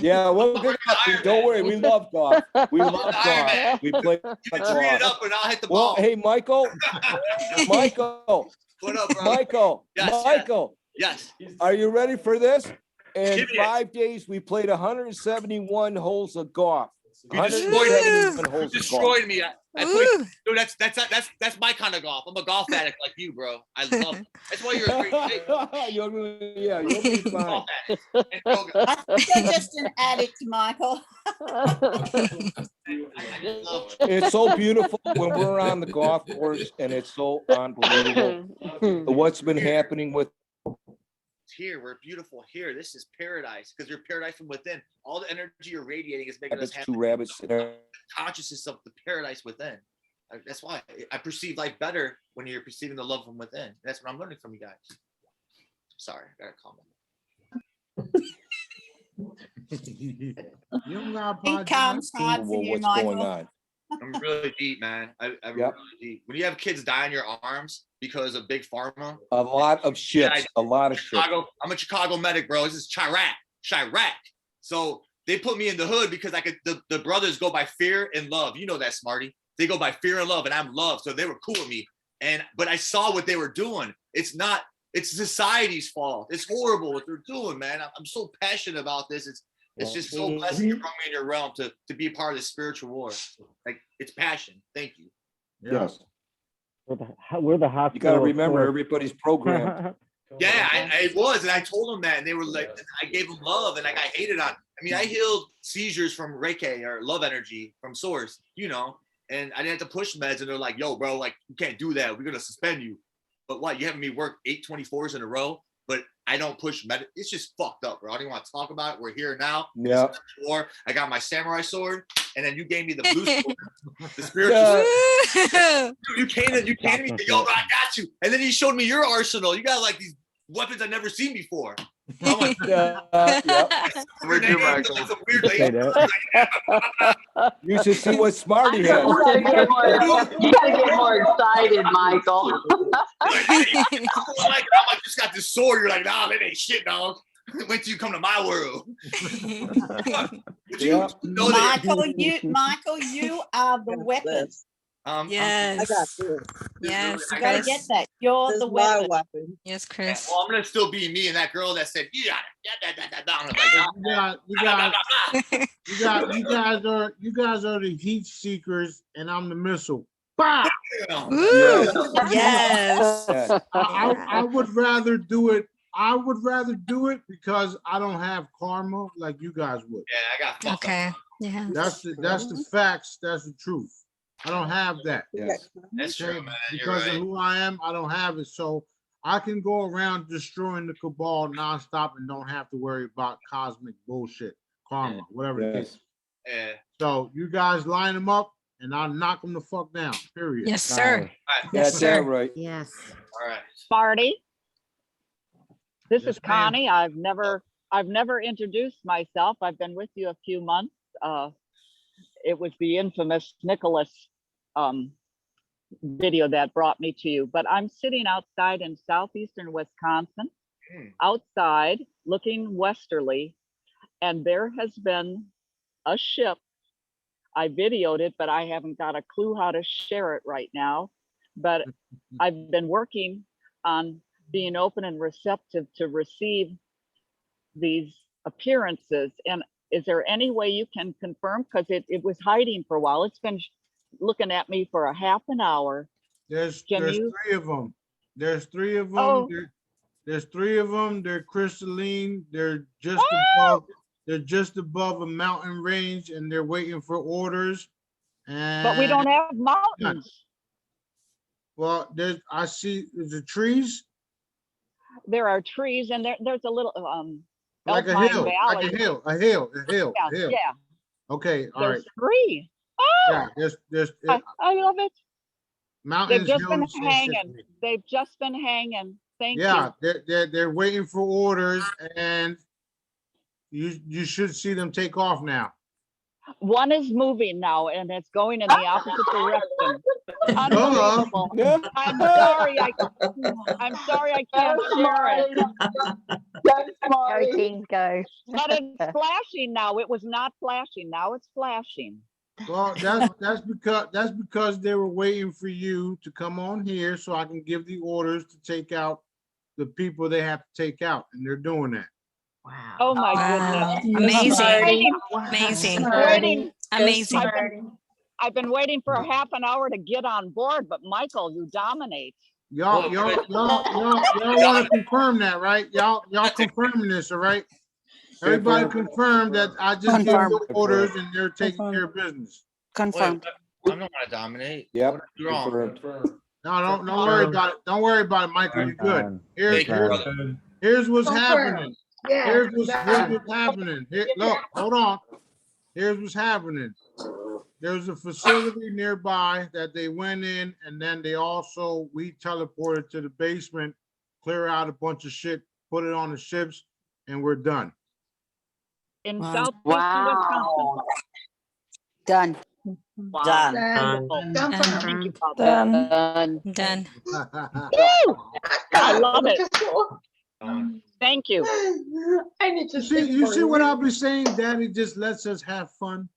Yeah, well, good enough. Don't worry. We love golf. We love golf. We play You can tree it up and I'll hit the Well, ball. hey, Michael. Michael. What up, bro? Michael. Yes, Michael. Yes. Are you ready for this? In Give me it. 5 days, we played 171 holes of golf. You destroyed me. 171 You holes of golf. destroyed me. I played, dude, that's my kind of golf. I'm a golf addict like you, bro. I love it. That's why you're a great shape. You'll be fine. I think you're just an addict, Michael. It's so beautiful when we're on the golf course, and it's so unbelievable what's been happening with. Here, we're beautiful here. This is paradise because you're paradise from within. All the energy you're radiating is making us Rabbits, happy. two rabbits. Consciousness of the paradise within. That's why I perceive life better when you're perceiving the love from within. That's what I'm learning from you guys. Sorry, I gotta calm down. He comes hard for you, What's Michael. going on? I'm really deep, man. I'm really deep. When you have kids die in your arms because of big pharma, A lot of ships. A lot of ships. Chicago, I'm a Chicago medic, bro. This is Chirac. So they put me in the hood because I could. The brothers go by fear and love. You know that, Smarty. They go by fear and love, and I'm love. So they were cool with me. But I saw what they were doing. It's society's fault. It's horrible what they're doing, man. I'm so passionate about this. It's just so blessed you brought me in your realm to be a part of the spiritual war. Like, it's passion. Thank you. Yes. We're the hospital. You got to remember, everybody's programmed. Yeah, I was, and I told them that, and they were like, I gave them love, and I got hated on. I mean, I healed seizures from Reiki or love energy from Source, and I didn't have to push meds, and they're like, yo, bro, like, you can't do that. We're going to suspend you. But what? You having me work 8 24s in a row, but I don't push med. It's just fucked up, bro. I don't even want to talk about it. We're here now. Yeah. War. I got my samurai sword, and then you gave me the blue sword, the spiritual sword. You came to me, yo, bro, I got you. And then he showed me your arsenal. You got like these weapons I've never seen before. I'm like, You should see what Smarty has. You gotta get more excited, Michael. I'm like, just got this sword. You're like, nah, that ain't shit, dog. Wait till you come to my world. Michael, you are the weapon. Yes. I got you. Yes. You gotta get that. You're the weapon. Yes, Chris. Well, I'm gonna still be me and that girl that said, you guys are the heat seekers, and I'm the missile. Bah! Yes. I would rather do it. I would rather do it because I don't have karma like you guys would. Yeah, I got okay. Yeah. That's the facts. That's the truth. I don't have that. Yes. That's true, man. Because of who I am, I don't have it. So I can go around destroying the cabal nonstop and don't have to worry about cosmic bullshit, karma, whatever it is. Yeah. So you guys line them up and I'll knock them the fuck down. Period. Yes, sir. Right. That's that right. Yes. All right. Smarty. This Yes, is Connie. I've never introduced myself. I've been with you a few months. It was the infamous Nicholas video that brought me to you, but I'm sitting outside in southeastern Wisconsin, outside looking westerly, and there has been a ship. I videoed it, but I haven't got a clue how to share it right now. But I've been working on being open and receptive to receive these appearances. And is there any way you can confirm? Because it was hiding for a while. It's been looking at me for a half an hour. There's 3 of them. There's 3 of them. Oh. There's 3 of them. They're crystalline. They're just above. They're just above a mountain range, and they're waiting for orders. And But we don't have mountains. Well, I see the trees. There are trees, and there's a little Like a Alpine hill, Valley. like a hill. Yeah. Okay, all right. There's 3. Oh, Yeah, there's I love it. mountains. They've just been hills, hanging. They've just been hanging. Thank Yeah, you. they're waiting for orders, and you should see them take off now. One is moving now, and it's going in the opposite direction. Unbelievable. Yeah. I'm sorry. I'm sorry I can't share it. Go team, go. But it's flashing now. It was not flashing. Now it's flashing. Well, that's because they were waiting for you to come on here so I can give the orders to take out the people they have to take out, and they're doing that. Wow. Oh my Wow. goodness. Amazing. Waiting, Amazing. waiting. Amazing. I've been waiting for a half an hour to get on board, but Michael, you dominate. Y'all want to confirm that, right? Y'all confirming this, all right? Everybody confirm that I just gave you orders and they're taking care of business. Confirmed. I'm not gonna dominate. Yep. You're wrong. No, don't worry about it. Don't worry about it, Michael. You're good. Here's what's happening. Here's what's happening. Here, look, hold on. Here's what's happening. There's a facility nearby that they went in, and then we teleported to the basement, clear out a bunch of shit, put it on the ships, and we're done. In southeastern Wisconsin. Done. Wow. Done. Thank you, Papa. Done. I love it. Thank you. I need to you see what I'll be saying? Daddy just lets us have fun.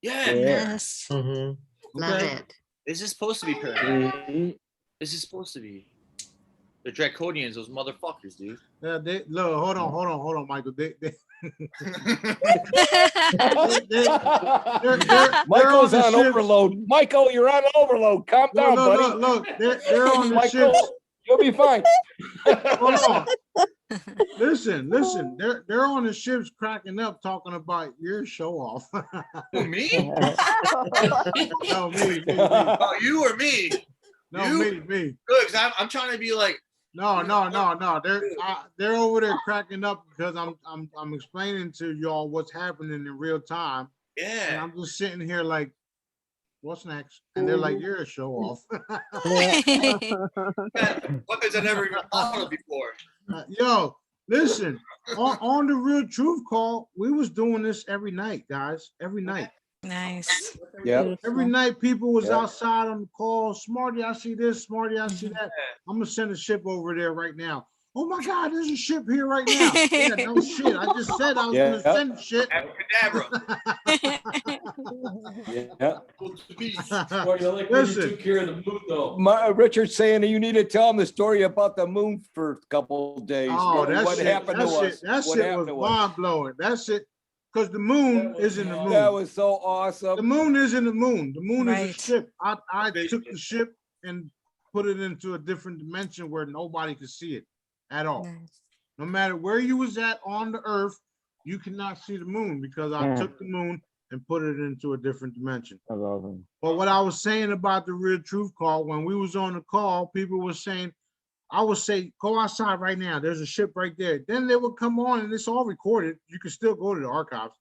Yeah. Yes. Love it. This is supposed to be parent. This is supposed to be. The Draconians, those motherfuckers, dude. Yeah, they look. Hold on, Michael. Michael's on overload. Michael, you're on overload. Calm down, buddy. Look, they're on the Michael, ships. you'll be fine. Hold on. Listen. They're on the ships cracking up, talking about your show off. Who, me? No, me. Oh, you or me? No, you? me. Good, because I'm trying to be like. No. They're over there cracking up because I'm explaining to y'all what's happening in real time. Yeah. And I'm just sitting here like, what's next? And they're like, you're a show off. Weapons I never even thought of before. Yo, listen, on the Real Truth Call, we was doing this every night, guys. Every night. Nice. Yeah. Every night people was outside on the call. Smarty, I see this. Smarty, I see that. I'm gonna send a ship over there right now. Oh my God, there's a ship here right now. Yeah, no shit. I just said I was gonna send shit. Listen. You took care of the moon, though. Richard's saying that you need to tell him the story about the moon for a couple of days. Oh, what happened to us? That shit was mind blowing. That's it. Because the moon is in the moon. That was so awesome. The moon is in the moon. The moon is a ship. I took the ship and put it into a different dimension where nobody could see it at all. Nice. No matter where you was at on the earth, you cannot see the moon because I took the moon and put it into a different dimension. That's awesome. But what I was saying about the Real Truth Call, when we was on the call, people were saying, I would say, go outside right now. There's a ship right there. Then they would come on and it's all recorded. You can still go to the archives.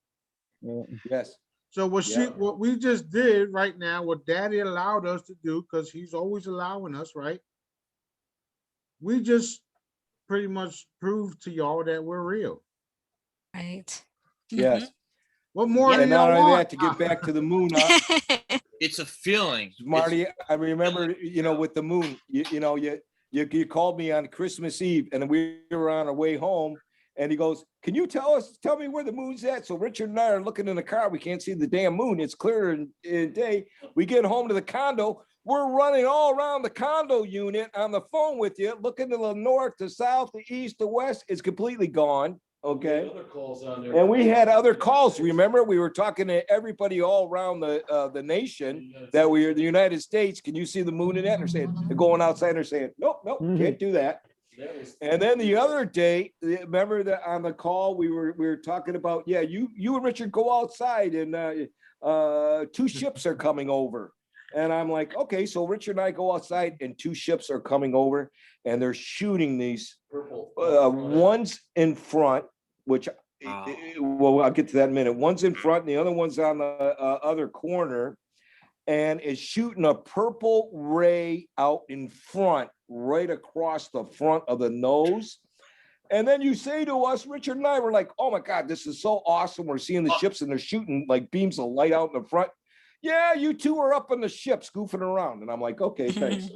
Yes. So what we just did right now, what Daddy allowed us to do, because he's always allowing us, right? We just pretty much proved to y'all that we're real. Right. Yes. What more do and y'all not only want? that, to get back to the moon. It's a feeling. Marty, I remember, with the moon, you called me on Christmas Eve and we were on our way home and he goes, can you tell me where the moon's at? So Richard and I are looking in the car. We can't see the damn moon. It's clear in day. We get home to the condo. We're running all around the condo unit on the phone with you, looking to the north, the south, the east, the west. It's completely gone. Okay. Other calls on there. And we had other calls. Remember, we were talking to everybody all around the nation that we are the United States. Can you see the moon in that? And they're going outside and they're saying, nope, can't do that. And then the other day, remember that on the call we were talking about, you and Richard go outside and 2 ships are coming over. And I'm like, okay, so Richard and I go outside and 2 ships are coming over and they're shooting these one's in front, which, well, I'll get to that in a minute. One's in front and the other one's on the other corner and is shooting a purple ray out in front, right across the front of the nose. And then you say to us, Richard and I were like, oh my God, this is so awesome. We're seeing the ships and they're shooting like beams of light out in the front. yeah, you two are up on the ships goofing around. And I'm like, okay, thanks.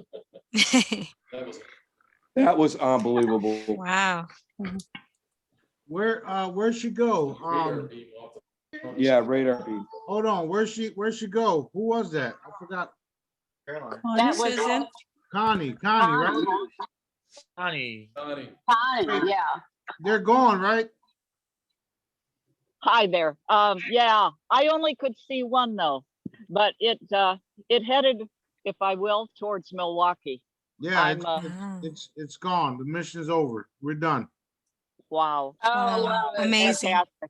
That was unbelievable. Wow. Where'd she go? Yeah, radar beam. Hold on. Where'd she go? Who was that? I forgot. That was Susan. Connie, right? Honey. Connie, yeah. They're gone, right? Hi there. Yeah, I only could see one though, but it headed, if I will, towards Milwaukee. Yeah, it's gone. The mission is over. We're done. Wow. Oh, wow. Amazing. Fantastic.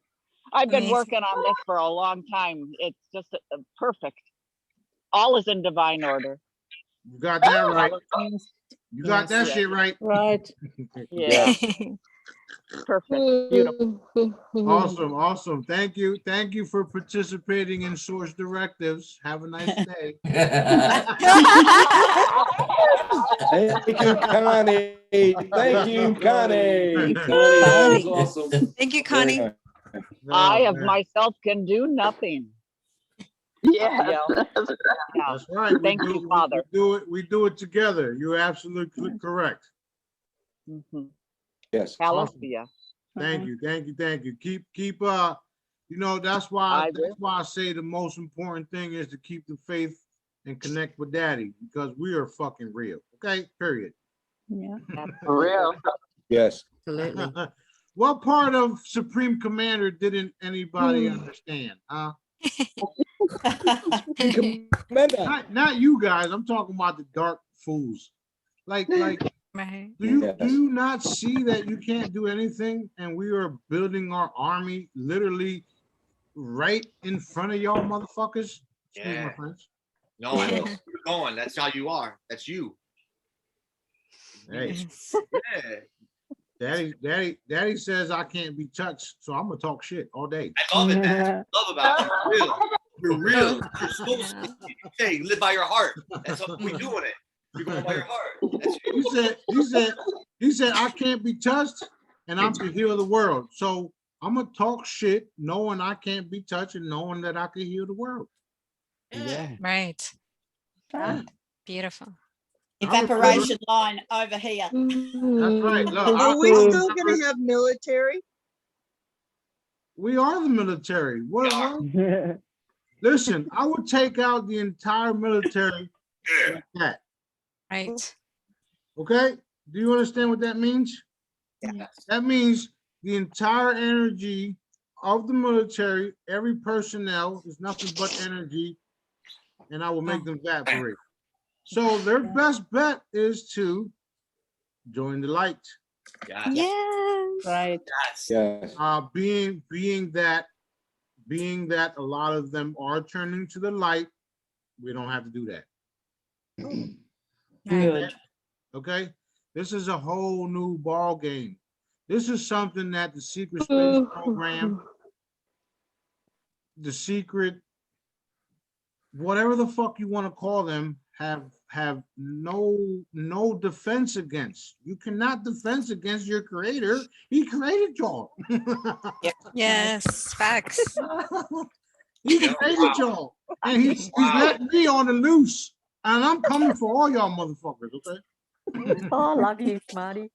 I've been Amazing. working on this for a long time. It's just perfect. All is in divine order. You got that right. You got that shit right. Right. Yeah. Perfect. Beautiful. Awesome. Thank you for participating in Source Directives. Have a nice day. Thank you, Connie. Thank you, Connie. Connie. Awesome. Thank you, Connie. Oh, I of man. myself can do nothing. Yeah. That's right. Thank you, Father. We do it together. You're absolutely correct. Mhm. Yes. Hallelujah. Thank you. Keep that's why I say the most important thing is to keep the faith and connect with Daddy, because we are fucking real. Okay, period. Yeah. For real. Yes. Absolutely. What part of Supreme Commander didn't anybody understand? Not you guys. I'm talking about the dark fools. Like, Right. do you not see that you can't do anything, and we are building our army literally right in front of y'all motherfuckers? Excuse my French. No, I know where you're going. That's how you are. That's you. Hey. Yes. Yeah. Daddy says I can't be touched, so I'm gonna talk shit all day. I love it, man. I love about it. You're real. You're so hey, live by your heart. That's what we're doing it. You're going by your heart. That's He said I can't be touched and I'm to heal the world. So I'm gonna talk shit knowing I can't be touched and knowing that I can heal the world. Yeah. Right. Beautiful. Evaporation line over here. That's right. Look, Are we still going to have military? We are the military. What? Listen, I would take out the entire military like that. Right. Okay? Do you understand what that means? Yeah. That means the entire energy of the military, every personnel is nothing but energy, and I will make them evaporate. So their best bet is to join the light. Yes. Right. Yes. Being that a lot of them are turning to the light, we don't have to do that. Good. Okay, this is a whole new ball game. This is something that the secret space program, the secret, whatever the fuck you want to call them, have no defense against. You cannot defense against your creator. He created y'all. Yes. Facts. He created y'all, and he's letting me on the loose, and I'm coming for all y'all motherfuckers. Okay. Oh, I love you, Smarty.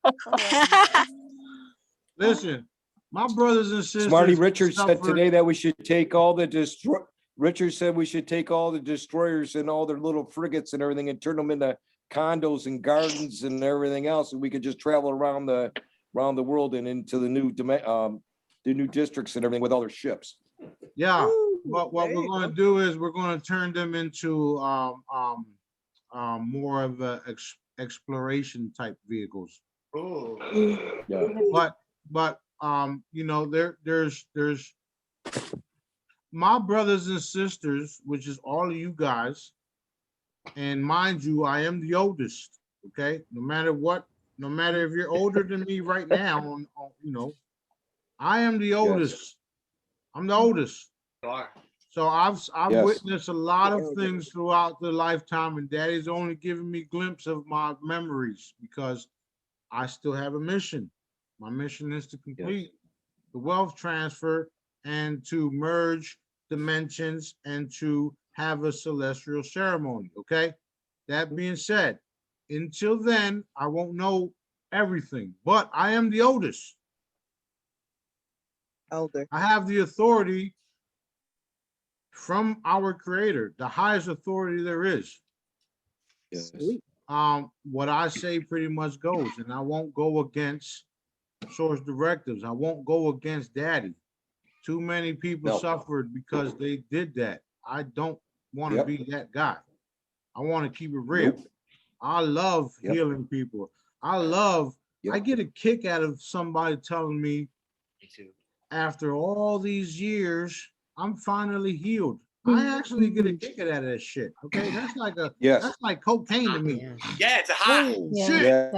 Listen, my brothers and sisters. Smarty Richard said today that we should take all the Richard said we should take all the destroyers and all their little frigates and everything and turn them into condos and gardens and everything else, and we could just travel around the world and into the new districts and everything with all their ships. Yeah, but what we're going to do is we're going to turn them into more of a exploration type vehicles. Oh. Yeah. But you know, there's my brothers and sisters, which is all of you guys, and mind you, I am the oldest. Okay, no matter if you're older than me right now, you know, I am the oldest. Yes. I'm the oldest. So I've witnessed a lot of things throughout the lifetime, and Daddy's only giving me a glimpse of my memories because I still have a mission. My mission is to complete the wealth transfer and to merge dimensions and to have a celestial ceremony, okay? That being said, until then, I won't know everything, but I am the oldest. Elder. I have the authority from our creator, the highest authority there is. Yes. What I say pretty much goes, and I won't go against source directives. I won't go against daddy. Too many people suffered because they did that. I don't want to be that guy. I want to keep it real. I love healing people. I get a kick out of somebody telling me, after all these years, I'm finally healed. I actually get a kick out of that shit. Okay, that's like that's like cocaine to me. Yeah, it's a high. Shit.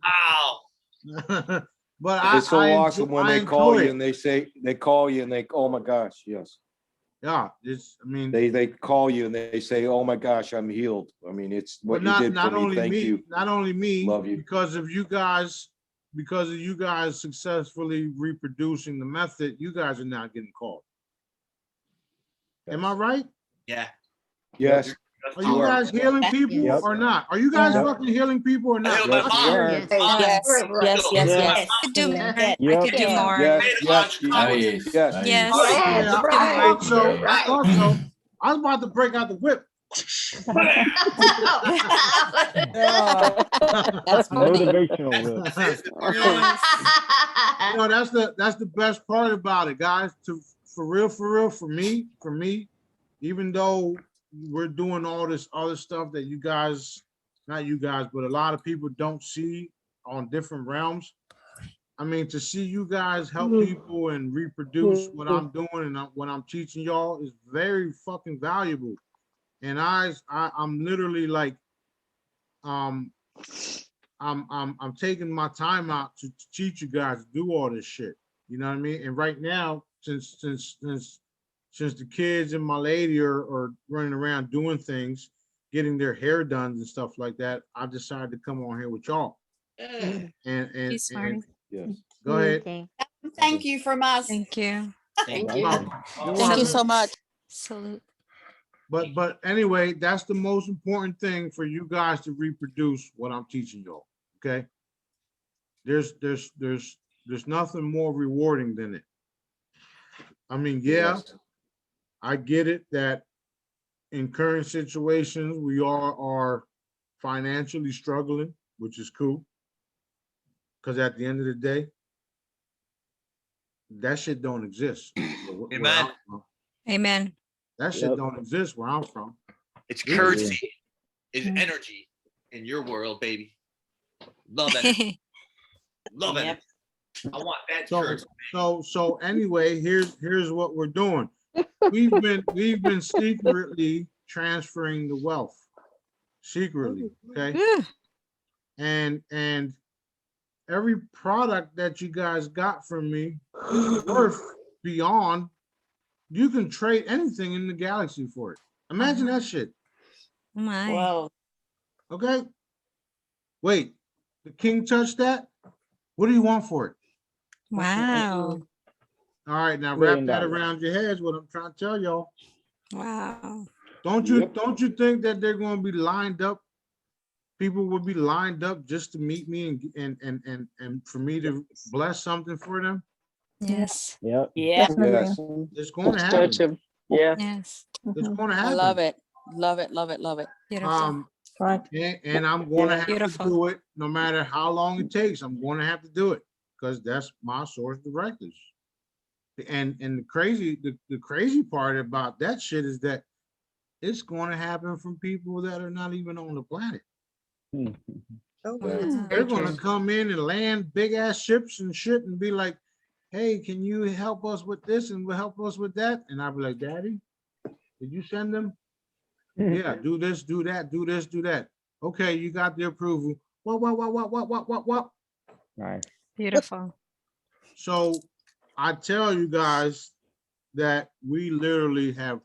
Wow. But It's so awesome when they call you and they call you and they, oh my gosh, yes. Yeah, it's, I mean, they call you and they say, oh my gosh, I'm healed. I mean, it's what you did for me. Thank you. Not only me, love you. because of you guys successfully reproducing the method, you guys are not getting called. Am I right? Yeah. Yes. Are you guys healing people or not? Are you guys fucking healing people or not? Yes. I could do more. I could do more. Yes. Also, I was about to break out the whip. That's motivational whip. You know, that's the best part about it, guys. For real, for me, even though we're doing all this other stuff that you guys, not you guys, but a lot of people don't see on different realms. I mean, to see you guys help people and reproduce what I'm doing and what I'm teaching y'all is very fucking valuable. And I'm literally like, I'm taking my time out to teach you guys to do all this shit. You know what I mean? And right now, since the kids and my lady are running around doing things, getting their hair done and stuff like that, I decided to come on here with y'all. And go ahead. Thank you from us. Thank you. Thank you. Thank you so much. Salute. But anyway, that's the most important thing for you guys to reproduce what I'm teaching y'all. Okay. There's nothing more rewarding than it. I mean, I get it that in current situations, we all are financially struggling, which is cool. Because at the end of the day, that shit don't exist. Amen. Amen. That shit don't exist where I'm from. It's currency, is energy in your world, baby. Love it. Love it. I want that currency. So anyway, here's what we're doing. We've been secretly transferring the wealth. Secretly, okay? And every product that you guys got from me is worth beyond. You can trade anything in the galaxy for it. Imagine that shit. My. Whoa. Okay. Wait, the king touched that? What do you want for it? Wow. All right, now wrap that around your heads. What I'm trying to tell y'all. Wow. Don't you think that they're going to be lined up? People would be lined up just to meet me and for me to bless something for them. Yes. Yep. Yeah. Yes. It's going to happen. Yeah. Yes. It's going to happen. I love it. Love it. Love it. Love it. Beautiful. And I'm going to have Beautiful. to do it no matter how long it takes. I'm going to have to do it because that's my source directives. And the crazy part about that shit is that it's going to happen from people that are not even on the planet. They're going to come in and land big ass ships and shit and be like, hey, can you help us with this and help us with that? And I'll be like, Daddy, did you send them? Yeah, do this, do that, do this, do that. Okay, you got the approval. What? Nice. Beautiful. So I tell you guys that we literally have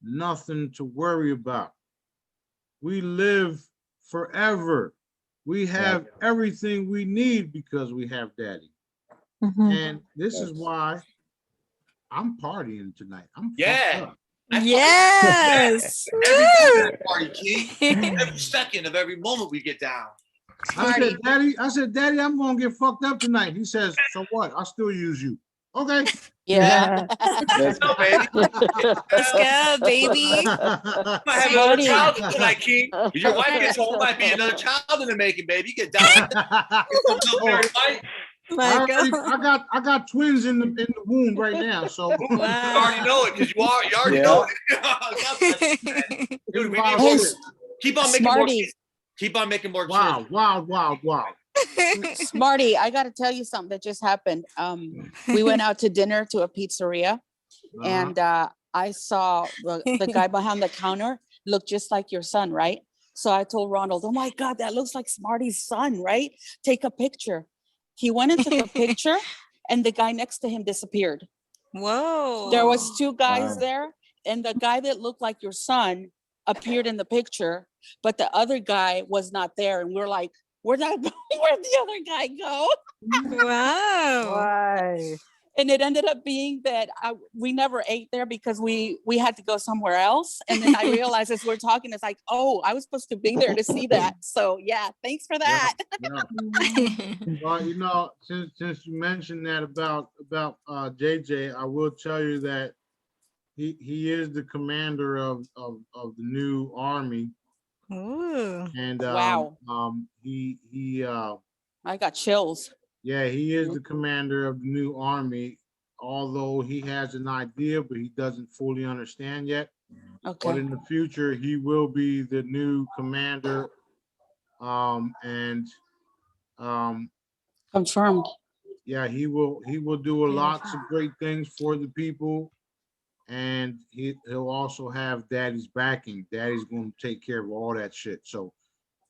nothing to worry about. We live forever. We have everything we need because we have Daddy. And this is why I'm partying tonight. I'm fucked up. Yes. Every moment party, King. Every second of every moment we get down. I said, Daddy, I'm gonna get fucked up tonight. He says, so what? I'll still use you. Okay. Yeah. Let's go, baby. Let's go, baby. I might have another child tonight, King. If your wife gets home, might be another child in the making, baby. You get down. I got twins in the womb right now, so you already know it because you already know it. Dude, we need more. Keep on making Smarty. more. Keep on making more. Wow. Smarty, I got to tell you something that just happened. We went out to dinner to a pizzeria, and I saw the guy behind the counter look just like your son, right? So I told Ronald, oh my God, that looks like Smarty's son, right? Take a picture. He went and took a picture, and the guy next to him disappeared. Whoa. There was two guys there, and the guy that looked like your son appeared in the picture, but the other guy was not there. And we're like, where'd the other guy go? Wow. Why? And it ended up being that we never ate there because we had to go somewhere else. And then I realized as we're talking, it's like, oh, I was supposed to be there to see that. So yeah, thanks for that. Well, you know, since you mentioned that about JJ, I will tell you that he is the commander of the new army. Ooh. And wow. I got chills. Yeah, he is the commander of the new army, although he has an idea, but he doesn't fully understand yet. Okay. But in the future, he will be the new commander. Confirmed. Yeah, he will do lots of great things for the people. And he'll also have Daddy's backing. Daddy's going to take care of all that shit. So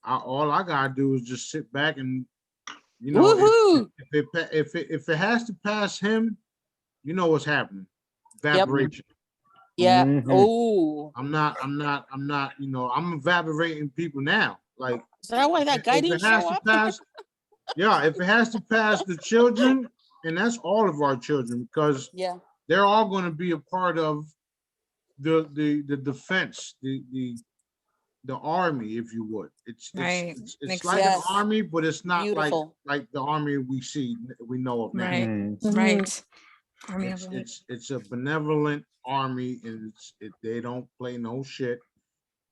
all I gotta do is just sit back and, you know, if it has to pass him, you know what's happening. Evaporation. Yeah. Oh. I'm not, you know, I'm evaporating people now. Like, is that why that guy didn't show up? Yeah, if it has to pass the children, and that's all of our children, because they're all going to be a part of the defense, the army, if you would. It's like an army, but it's not like the army we know of now. Right. It's a benevolent army, and they don't play no shit.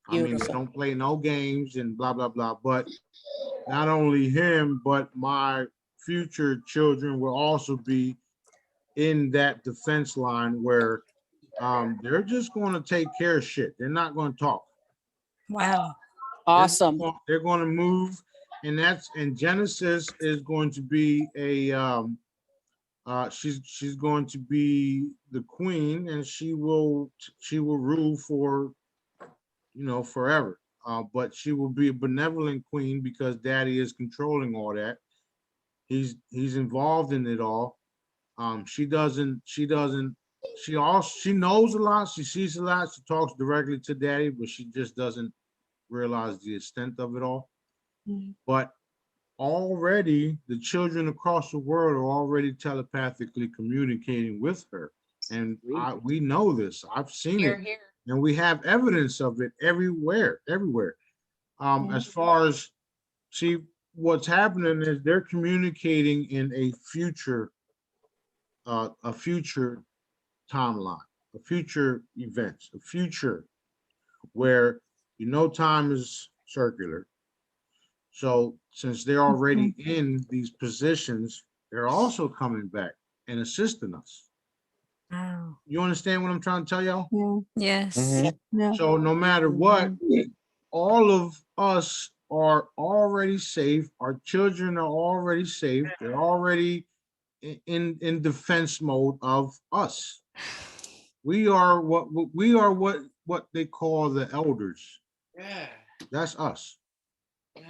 I mean, they don't play no games and blah blah blah. But not only him, but my future children will also be in that defense line where they're just going to take care of shit. They're not going to talk. Wow. Awesome. They're going to move, and Genesis is going to be she's going to be the queen, and she will rule for, you know, forever. But she will be a benevolent queen because Daddy is controlling all that. He's involved in it all. She knows a lot, she sees a lot, she talks directly to Daddy, but she just doesn't realize the extent of it all. But already the children across the world are already telepathically communicating with her. And we know this. I've seen it. And we have evidence of it everywhere. As far as what's happening is they're communicating in a future timeline, a future events, a future where, you know, time is circular. So since they're already in these positions, they're also coming back and assisting us. Wow. You understand what I'm trying to tell y'all? Yes. So no matter what, all of us are already safe. Our children are already safe. They're already in defense mode of us. We are what they call the elders. Yeah. That's us. Yeah.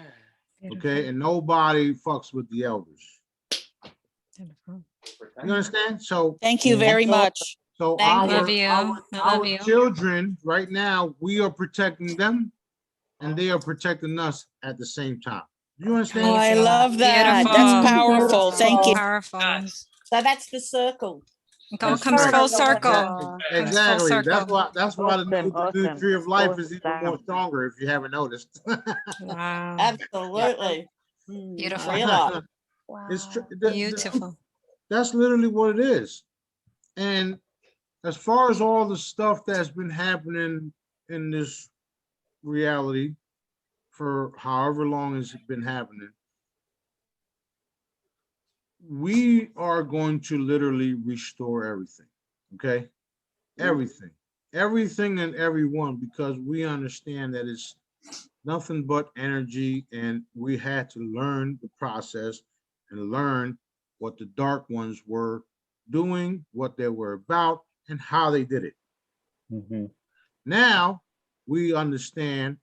Okay, and nobody fucks with the elders. You understand? So thank you very much. So our children right now, we are protecting them, and they are protecting us at the same time. You understand? Oh, I love that. Beautiful. That's powerful. Thank you. Powerful. So that's the circle. It all That's comes right. full circle. Exactly. That's circle. why. That's why the new tree of life is even more Awesome. stronger. If you haven't noticed. Wow. Absolutely. Beautiful. Real. It's Beautiful. that's literally what it is. And as far as all the stuff that's been happening in this reality for however long it's been happening, we are going to literally restore everything. Okay? Everything and everyone, because we understand that it's nothing but energy, and we had to learn the process and learn what the dark ones were doing, what they were about, and how they did it. Now we understand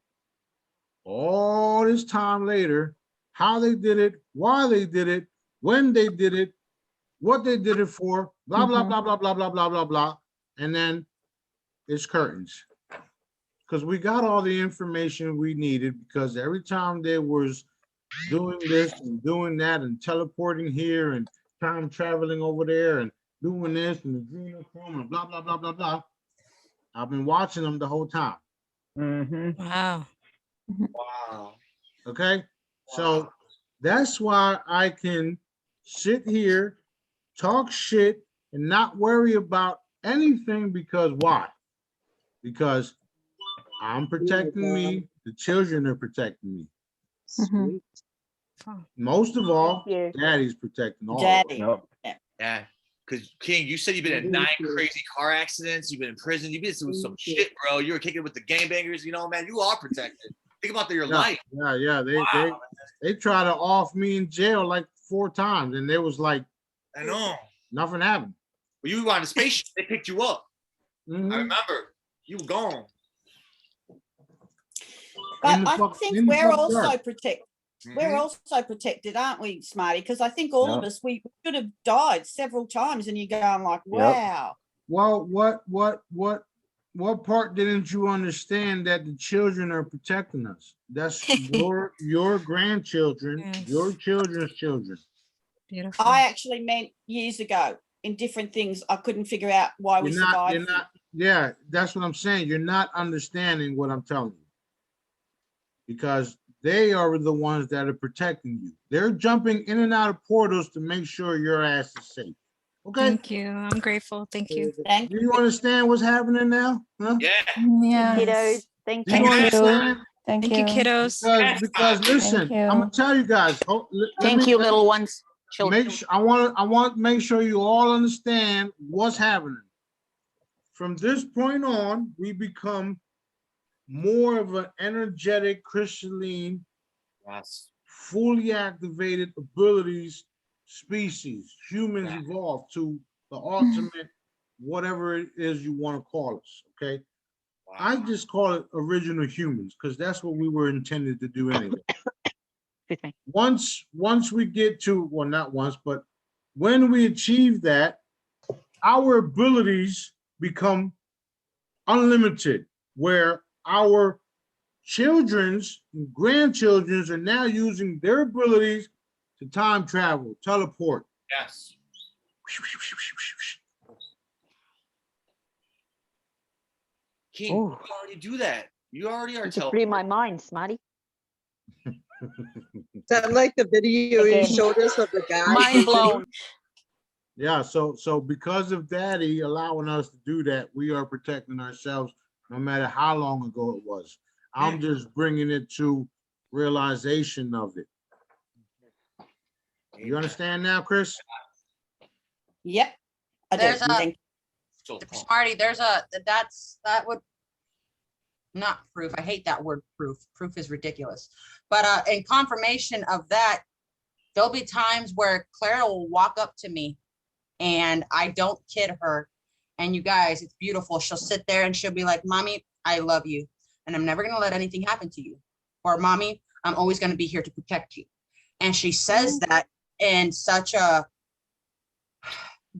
all this time later how they did it, why they did it, when they did it, what they did it for, blah, blah, blah, blah, blah, blah, blah, blah, blah. And then it's curtains. Because we got all the information we needed, because every time they was doing this and doing that and teleporting here and time traveling over there and doing this and the adrenochrome and blah, blah, blah, blah, blah, I've been watching them the whole time. Wow. Wow. Okay? So that's why I can sit here, talk shit, and not worry about anything, because why? Because I'm protecting me, the children are protecting me. Most of all, daddy's protecting all of us. Yeah. Because King, you said you've been in 9 crazy car accidents, you've been in prison, you've been through some shit, bro. You were kicking with the gangbangers, you know, man, you are protected. Think about your life. Yeah. They tried to off me in jail like 4 times, and they was like, I know. Nothing happened. Well, you were on a spaceship, they picked you up. I remember. You were gone. But I think we're also protected. We're also protected, aren't we, Smarty? Because I think all of us, we could have died several times, and you're going like, wow. Well, what part didn't you understand, that the children are protecting us? That's your grandchildren, your children's children. Beautiful. I actually meant years ago in different things. I couldn't figure out why we survived. Yeah, that's what I'm saying. You're not understanding what I'm telling you, because they are the ones that are protecting you. They're jumping in and out of portals to make sure your ass is safe. Okay. Thank you. I'm grateful. Thank you. Do you understand what's happening now? Huh? Yeah. Kiddos, thank You understand? Thank you, kiddos. Because listen, I'm gonna tell you guys. Thank you, little ones. I want to make sure you all understand what's happening. From this point on, we become more of an energetic, crystalline, fully activated abilities species. Humans evolved to the ultimate, whatever it is you want to call us. Okay. I just call it original humans, because that's what we were intended to do anyway. Once we get to, well, not once, but when we achieve that, our abilities become unlimited, where our children's and grandchildren's are now using their abilities to time travel, teleport. Yes. King, you already do that. You already are teleporting. Blew my mind, Smarty. Is that like the video you showed us of the guy? Mind blown. Yeah, so because of Daddy allowing us to do that, we are protecting ourselves no matter how long ago it was. I'm just bringing it to realization of it. You understand now, Chris? Yep. There's Smarty, that would not proof. I hate that word proof. Proof is ridiculous. But in confirmation of that, there'll be times where Clara will walk up to me, and I don't kid her. And you guys, it's beautiful. She'll sit there and she'll be like, "Mommy, I love you, and I'm never gonna let anything happen to you." Or, "Mommy, I'm always gonna be here to protect you." And she says that in such a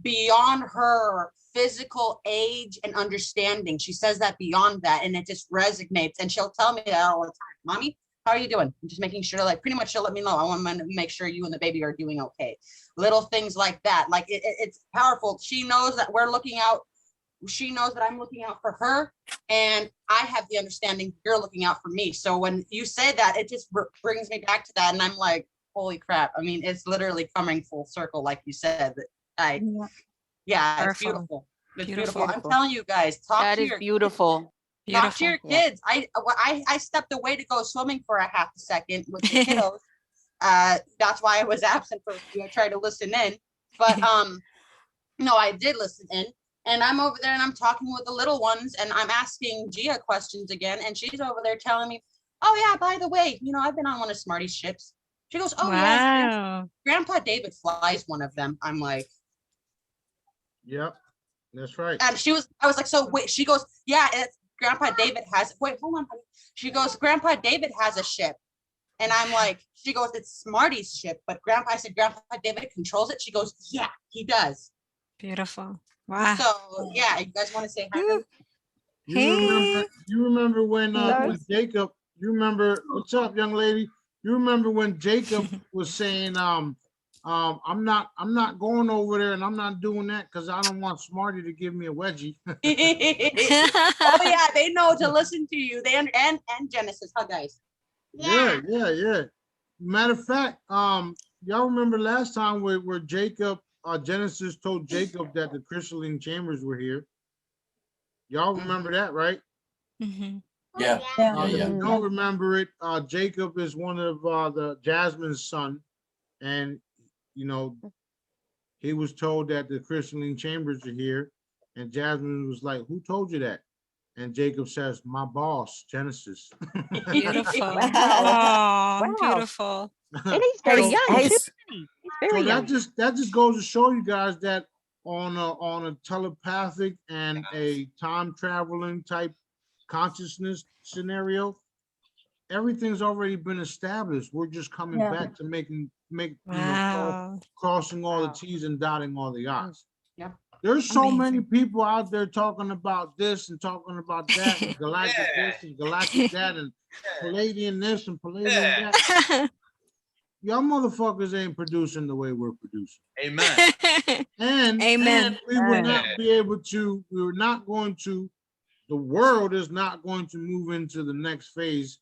beyond her physical age and understanding. She says that beyond that, and it just resonates. And she'll tell me that all the time. "Mommy, how are you doing? I'm just making sure, like, pretty much she'll let me know. I want to make sure you and the baby are doing okay. Little things like that. Like, it's powerful. She knows that we're looking out. She knows that I'm looking out for her, and I have the understanding you're looking out for me. So when you say that, it just brings me back to that, and I'm like, holy crap. I mean, it's literally coming full circle, like you said. Yeah, it's beautiful. It's beautiful. I'm telling you guys, talk to your beautiful. Talk to your kids. I stepped away to go swimming for a half a second with the kiddos. That's why I was absent for trying to listen in. But no, I did listen in. And I'm over there and I'm talking with the little ones and I'm asking Gia questions again. And she's over there telling me, oh yeah, by the way, I've been on one of Smarty's ships. She goes, oh yeah, Grandpa David flies one of them. I'm like, yep, that's right. And I was like, so wait, she goes, yeah, Grandpa David has, wait, hold on, honey. She goes, Grandpa David has a ship. And I'm like, she goes, it's Smarty's ship. But I said, Grandpa David controls it. She goes, yeah, he does. Beautiful. Wow. So yeah, you guys want to say hi? You remember when Jacob, you remember, what's up, young lady? You remember when Jacob was saying, I'm not going over there and I'm not doing that because I don't want Smarty to give me a wedgie. Oh yeah, they know to listen to you. They and Genesis, huh guys? Yeah. Matter of fact, y'all remember last time where Jacob, Genesis told Jacob that the crystalline chambers were here. Y'all remember that, right? Mm-hmm. Yeah. If you don't remember it, Jacob is one of the Jasmine's son, and he was told that the crystalline chambers are here, and Jasmine was like, "Who told you that?" And Jacob says, "My boss, Genesis." Beautiful. Wow. Oh, beautiful. And he's very young too. He's very So young. that just goes to show you guys that on a telepathic and a time traveling type consciousness scenario, everything's already been established. We're just coming back to crossing all the T's and dotting all the I's. Yeah. There's so many people out there talking about this and talking about that, and galactic this and galactic that, and Palladian this and Palladian that. Y'all motherfuckers ain't producing the way we're producing. Amen. And we will not be able to, the world is not going to move into the next phase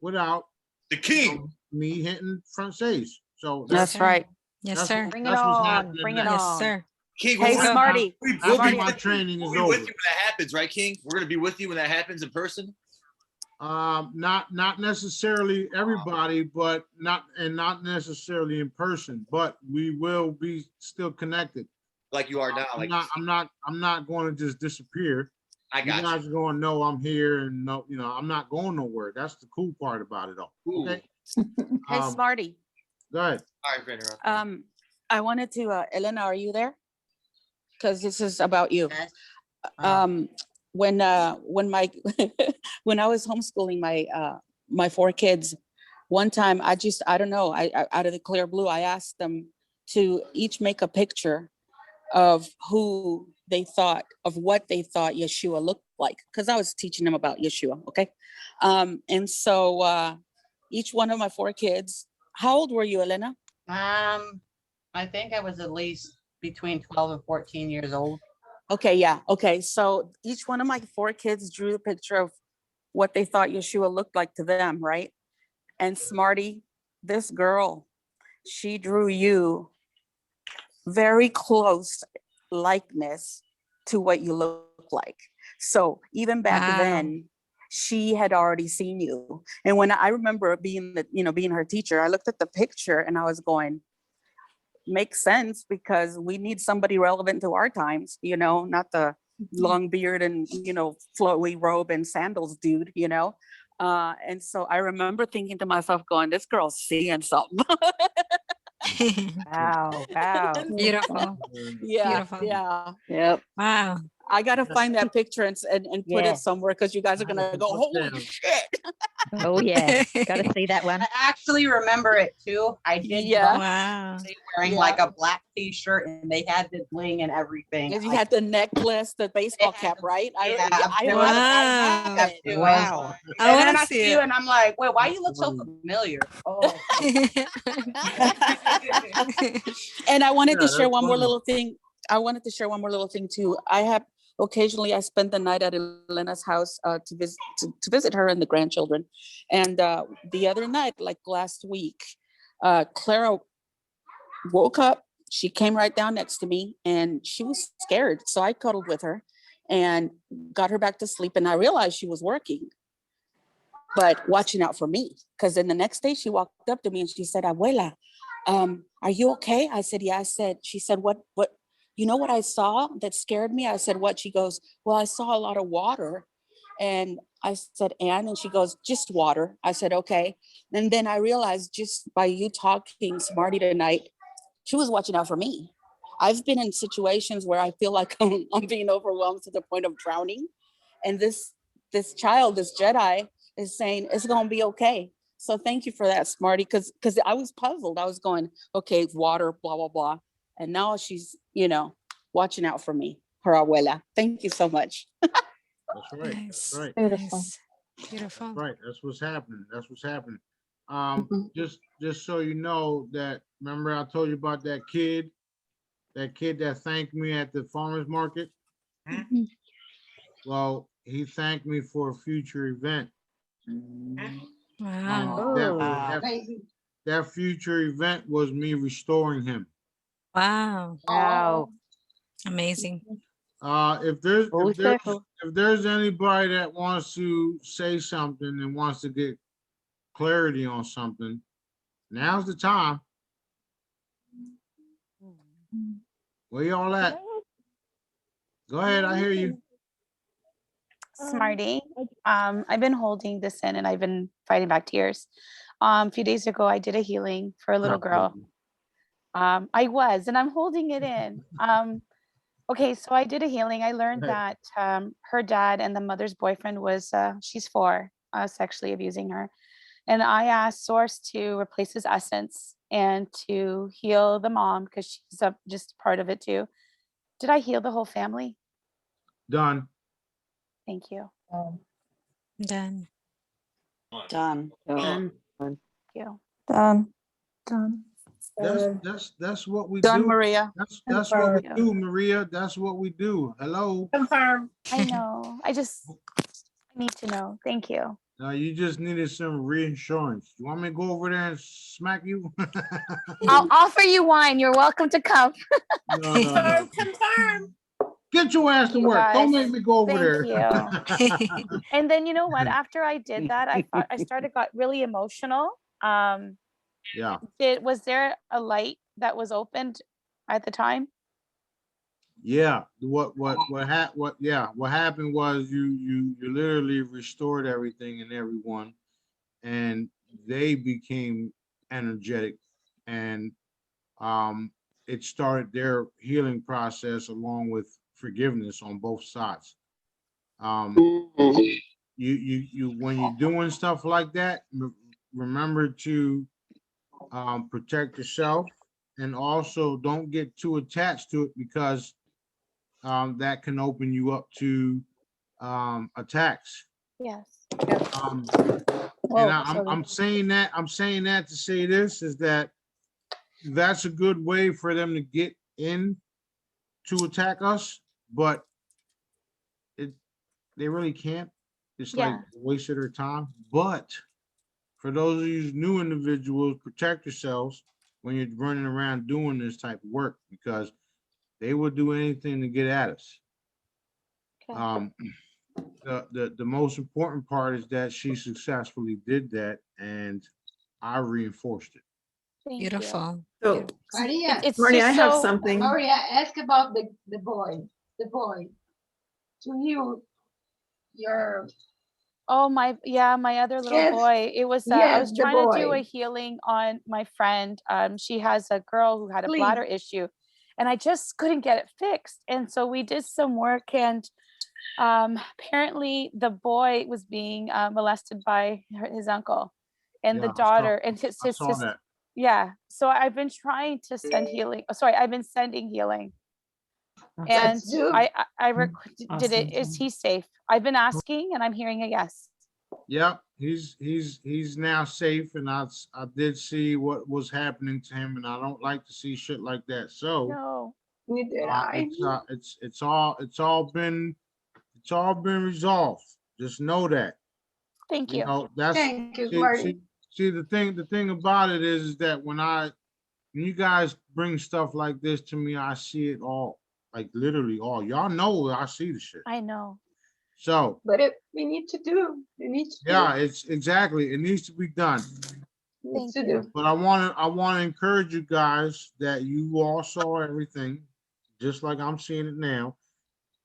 without the king, me hitting front stage. So that's right. Yes, sir. Bring it on. Bring it on. Yes, sir. King, hey, Smarty. After my training is we'll be over. with you when that happens, right, King? We're gonna be with you when that happens in person. Not necessarily everybody, but not necessarily in person, but we will be still connected. Like you are now. I'm not going to just disappear. I got you guys are going to know I'm here, and no, I'm not going nowhere. That's the cool part about it all. Okay. Hey, Smarty. Go ahead. All right, I wanted to, Elena, are you there? Because this is about you. When my when I was homeschooling my 4 kids, one time I don't know, I out of the clear blue, I asked them to each make a picture of what they thought Yeshua looked like, because I was teaching them about Yeshua. Okay. And so each one of my 4 kids, how old were you, Elena? I think I was at least between 12 and 14 years old. Okay, yeah. Okay, so each one of my 4 kids drew a picture of what they thought Yeshua looked like to them, right? And Smarty, this girl, she drew you very close likeness to what you look like. So even back then, she had already seen you. And when I remember being her teacher, I looked at the picture and I was going, makes sense, because we need somebody relevant to our times, not the long beard and flowy robe and sandals dude, and so I remember thinking to myself, going, this girl's seeing something. Wow. Beautiful. Yeah. Beautiful. Yeah. Yep. Wow. I gotta find that picture and put Yeah. it somewhere because you guys are gonna go, holy shit. Oh yeah, got to see that one. I actually remember it too. I did. Yeah. Wow. Wearing Yeah. like a black t-shirt and they had the bling and everything. And you had the necklace, the baseball cap, right? I it was- have have it. to. Wow. I And want then to I see see you it. and I'm like, wait, why you look so familiar? Oh. And I wanted Yeah, to share that's one more funny. little thing. I wanted to share one more little thing too. I have occasionally I spend the night at Elena's house to visit her and the grandchildren. And the other night, like last week, Clara woke up. She came right down next to me and she was scared. So I cuddled with her and got her back to sleep. And I realized she was working, but watching out for me. Because then the next day she walked up to me and she said, Abuela, are you okay? I said, yeah. She said, what, you know what I saw that scared me? I said, what? She goes, well, I saw a lot of water. And I said, and she goes, just water. I said, okay. And then I realized just by you talking, Smarty, tonight, she was watching out for me. I've been in situations where I feel like I'm being overwhelmed to the point of drowning. And this child, this Jedi is saying, it's going to be okay. So thank you for that, Smarty, because I was puzzled. I was going, okay, water, blah, blah, blah. And now she's, watching out for me, her abuela. Thank you so much. That's right. That's right. Beautiful. Beautiful. That's right. That's what's happening. That's what's happening. Mhm. Just so you know that, remember I told you about that kid that thanked me at the farmer's market? Well, he thanked me for a future event. Wow. That future event was me restoring him. Wow. Wow. Amazing. If there's anybody that wants to say something and wants to get clarity on something, now's the time. Where y'all at? Go ahead, I hear you. Smarty, I've been holding this in and I've been fighting back tears. A few days ago, I did a healing for a little girl. I was, and I'm holding it in. Okay, so I did a healing. I learned that her dad and the mother's boyfriend was, she's 4, sexually abusing her. And I asked Source to replace his essence and to heal the mom because she's just part of it too. Did I heal the whole family? Done. Thank you. Done. Done. Thank you. Done. That's what we Done, do. Maria. That's what we do, Maria. That's what we do. Hello. Confirm. I know. I need to know. Thank you. You just needed some reassurance. You want me to go over there and smack you? I'll offer you wine. You're welcome to come. No. Confirm. Get your ass to You work. Don't guys, make me go over there. thank you. And then you know what? After I did that, I got really emotional. Yeah. Was there a light that was opened at the time? Yeah. What happened was you literally restored everything and everyone, and they became energetic, and it started their healing process along with forgiveness on both sides. You when you're doing stuff like that, remember to protect yourself, and also don't get too attached to it, because that can open you up to attacks. Yes. And I'm saying that to say this is that that's a good way for them to get in to attack us, but they really can't. It's like a waste of their time. But for those of you new individuals, protect yourselves when you're running around doing this type of work, because they will do anything to get at us. The most important part is that she successfully did that, and I reinforced it. Beautiful. So, Maria, Marty, I have something. Maria, ask about the boy. To you, your Oh my other little Yes. boy. It was I Yes, was the trying to do boy. a healing on my friend. She has a girl who had a Please. bladder issue, and I just couldn't get it fixed. And so we did some work, and apparently the boy was being molested by his uncle, and Yeah, the daughter, and I saw that. yeah. So I've been trying to send healing. Oh, sorry, I've been sending healing. And did it, is he safe? I've been asking and I'm hearing a yes. Yep, he's now safe, and I did see what was happening to him, and I don't like to see shit like that. So No. it's all been resolved. Just know that. Thank you. That's Thank you, see, Marty. see the thing about it is that when you guys bring stuff like this to me, I see it all, like literally all. Y'all know I see the shit. I know. So, but we need to do. Yeah, it's exactly. It needs to be done. Needs to do. But I want to encourage you guys that you all saw everything, just like I'm seeing it now.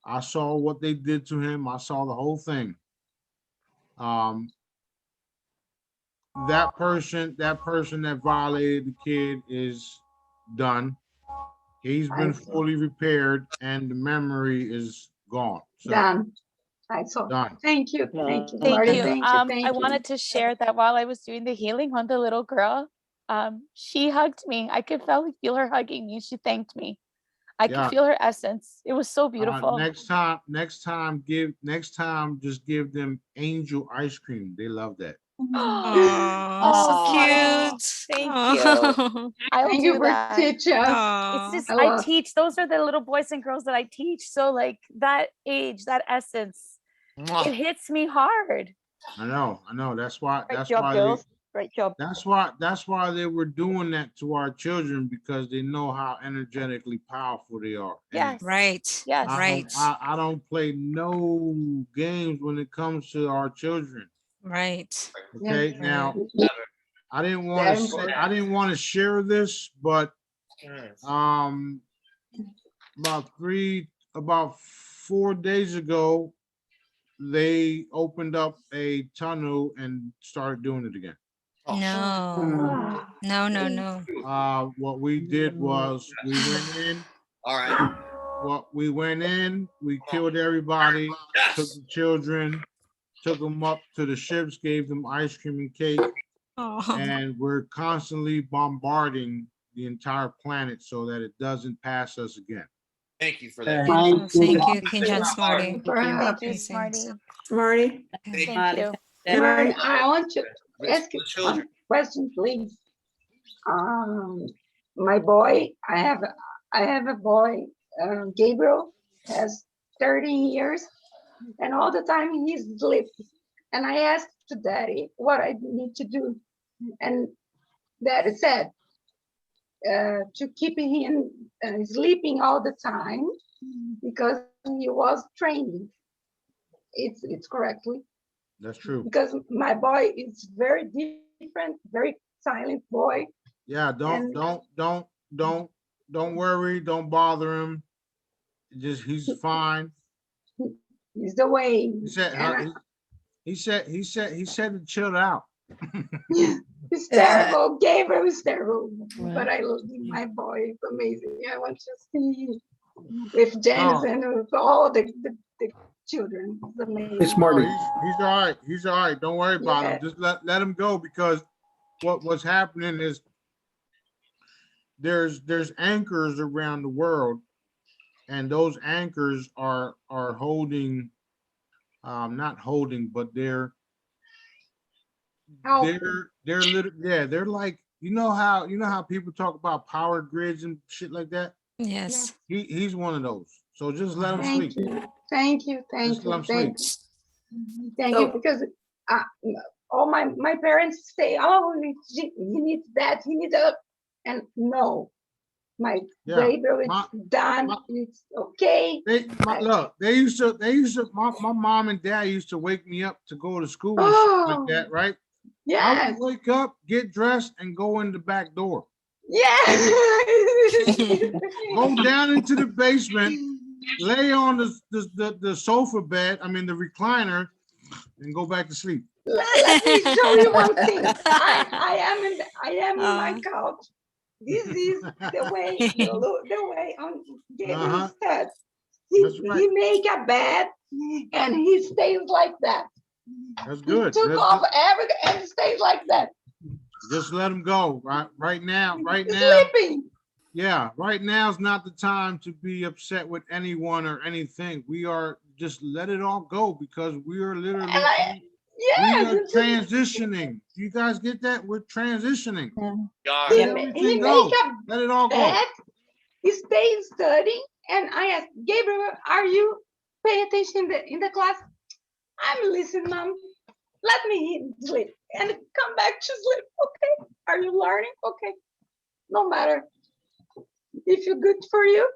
I saw what they did to him. I saw the whole thing. That person that violated the kid is done. He's been fully repaired, and the memory is gone. So, Done. I saw. Done. Thank you. Thank you. Thank Marty, you. Thank you. I wanted to share that while I was doing the healing on the little girl, she hugged me. I could feel her hugging me. She thanked me. I could feel her essence. It was so beautiful. Next time, just give them angel ice cream. They love that. Oh, cute. Thank you. I'll Thank do you for that. teaching It's us. just, I I love- teach. Those are the little boys and girls that I teach. So like that age, that essence, it hits me hard. I know. That's why. Great job, girls. Great job. That's why they were doing that to our children, because they know how energetically powerful they are. Yes. Right. Yes. I don't play no games when it comes to our children. Right. Okay. Now, I didn't want to share this, but about 4 days ago, they opened up a tunnel and started doing it again. No. What we did was we went in. All right. We went in, we killed everybody, took the children, took them up to the ships, gave them ice cream and cake, and we're constantly bombarding the entire planet so that it doesn't pass us again. Thank you for that. Thank you, King John Smarty. Thank you, Smarty. Marty. Thank you. Marty, I want to ask you one question, please. My boy, I have a boy, Gabriel, has 13 years, and all the time he's sleeping. And I asked to Daddy what I need to do, and Daddy said to keep him sleeping all the time because he was training. It's correctly. That's true. Because my boy is very different, very silent boy. Yeah, don't worry, don't bother him. He's fine. He's the way. He said to chill out. It's terrible. Gabriel is terrible. But I love him. My boy is amazing. I want to see with Janice and with all the children. It's amazing. He's all right. He's all right. Don't worry about him. Just let him go, because what's happening is there's anchors around the world, and those anchors are holding, not holding, but they're little, they're like, you know how people talk about power grids and shit like that? Yes. He's one of those. So just let him sleep. Thank you. Thank you, because all my parents say, oh, he needs that, he needs that. And no, my Gabriel is done. It's okay. They used to, my mom and dad used to wake me up to go to school and shit like that, right? I would wake up, get dressed, and go in the back door. Yeah. Go down into the basement, lay on the sofa bed, I mean the recliner, and go back to sleep. Let me show you one thing. I am in my couch This is the way the way on Gabriel said. That's right. He make a bed and he stays like that. That's good. He took That's off good. everything and stays like that. Just let him go. Right now. Sleeping. Yeah, right now is not the time to be upset with anyone or anything. We are just let it all go because we are literally we are transitioning. Do you guys get that? We're transitioning. Yeah. He Everything make go. a Let it all go. bed. He stays studying, and I asked Gabriel, "Are you paying attention in the class?" I'm listening, Mom. Let me sleep and come back to sleep. Okay. Are you learning? Okay. No matter. If you're good for you,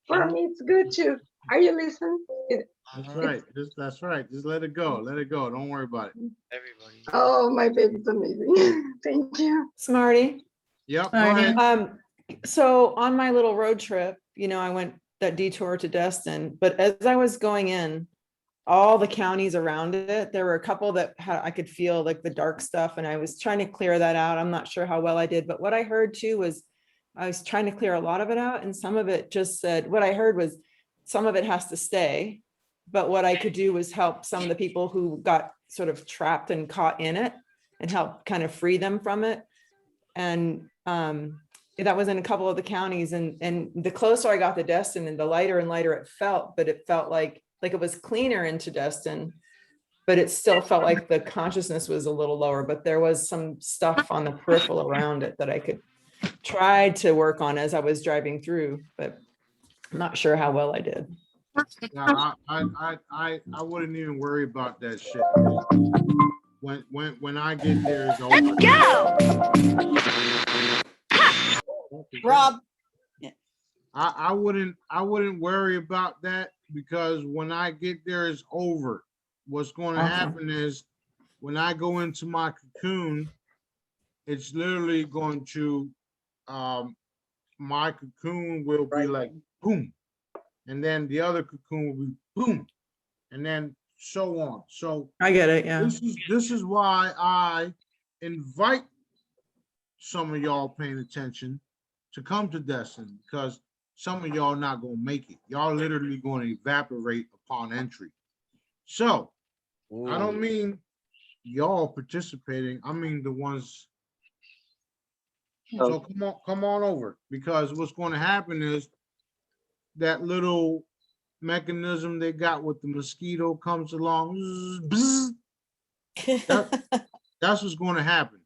for me it's good too. Are you listening? That's right. That's right. Just let it go. Let it go. Don't worry about it. Everybody. Oh, my baby's amazing. Thank you. Smarty. Yep. Go ahead. So on my little road trip, I went that detour to Destin, but as I was going in, all the counties around it, there were a couple that I could feel like the dark stuff, and I was trying to clear that out. I'm not sure how well I did, but what I heard too was I was trying to clear a lot of it out, and some of it just said, what I heard was some of it has to stay, but what I could do was help some of the people who got sort of trapped and caught in it and help kind of free them from it. And that was in a couple of the counties, and the closer I got to Destin and the lighter and lighter it felt, but it felt like it was cleaner into Destin, but it still felt like the consciousness was a little lower, but there was some stuff on the peripheral around it that I could try to work on as I was driving through, but I'm not sure how well I did. Yeah, I wouldn't even worry about that shit. When I get there, it's over. Let's go. Rob. I wouldn't worry about that because when I get there, it's over. What's going to happen is when I go into my cocoon, it's literally going to my cocoon will be like boom, and then the other cocoon will be boom, and then so on. So I get it. Yeah. This is why I invite some of y'all paying attention to come to Destin, because some of y'all not gonna make it. Y'all literally going to evaporate upon entry. So I don't mean y'all participating. I mean the ones. So come on over, because what's going to happen is that little mechanism they got with the mosquito comes along. That's what's going to happen.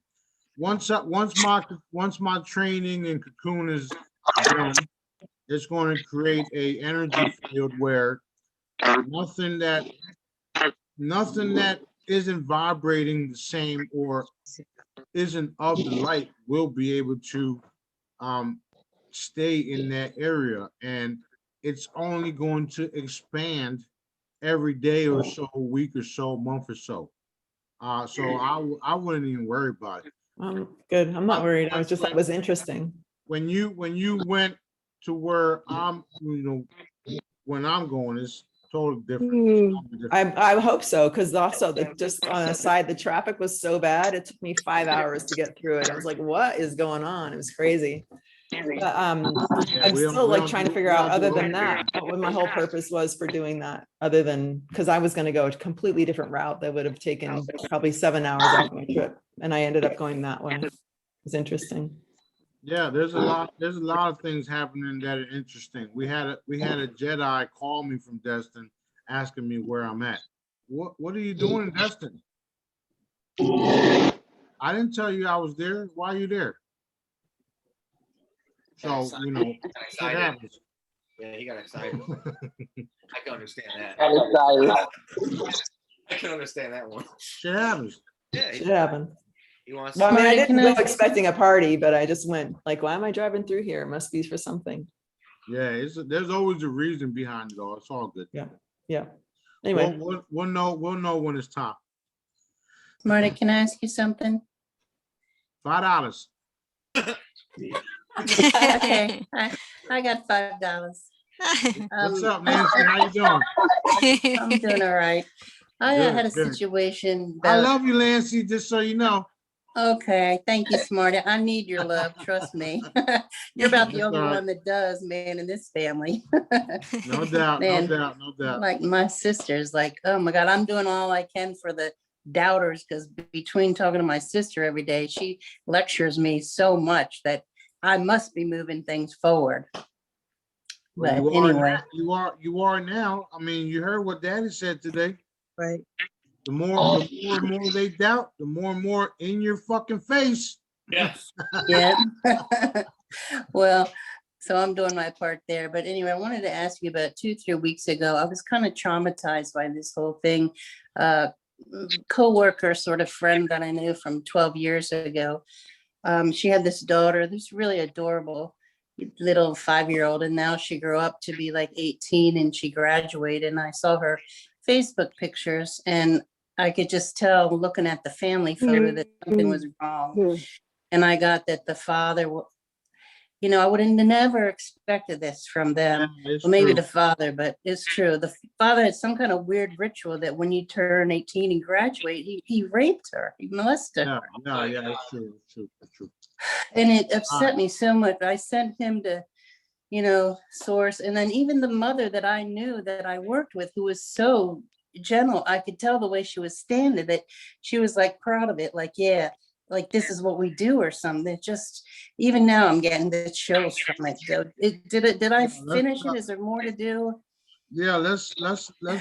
Once my training and cocoon is done, it's going to create a energy field where nothing that isn't vibrating the same or isn't of the light will be able to stay in that area, and it's only going to expand every day or so, a week or so, a month or so. So I wouldn't even worry about it. Good. I'm not worried. I was just thought it was interesting. When you went to where I'm, when I'm going, it's totally different. I hope so, because also just on the side, the traffic was so bad. It took me 5 hours to get through it. I was like, what is going on? It was crazy. But I'm still like trying to figure out, other than that, what my whole purpose was for doing that, other than because I was going to go a completely different route that would have taken probably 7 hours off my trip, and I ended up going that way. It was interesting. Yeah, there's a lot of things happening that are interesting. We had a Jedi call me from Destin asking me where I'm at. What are you doing in Destin? I didn't tell you I was there. Why are you there? So, what happens? Yeah, he got excited. I can understand that. I can understand that one. Shit happens. Yeah, Shit happened. He wants Well, I mean, I Smarty, didn't go expecting a party, but I just went like, why am I driving through here? It must be for something. Yeah, there's always a reason behind it all. It's all good. Yeah. Yeah. Anyway, we'll know when it's time. Smarty, can I ask you something? $5. Okay, I got $5. What's up, Nancy? How you doing? I'm doing all right. I Good, had a good. situation. I love you, Nancy, just so you know. Okay, thank you, Smarty. I need your love, trust me. You're about the That's only all right. one that does, man, in this family. No doubt, Man, no doubt, no doubt. like my sister's like, oh my God, I'm doing all I can for the doubters because between talking to my sister every day, she lectures me so much that I must be moving things forward. Well, But you are anyway, now, you are now. I mean, you heard what Daddy said today. Right. The more and more they doubt, the more and more in your fucking face. Yes. yeah. Well, so I'm doing my part there. But anyway, I wanted to ask you about 2-3 weeks ago. I was kind of traumatized by this whole thing. Co-worker, sort of friend that I knew from 12 years ago. She had this daughter, this really adorable little 5-year-old, and now she grew up to be like 18 and she graduated. And I saw her Facebook pictures and I could just tell looking at the family photo that something was wrong. And I got that the father, you know, I would have never expected this from them. Well, maybe the father, but it's true. The father had some kind of weird ritual that when you turn 18 and graduate, he raped her, he molested her. No, yeah, it's true, it's true, it's true. And it upset me so much. I sent him to, you know, source. And then even the mother that I knew that I worked with, who was so gentle, I could tell the way she was standing that she was like proud of it. Like, yeah, like this is what we do or something. It just, even now I'm getting the chills from it. So did I finish it? Is there more to do? Yeah, let's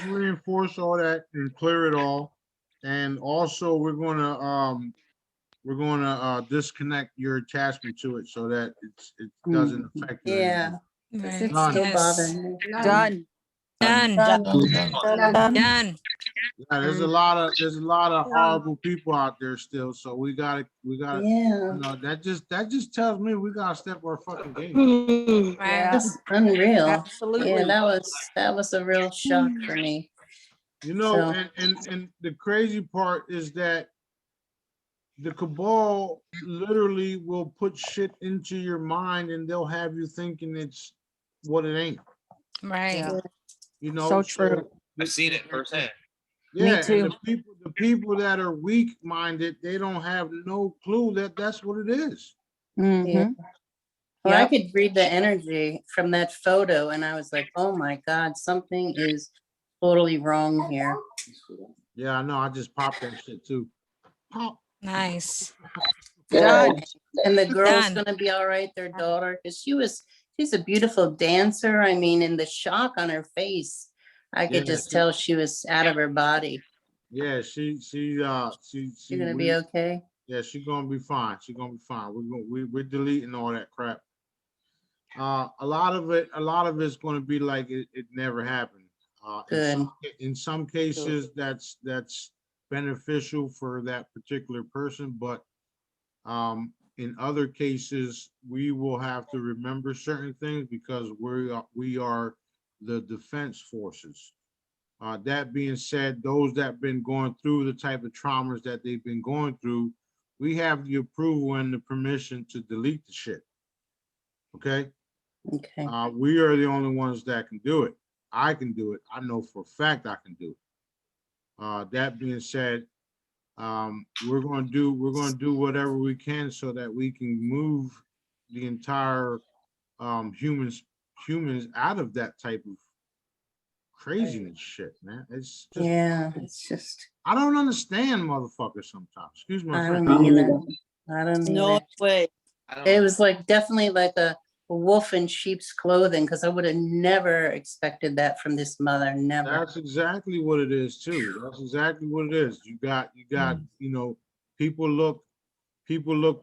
reinforce all that and clear it all. And also we're gonna disconnect your attachment to it so that it doesn't affect you. Yeah. Right. It's still Yes. bothering me. Done. Done. Done. Yeah, there's a lot of horrible people out there still. So we gotta, Yeah. you know, that just tells me we gotta step our fucking game. That's unreal. Absolutely. Yeah, that was a real shock for me. You know, So- and the crazy part is that the cabal literally will put shit into your mind and they'll have you thinking it's what it ain't. Right. Yeah. You know, So true. I've seen it firsthand. Yeah, too. and the people that are weak-minded, they don't have no clue that that's what it is. Yeah. Well, I could read the energy from that photo and I was like, oh my God, something is totally wrong here. Yeah, I know. I just popped that shit too. Pop. Nice. Done. And the girl's Done. gonna be all right, their daughter, because she's a beautiful dancer. I mean, in the shock on her face, I could Yeah, just tell she was out of her body. Yeah, she's gonna be okay? Yeah, she's gonna be fine. She's gonna be fine. We're deleting all that crap. A lot of it's gonna be like it never happened. Good. In some cases, that's beneficial for that particular person, but in other cases, we will have to remember certain things because we are the defense forces. That being said, those that have been going through the type of traumas that they've been going through, we have the approval and the permission to delete the shit. Okay? Okay. We are the only ones that can do it. I can do it. I know for a fact I can do it. That being said, we're going to do whatever we can so that we can move the entire humans out of that type of craziness shit, man. It's just, Yeah, it's just. I don't understand motherfuckers sometimes. Excuse me. I don't either. I don't No either. way. It was like definitely like a wolf in sheep's clothing because I would have never expected that from this mother. Never. That's exactly what it is too. That's exactly what it is. You got, you know, people look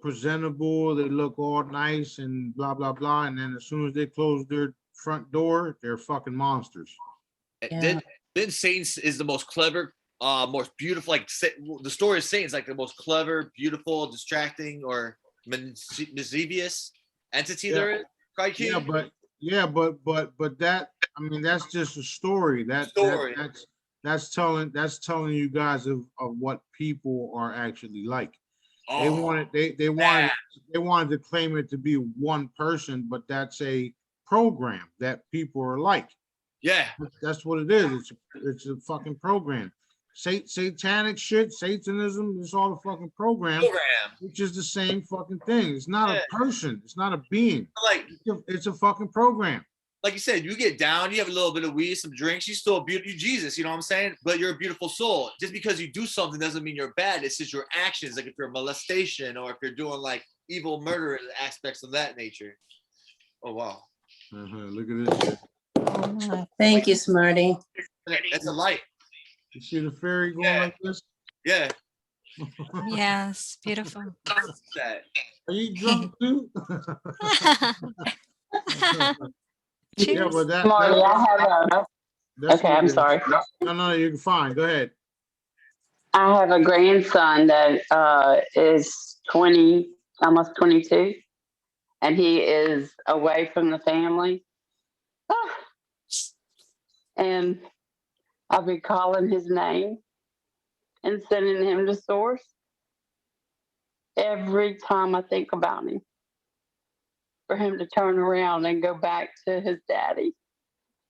presentable, they look all nice and blah blah blah, and then as soon as they close their front door, they're fucking monsters. Then Satan is the most clever, most beautiful. Like the story of Satan is like the most clever, beautiful, distracting, or mischievous entity there is. But that, I mean, that's just a story. That's telling you guys of what people are actually like. They wanted to claim it to be one person, but that's a program that people are like. Yeah, that's what it is. It's a fucking program. satanic shit, Satanism, it's all a fucking program, which is the same fucking thing. It's not a person, it's not a being. Like it's a fucking program. Like you said, you get down, you have a little bit of weed, some drinks, you still a beautiful, you Jesus, you know what I'm saying? But you're a beautiful soul. Just because you do something doesn't mean you're bad. It's just your actions. Like if you're a molestation or if you're doing like evil murder aspects of that nature. Oh wow. Look at this shit. Thank you, Smarty. That's a light. You see the fairy going like this? Yeah. Yes, beautiful. Are you drunk too? Yeah, but that. Smarty, I have a. That's Okay, what I'm it is. sorry. No, you're fine. Go ahead. I have a grandson that is 20, almost 22, and he is away from the family. And I'll be calling his name and sending him to source every time I think about him, for him to turn around and go back to his daddy,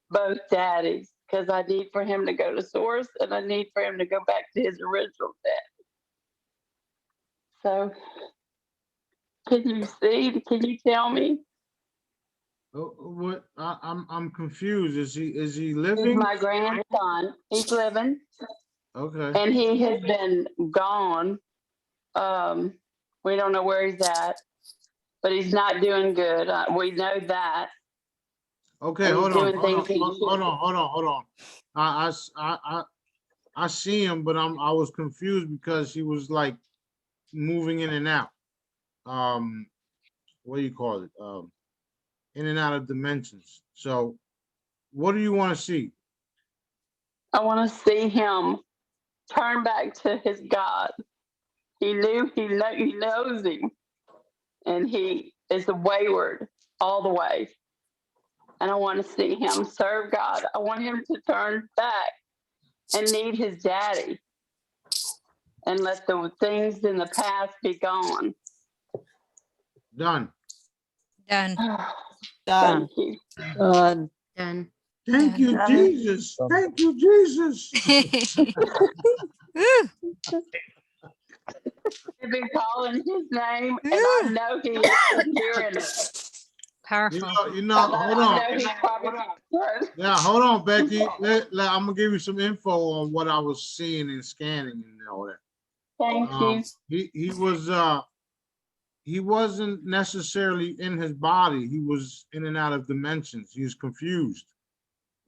both daddies, because I need for him to go to source and I need for him to go back to his original daddy. So can you tell me? What? I'm confused. Is he living? He's my grandson. He's living. Okay. And he has been gone. We don't know where he's at, but he's not doing good. We know that. Okay, And hold he's on. doing Hold on. I see him, but I was confused because he was like moving in and out. What do you call it? In and out of dimensions. So what do you want to see? I want to see him turn back to his God. He knows him, and he is wayward all the way. And I want to see him serve God. I want him to turn back and need his daddy and let the things in the past be gone. Done. Done. Thank you. Done. Thank you, Jesus. Thank you, Jesus. I've been calling his name, and I know he is hearing it. Powerful. Hold on. Yeah, hold on, Becky. I'm gonna give you some info on what I was seeing and scanning and all that. Thank you. He wasn't necessarily in his body. He was in and out of dimensions. He was confused.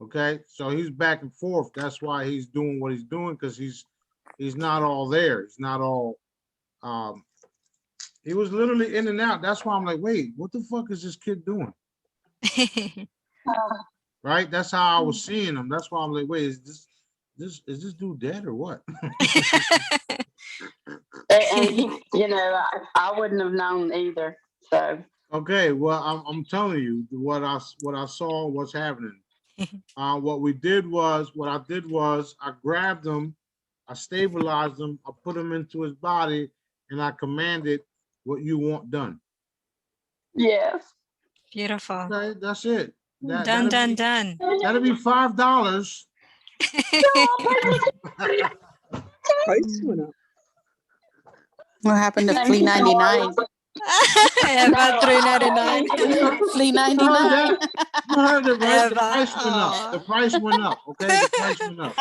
Okay, so he's back and forth. That's why he's doing what he's doing, because he's not all there. He's not all. He was literally in and out. That's why I'm like, wait, what the fuck is this kid doing? Right? That's how I was seeing him. That's why I'm like, wait, is this dude dead or what? And he, I wouldn't have known either. So okay, well, I'm telling you what I saw, what's happening. What I did was I grabbed him, I stabilized him, I put him into his body, and I commanded what you want done. Yes. Beautiful. Okay, that's it. Done. That'll be $5. Price went up. What happened to Flea 99? About $3.99. Flea 99. You heard it, right? The price went up. The price went up. Okay, the price went up.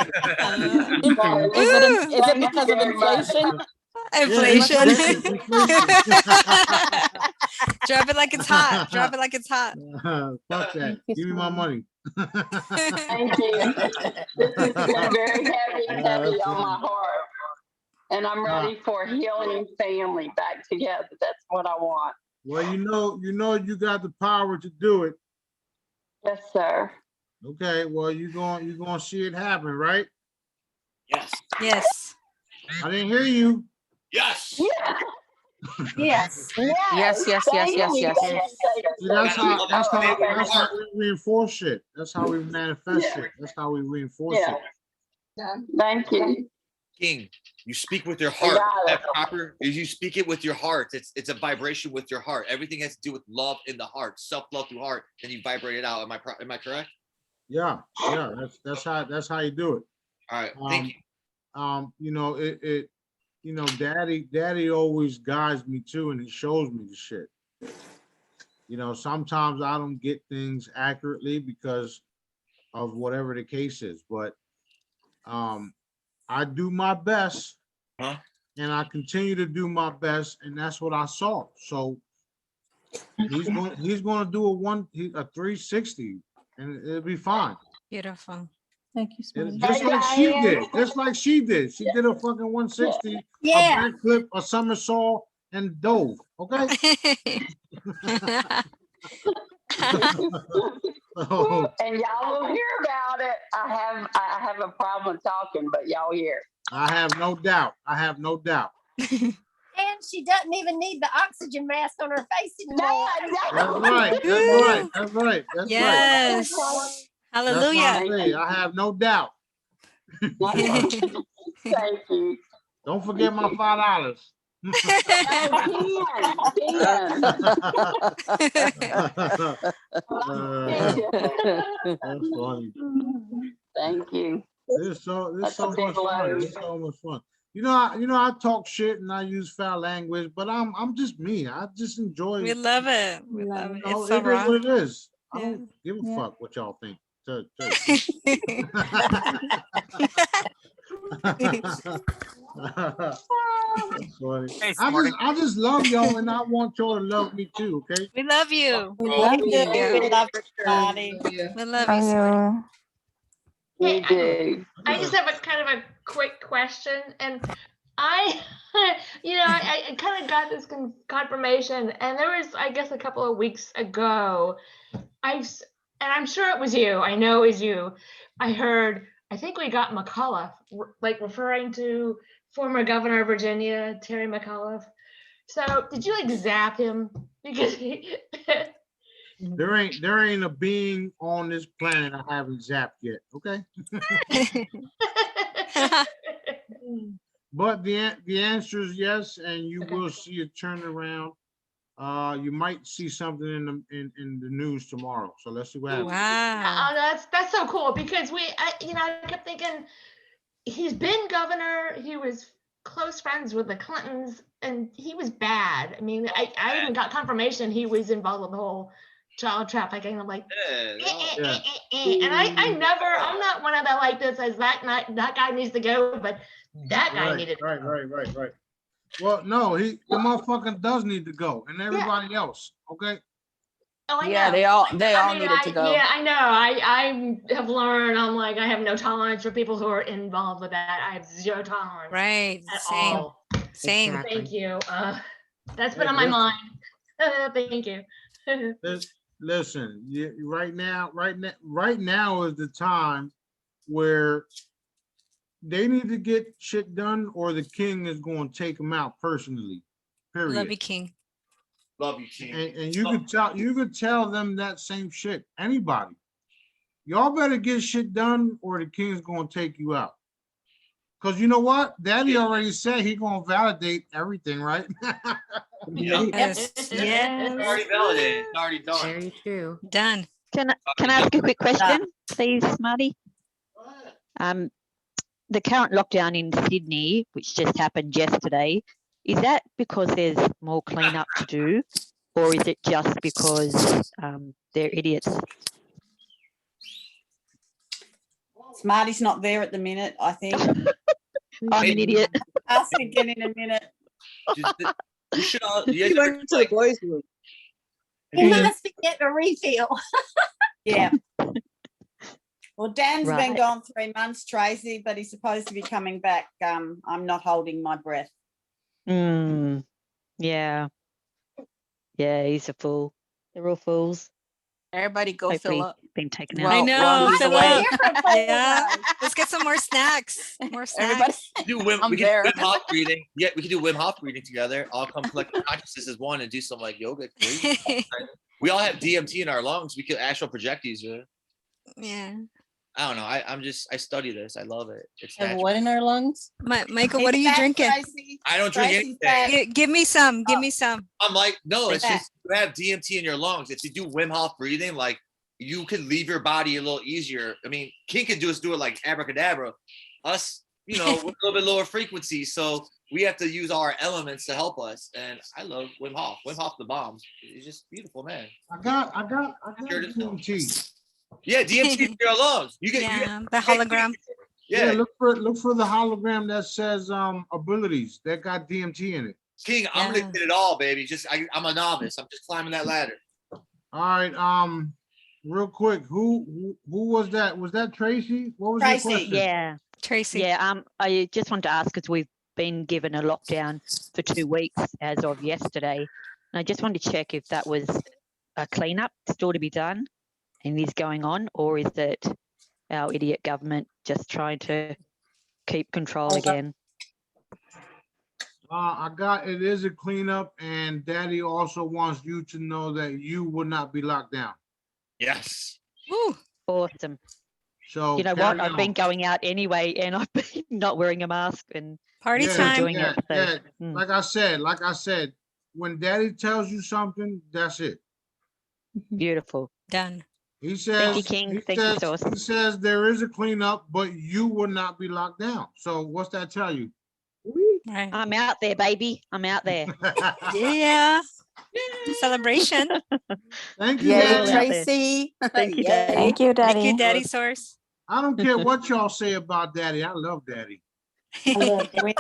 Is it because of inflation? Inflation. Drop it like it's hot. Drop it like it's hot. Fuck that. Give me my money. thank you. This has been very heavy on my heart. And I'm ready for healing family back together. That's what I want. Well, you got the power to do it. Yes, sir. Okay, well, you're going to see it happen, right? Yes. Yes. I didn't hear you. Yes. Yes. Yes. See, that's how we reinforce shit. That's how we manifest it. That's how we reinforce it. Thank you. King, you speak with your heart. That proper is you speak it with your heart. It's a vibration with your heart. Everything has to do with love in the heart, self-love through heart. Then you vibrate it out. Am I correct? Yeah. That's how you do it. All right. Thank you. you know, you know, daddy always guides me too, and he shows me the shit. You know, sometimes I don't get things accurately because of whatever the case is, but I do my best, and I continue to do my best, and that's what I saw. So he's going to do a 360, and it'll be fine. Beautiful. Thank you, Smarty. Just like she did. Just like she did. She did a fucking 160, Yeah. a backflip, a somersault, and dove. Okay. And y'all will hear about it. I have a problem talking, but y'all hear. I have no doubt. I have no doubt. And she doesn't even need the oxygen mask on her face anymore. That's right. That's right. That's right. That's Yes. right. Hallelujah. That's what I say. I have no doubt. Thank you. Don't forget my $5. That's funny. Thank you. There's so much fun. It's so much fun. You know, I talk shit and I use foul language, but I'm just me. I just enjoy. We love it. We love it. You know, It's so it is raw. what it is. I don't give a fuck what y'all think. That's funny. I just love y'all, and I want y'all to love me too. Okay. We love you. We love you. We love everybody. We love you. Smarty. We do. I just have a kind of a quick question, and I, you know, I kind of got this confirmation, and there was, I guess, a couple of weeks ago, and I'm sure it was you. I know it was you. I heard, I think we got McAuliffe, like referring to former governor of Virginia, Terry McAuliffe. So did you like zap him? Because there ain't a being on this planet I haven't zapped yet. Okay. But the answer is yes, and you will see a turnaround. You might see something in the news tomorrow. So let's see what happens. Wow. That's so cool, because I kept thinking he's been governor. He was close friends with the Clintons, and he was bad. I mean, I even got confirmation he was involved with the whole child trafficking. I'm like, and I'm not one of the like this says that guy needs to go, but that guy needed to go. Right. Well, no, the motherfucker does need to go, and everybody else. Okay. Oh, I know. Yeah, they all needed to go. Yeah, I know. I have learned. I'm like, I have no tolerance for people who are involved with that. I have zero tolerance. Right. At Same. all. Same. So thank you. That's been on my mind. Thank you. Listen, right now is the time where they need to get shit done, or the king is going to take them out personally. Period. Love you, King. Love you, King. And you could tell them that same shit. Anybody, y'all better get shit done, or the king's going to take you out. Cause you know what, Daddy already said he gonna validate everything, right? Yes. Yes. Already validated. It's already done. Very true. Done. Can I ask a quick question, please, Smarty? The current lockdown in Sydney, which just happened yesterday, is that because there's more cleanup to do, or is it just because they're idiots? Smarty's not there at the minute, I think. I'm an idiot. Ask again in a minute. You should all. He went to the boys' room. He must be getting a refill. Yeah. Well, Dan's been Right. gone 3 months, Tracy, but he's supposed to be coming back. I'm not holding my breath. Yeah. Yeah, he's a fool. They're all fools. Everybody go Hopefully fill up. been taken Well, out. I know. he's Fill away. up. Yeah. Let's get some more snacks. More Everybody, snacks. We can I'm do there. Wim Hof breathing. Yeah, we can do Wim Hof breathing together. All come collective consciousness as one and do some like yoga. We all have DMT in our lungs. We could astral project these. Yeah. I don't know. I study this. I love it. It's Have natural. what in our lungs? Michael, what are you drinking? I don't drink anything. Give me some. Give me some. I'm like, no, it's Yeah. just you have DMT in your lungs. If you do Wim Hof breathing, like you could leave your body a little easier. I mean, King could do it like abracadabra. Us, you know, we're a little bit lower frequency. So we have to use our elements to help us. And I love Wim Hof. Wim Hof the bomb. He's just beautiful, man. I got DMT. Yeah, DMT for your lungs. You get the hologram. Yeah, look for the hologram that says abilities that got DMT in it. King, I'm gonna get it all, baby. I'm a novice. I'm just climbing that ladder. All right. Real quick, who was that? Was that Tracy? What was your question? Yeah. Tracy. Yeah. I just wanted to ask because we've been given a lockdown for 2 weeks as of yesterday. And I just wanted to check if that was a cleanup still to be done and is going on, or is it our idiot government just trying to keep control again? It is a cleanup, and Daddy also wants you to know that you will not be locked down. Yes. Woo. Awesome. So you know what? I've been going out anyway, and I've been not wearing a mask and still doing it. So, Like I said, when Daddy tells you something, that's it. Beautiful. Done. He says, Thank you, King. Thank you, Sauce. he says there is a cleanup, but you will not be locked down. So what's that tell you? Right. I'm out there, baby. I'm out there. Yeah. Celebration. Thank you, Yay, Daddy. Tracy. Thank you, Daddy. Thank you, Daddy Source. I don't care what y'all say about Daddy. I love Daddy. We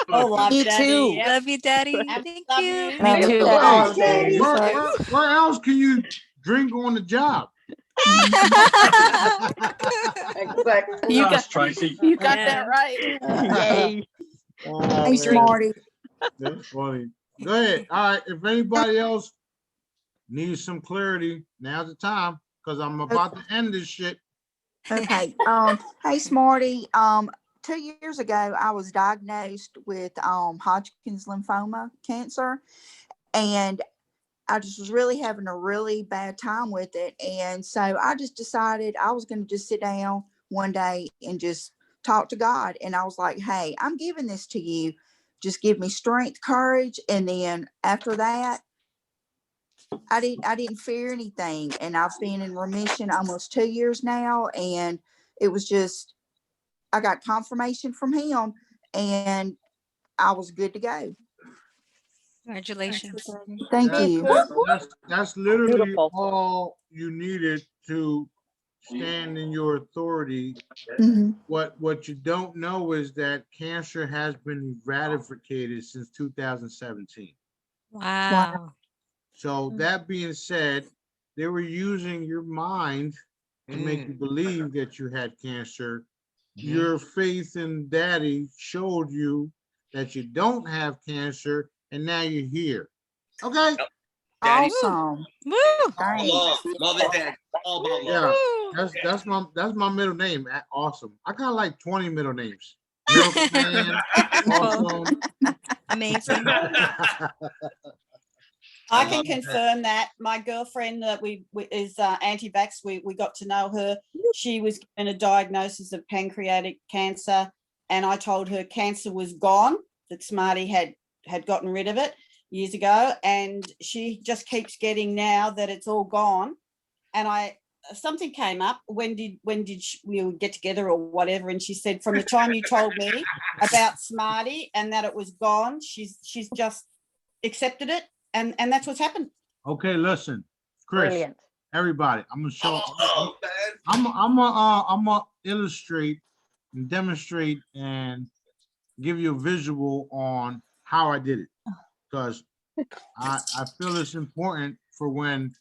all love Me Daddy. too. Yep. Love you, Daddy. Love Thank you. you. Me too. Hey, Daddy. where else can you drink on the job? Exactly. You got that right. Yay. Hey, Smarty. That's funny. Go ahead. All right. If anybody else needs some clarity, now's the time, because I'm about to end this shit. Okay. Hey, Smarty. 2 years ago, I was diagnosed with Hodgkin's lymphoma cancer, and I just was really having a really bad time with it. And so I just decided I was going to just sit down one day and just talk to God. And I was like, hey, I'm giving this to you. Just give me strength, courage. And then after that, I didn't fear anything. And I've been in remission almost 2 years now. And it was just, I got confirmation from him and I was good to go. Congratulations. Thank you. That's literally all you needed to stand in your authority. Mhm. What you don't know is that cancer has been eradicated since 2017. Wow. So that being said, they were using your mind to make you believe that you had cancer. Your faith in Daddy showed you that you don't have cancer, and now you're here. Okay. Daddy. Awesome. Woo. Love it, Dad. All about love. Yeah, that's my middle name. Awesome. I got like 20 middle names. Milkman, awesome. Amazing. I can confirm that my girlfriend that we is anti-vax. We got to know her. She was given a diagnosis of pancreatic cancer, and I told her cancer was gone. That Smarty had gotten rid of it years ago, and she just keeps getting now that it's all gone. And something came up. When did we get together or whatever? And she said, from the time you told me about Smarty and that it was gone, she's just accepted it. And that's what's happened. Okay, listen, Chris. Brilliant. Everybody, I'm gonna show. I'm gonna illustrate and demonstrate and give you a visual on how I did it, because I feel it's important for when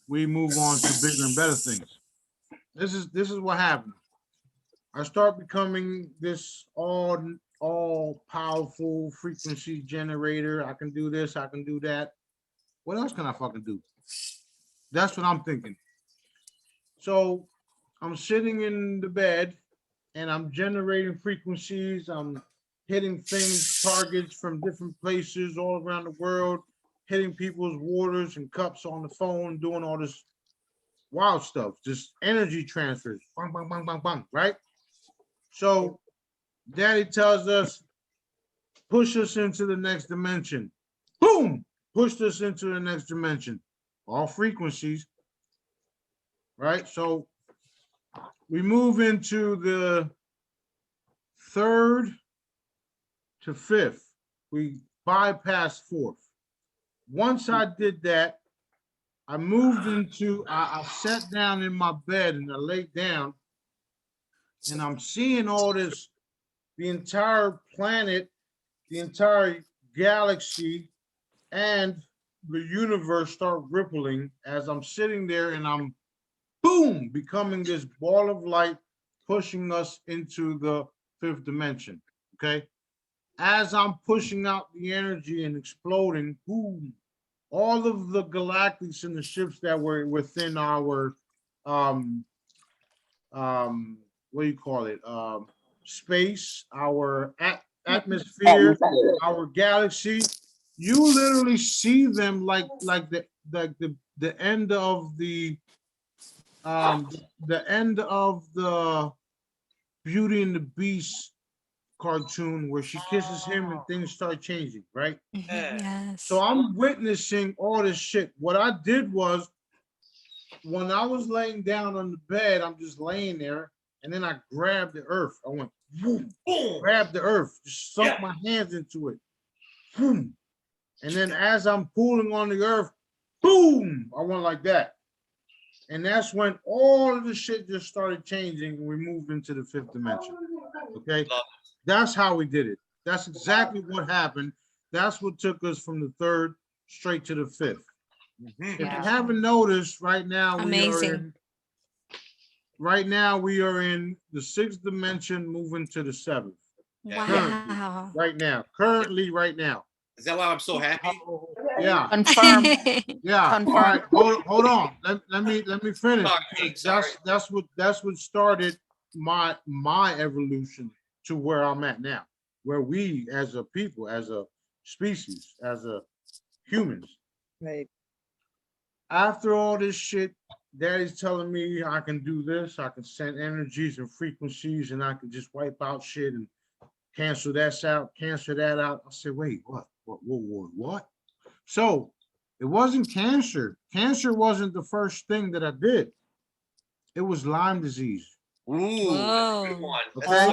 we move on to bigger and better things. This is what happened. I start becoming this all powerful frequency generator. I can do this, I can do that. What else can I fucking do? That's what I'm thinking. So I'm sitting in the bed and I'm generating frequencies. I'm hitting things, targets from different places all around the world, hitting people's waters and cups on the phone, doing all this wild stuff, just energy transfers, bang, bang, bang, bang, bang, right? So Daddy tells us, push us into the next dimension. Boom, pushed us into the next dimension. All frequencies, right? So we move into the third to 5th. We bypassed 4th. Once I did that, I moved into, I sat down in my bed and I laid down, and I'm seeing all this, the entire planet, the entire galaxy, and the universe start rippling as I'm sitting there, and I'm, boom, becoming this ball of light, pushing us into the 5th dimension, okay? As I'm pushing out the energy and exploding, boom, all of the galactics and the ships that were within our, what do you call it? Space, our atmosphere, our galaxy. You literally see them like the end of the end of the Beauty and the Beast cartoon where she kisses him and things start changing, right? Yes. So I'm witnessing all this shit. What I did was, when I was laying down on the bed, I'm just laying there, and then I grabbed the earth. I went, boom, grabbed the earth, just sunk my hands into it. Boom. And then as I'm pulling on the earth, boom, I went like that. And that's when all of the shit just started changing and we moved into the 5th dimension. Okay? That's how we did it. That's exactly what happened. That's what took us from the 3rd straight to the 5th. If you haven't noticed, right now we are in the 6th dimension, moving to the 7th. Wow. Currently, right now. Is that why I'm so happy? Yeah. Confirm. Yeah. Confirm. All right. Hold on. Let me finish. That's what started my evolution to where I'm at now, where we as a people, as a species, as a humans. Right. After all this shit, Daddy's telling me I can do this, I can send energies and frequencies, and I can just wipe out shit and cancel that out, cancel that out. I said, wait, what? So it wasn't cancer. Cancer wasn't the first thing that I did. It was Lyme disease. Ooh, that's a good one. Okay,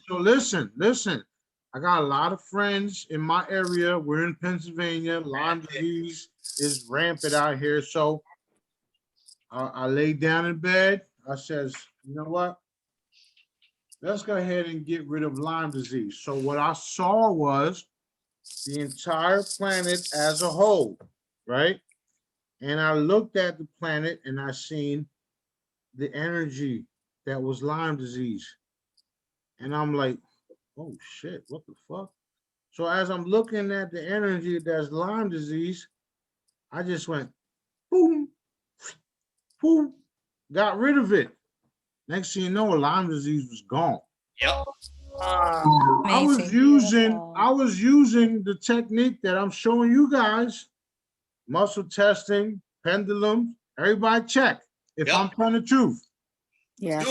so listen. I got a lot of friends in my area. We're in Pennsylvania. Lyme disease is rampant out here. So I laid down in bed. I says, you know what? Let's go ahead and get rid of Lyme disease. So what I saw was the entire planet as a whole, right? And I looked at the planet and I seen the energy that was Lyme disease. And I'm like, oh shit, what the fuck? So as I'm looking at the energy that's Lyme disease, I just went, boom, boom, got rid of it. Next thing you know, Lyme disease was gone. Yep. I was using the technique that I'm showing you guys, muscle testing, pendulum, everybody check if I'm telling the truth. Yeah.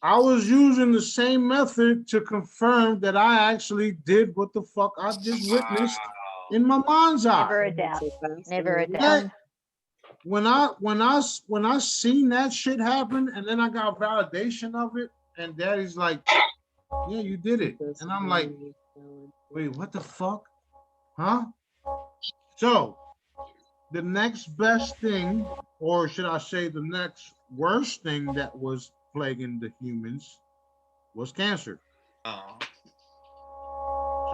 I was using the same method to confirm that I actually did what the fuck I just witnessed in my mind's eye. Never a doubt. Never a doubt. When I seen that shit happen, and then I got validation of it, and Daddy's like, yeah, you did it. And I'm like, wait, what the fuck? Huh? So the next best thing, or should I say the next worst thing that was plaguing the humans was cancer. So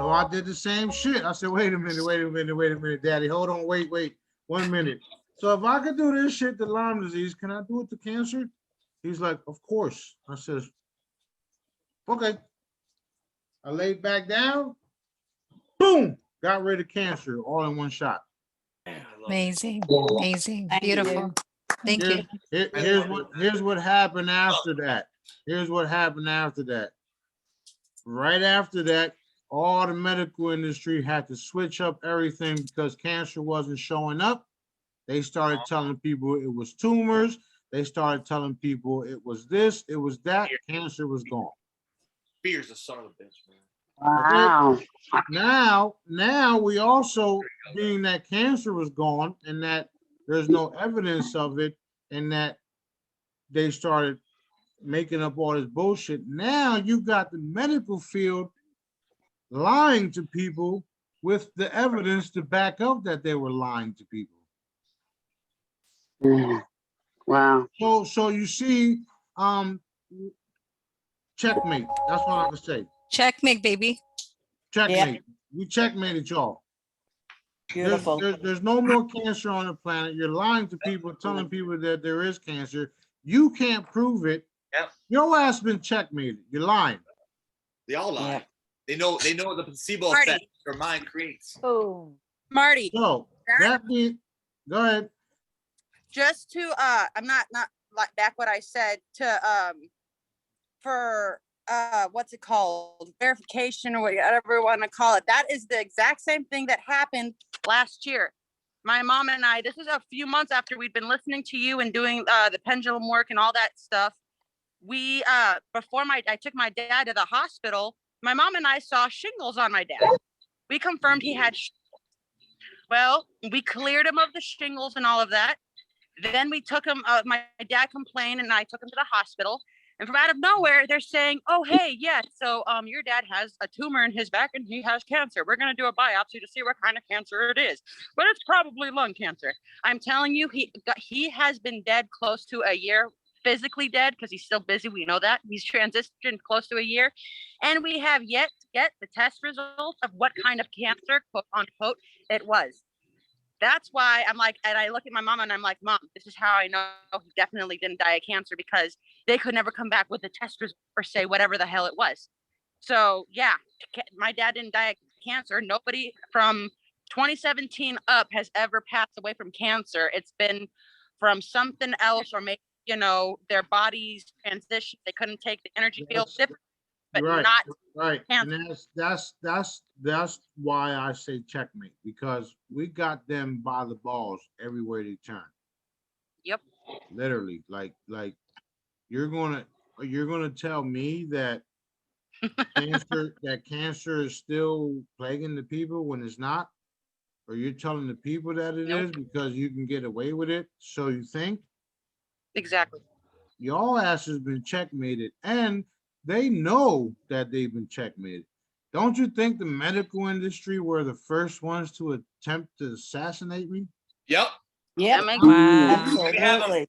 I did the same shit. I said, wait a minute, Daddy, hold on, wait, 1 minute. So if I could do this shit to Lyme disease, can I do it to cancer? He's like, of course. I says, okay. I laid back down, boom, got rid of cancer all in one shot. Amazing. Amazing. Beautiful. Thank you. Here's what happened after that. Here's what happened after that. Right after that, all the medical industry had to switch up everything because cancer wasn't showing up. They started telling people it was tumors. They started telling people it was this, it was that. Cancer was gone. Fear's a son of a bitch, man. Wow. Now we also, being that cancer was gone and that there's no evidence of it, and that they started making up all this bullshit. Now you got the medical field lying to people with the evidence to back up that they were lying to people. Wow. So you see, checkmate. That's what I would say. Checkmate, baby. Checkmate. We checkmated y'all. Beautiful. There's no more cancer on the planet. You're lying to people, telling people that there is cancer. You can't prove it. Yep. Your ass been checkmated. You're lying. They all lie. They know the placebo Marty. effect their mind creates. Oh, Marty. So that means, go ahead. Just to I'm not like back what I said to for what's it called, verification or whatever you want to call it. That is the exact same thing that happened last year. My mom and I, this is a few months after we'd been listening to you and doing the pendulum work and all that stuff. We before I took my dad to the hospital, my mom and I saw shingles on my dad. We confirmed he had well, we cleared him of the shingles and all of that. Then we took him, my dad complained and I took him to the hospital. And from out of nowhere, they're saying, oh, hey, yeah, so your dad has a tumor in his back and he has cancer. We're going to do a biopsy to see what kind of cancer it is. But it's probably lung cancer. I'm telling you, he has been dead close to a year, physically dead because he's still busy. We know that. He's transitioned close to a year. And we have yet to get the test results of what kind of cancer, quote unquote, it was. That's why I'm like, and I look at my mom and I'm like, Mom, this is how I know he definitely didn't die of cancer, because they could never come back with a test result or say whatever the hell it was. So yeah, my dad didn't die of cancer. Nobody from 2017 up has ever passed away from cancer. It's been from something else, or maybe, their bodies transition. They couldn't take the energy field different, but not cancer. And that's why I say checkmate, because we got them by the balls everywhere they turn. Yep. Literally, like you're gonna tell me that cancer is still plaguing the people when it's not, or you're telling the people that it is because you can get away with it. So you think? Exactly. Y'all ass has been checkmated, and they know that they've been checkmated. Don't you think the medical industry were the first ones to attempt to assassinate me? Yep. Yeah. Wow. Absolutely.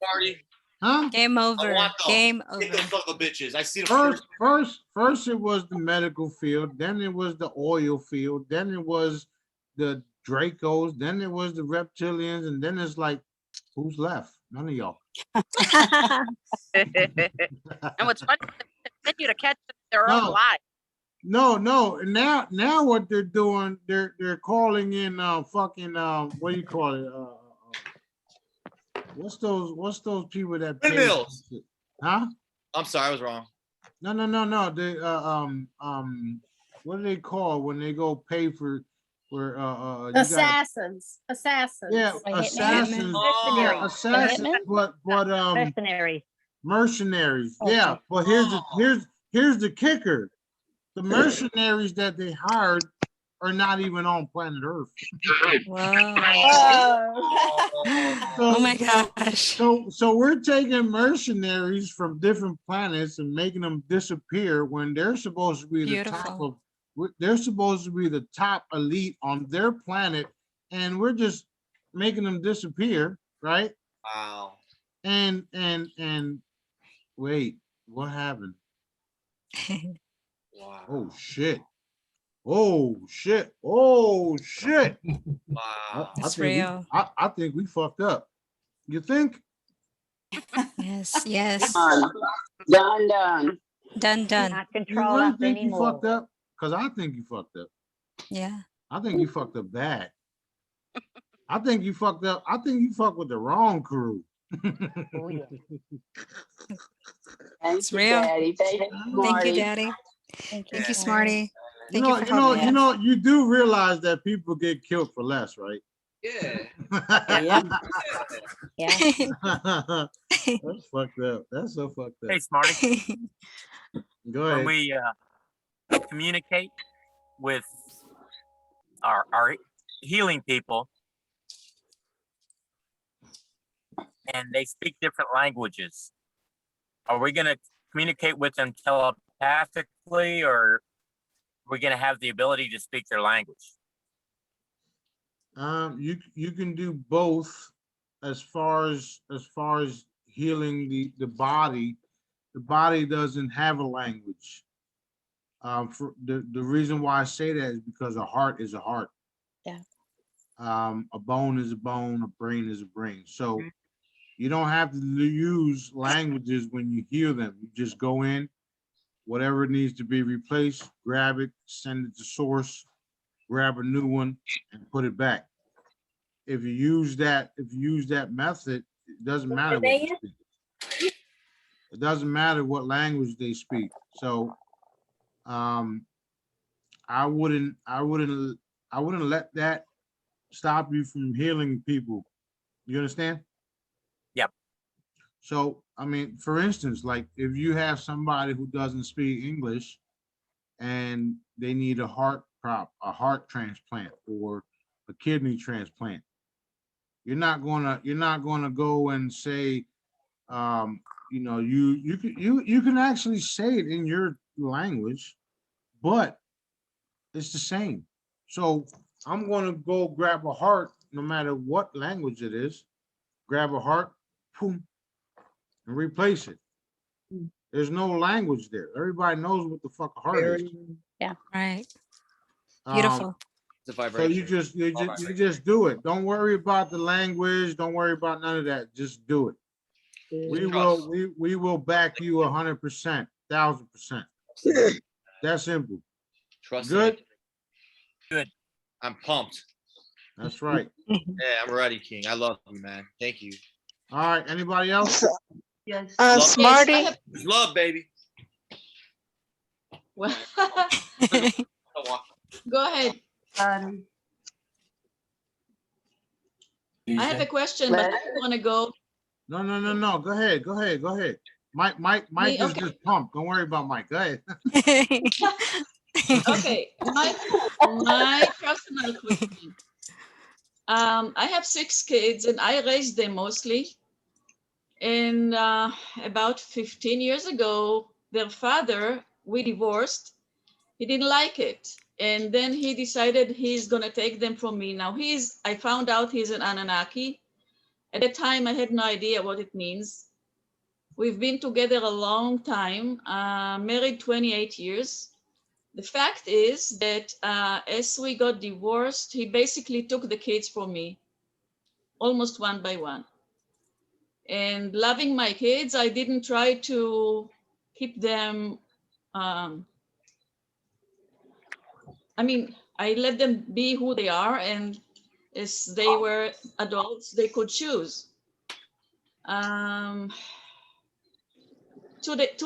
Huh? Game over. Game over. Get those son of a bitches. I see them First it was the medical field, then it was the oil field, then it was the Dracos, then it was the reptilians, and then it's like, who's left? None of y'all. And what's funny, they continue to catch their own lies. No. Now what they're doing, they're calling in what do you call it? What's those people that pay? Windmills. Huh? I'm sorry, I was wrong. No. They what do they call when they go pay for assassins. Yeah, assassins. Assassins, but mercenaries. Okay. Yeah, but here's the kicker. The mercenaries that they hired are not even on planet Earth. Oh my gosh. So we're taking mercenaries from different planets and making them disappear when they're supposed to be they're supposed to be the top elite on their planet, and we're just making them disappear, right? Wow. And wait, what happened? Wow. Oh shit. Wow. It's real. I think we fucked up. You think? Yes. Done. You really think you fucked up? Because I think you fucked up. Yeah. I think you fucked up bad. I think you fucked up. I think you fucked with the wrong crew. Oh, yeah. It's real. Daddy. Thank you, Daddy. Thank you, Smarty. Thank you for helping us. You do realize that people get killed for less, right? Yeah. That's fucked up. That's so fucked up. Hey, Smarty. Go ahead. When we communicate with our healing people, and they speak different languages, are we going to communicate with them telepathically, or We're going to have the ability to speak their language. You can do both as far as healing the body. The body doesn't have a language. For the reason why I say that is because a heart is a heart. Yeah. A bone is a bone, a brain is a brain. So you don't have to use languages when you heal them. You just go in, whatever needs to be replaced, grab it, send it to source, grab a new one, and put it back. If you use that method, it doesn't matter what you speak. It doesn't matter what language they speak. So I wouldn't let that stop you from healing people. You understand? Yep. So, I mean, for instance, like if you have somebody who doesn't speak English and they need a heart transplant or a kidney transplant, you're not gonna go and say, you know, you can actually say it in your language, but it's the same. So I'm gonna go grab a heart, no matter what language it is, grab a heart, boom, and replace it. There's no language there. Everybody knows what the fuck a heart is. Yeah. Right. Beautiful. So you just do it. Don't worry about the language. Don't worry about none of that. Just do it. We will back you 100%, 1000%. That's simple. Trust Good. me. Good. I'm pumped. That's right. Yeah, I'm ready, King. I love you, man. Thank you. All right. Anybody else? Yes. Smarty. Yes, It's love, baby. well, go ahead. I have a question, but I don't want to go. No. Go ahead. Mike Me, is okay. just pumped. Don't worry about Mike. Go ahead. Okay, my personal question. I have 6 kids and I raised them mostly. And about 15 years ago, their father, we divorced. He didn't like it. And then he decided he's gonna take them from me. Now I found out he's an Anunnaki. At the time, I had no idea what it means. We've been together a long time, married 28 years. The fact is that as we got divorced, he basically took the kids from me, almost one by one. And loving my kids, I didn't try to keep them, I mean, I let them be who they are, and as they were adults, they could choose. 2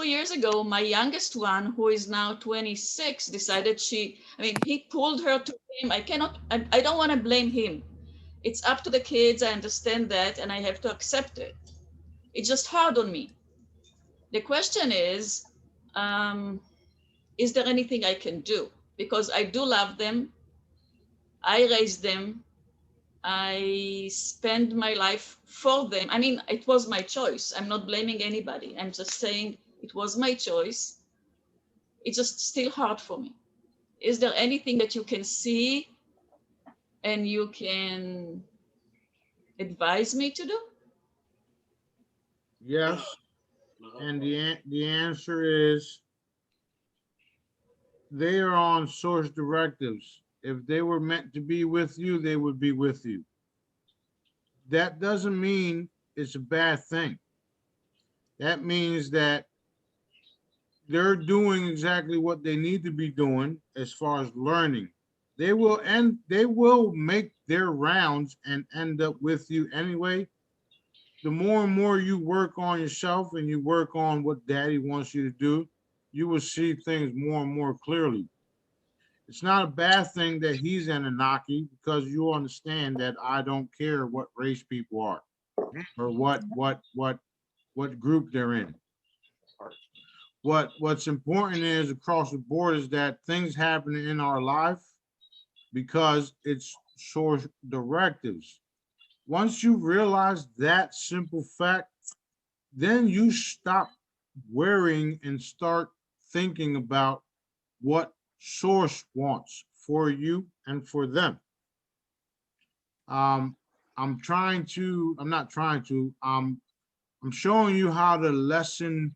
years ago, my youngest one, who is now 26, decided he pulled her to him. I don't want to blame him. It's up to the kids. I understand that, and I have to accept it. It's just hard on me. The question is there anything I can do? Because I do love them. I raised them. I spend my life for them. I mean, it was my choice. I'm not blaming anybody. I'm just saying it was my choice. It's just still hard for me. Is there anything that you can see and you can advise me to do? Yes. And the answer is they are on source directives. If they were meant to be with you, they would be with you. That doesn't mean it's a bad thing. That means that they're doing exactly what they need to be doing as far as learning. They will make their rounds and end up with you anyway. The more and more you work on yourself and you work on what daddy wants you to do, you will see things more and more clearly. It's not a bad thing that he's Anunnaki, because you understand that I don't care what race people are or what group they're in. What's important is across the board is that things happen in our life because it's source directives. Once you realize that simple fact, then you stop worrying and start thinking about what Source wants for you and for them. I'm not trying to, I'm showing you how to lessen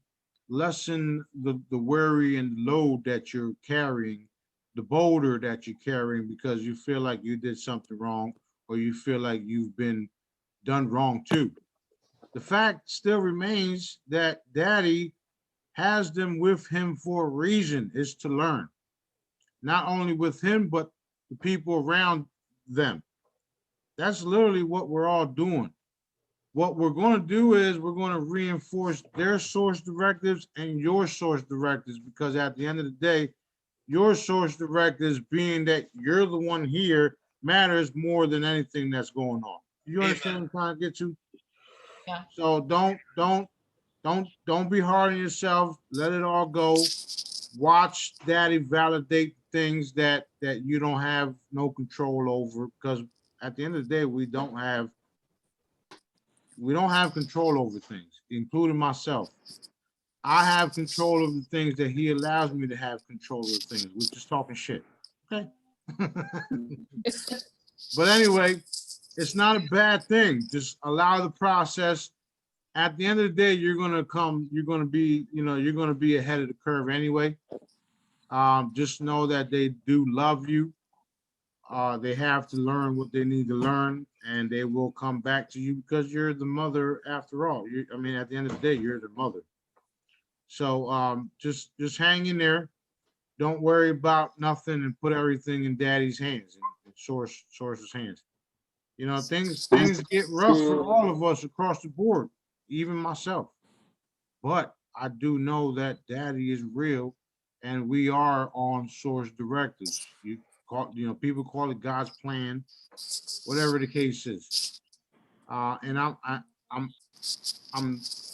the worry and load that you're carrying, the boulder that you're carrying, because you feel like you did something wrong, or you feel like you've been done wrong too. The fact still remains that Daddy has them with him for a reason, is to learn. Not only with him, but the people around them. That's literally what we're all doing. What we're going to do is we're going to reinforce their source directives and your source directives, because at the end of the day, your source directives, being that you're the one here, matters more than anything that's going on. You understand what I'm trying to get to? Yeah. So don't be hard on yourself. Let it all go. Watch Daddy validate things that you don't have no control over, because at the end of the day, we don't have control over things, including myself. I have control of the things that he allows me to have control of things. We're just talking shit. Okay. But anyway, it's not a bad thing. Just allow the process. At the end of the day, you're going to be ahead of the curve anyway. Just know that they do love you. They have to learn what they need to learn, and they will come back to you, because you're the mother after all. I mean, at the end of the day, you're the mother. So just hang in there. Don't worry about nothing, and put everything in Daddy's hands and Source's hands. You know, things get rough for all of us across the board, even myself. But I do know that Daddy is real, and we are on source directives. People call it God's plan, whatever the case is. And I'm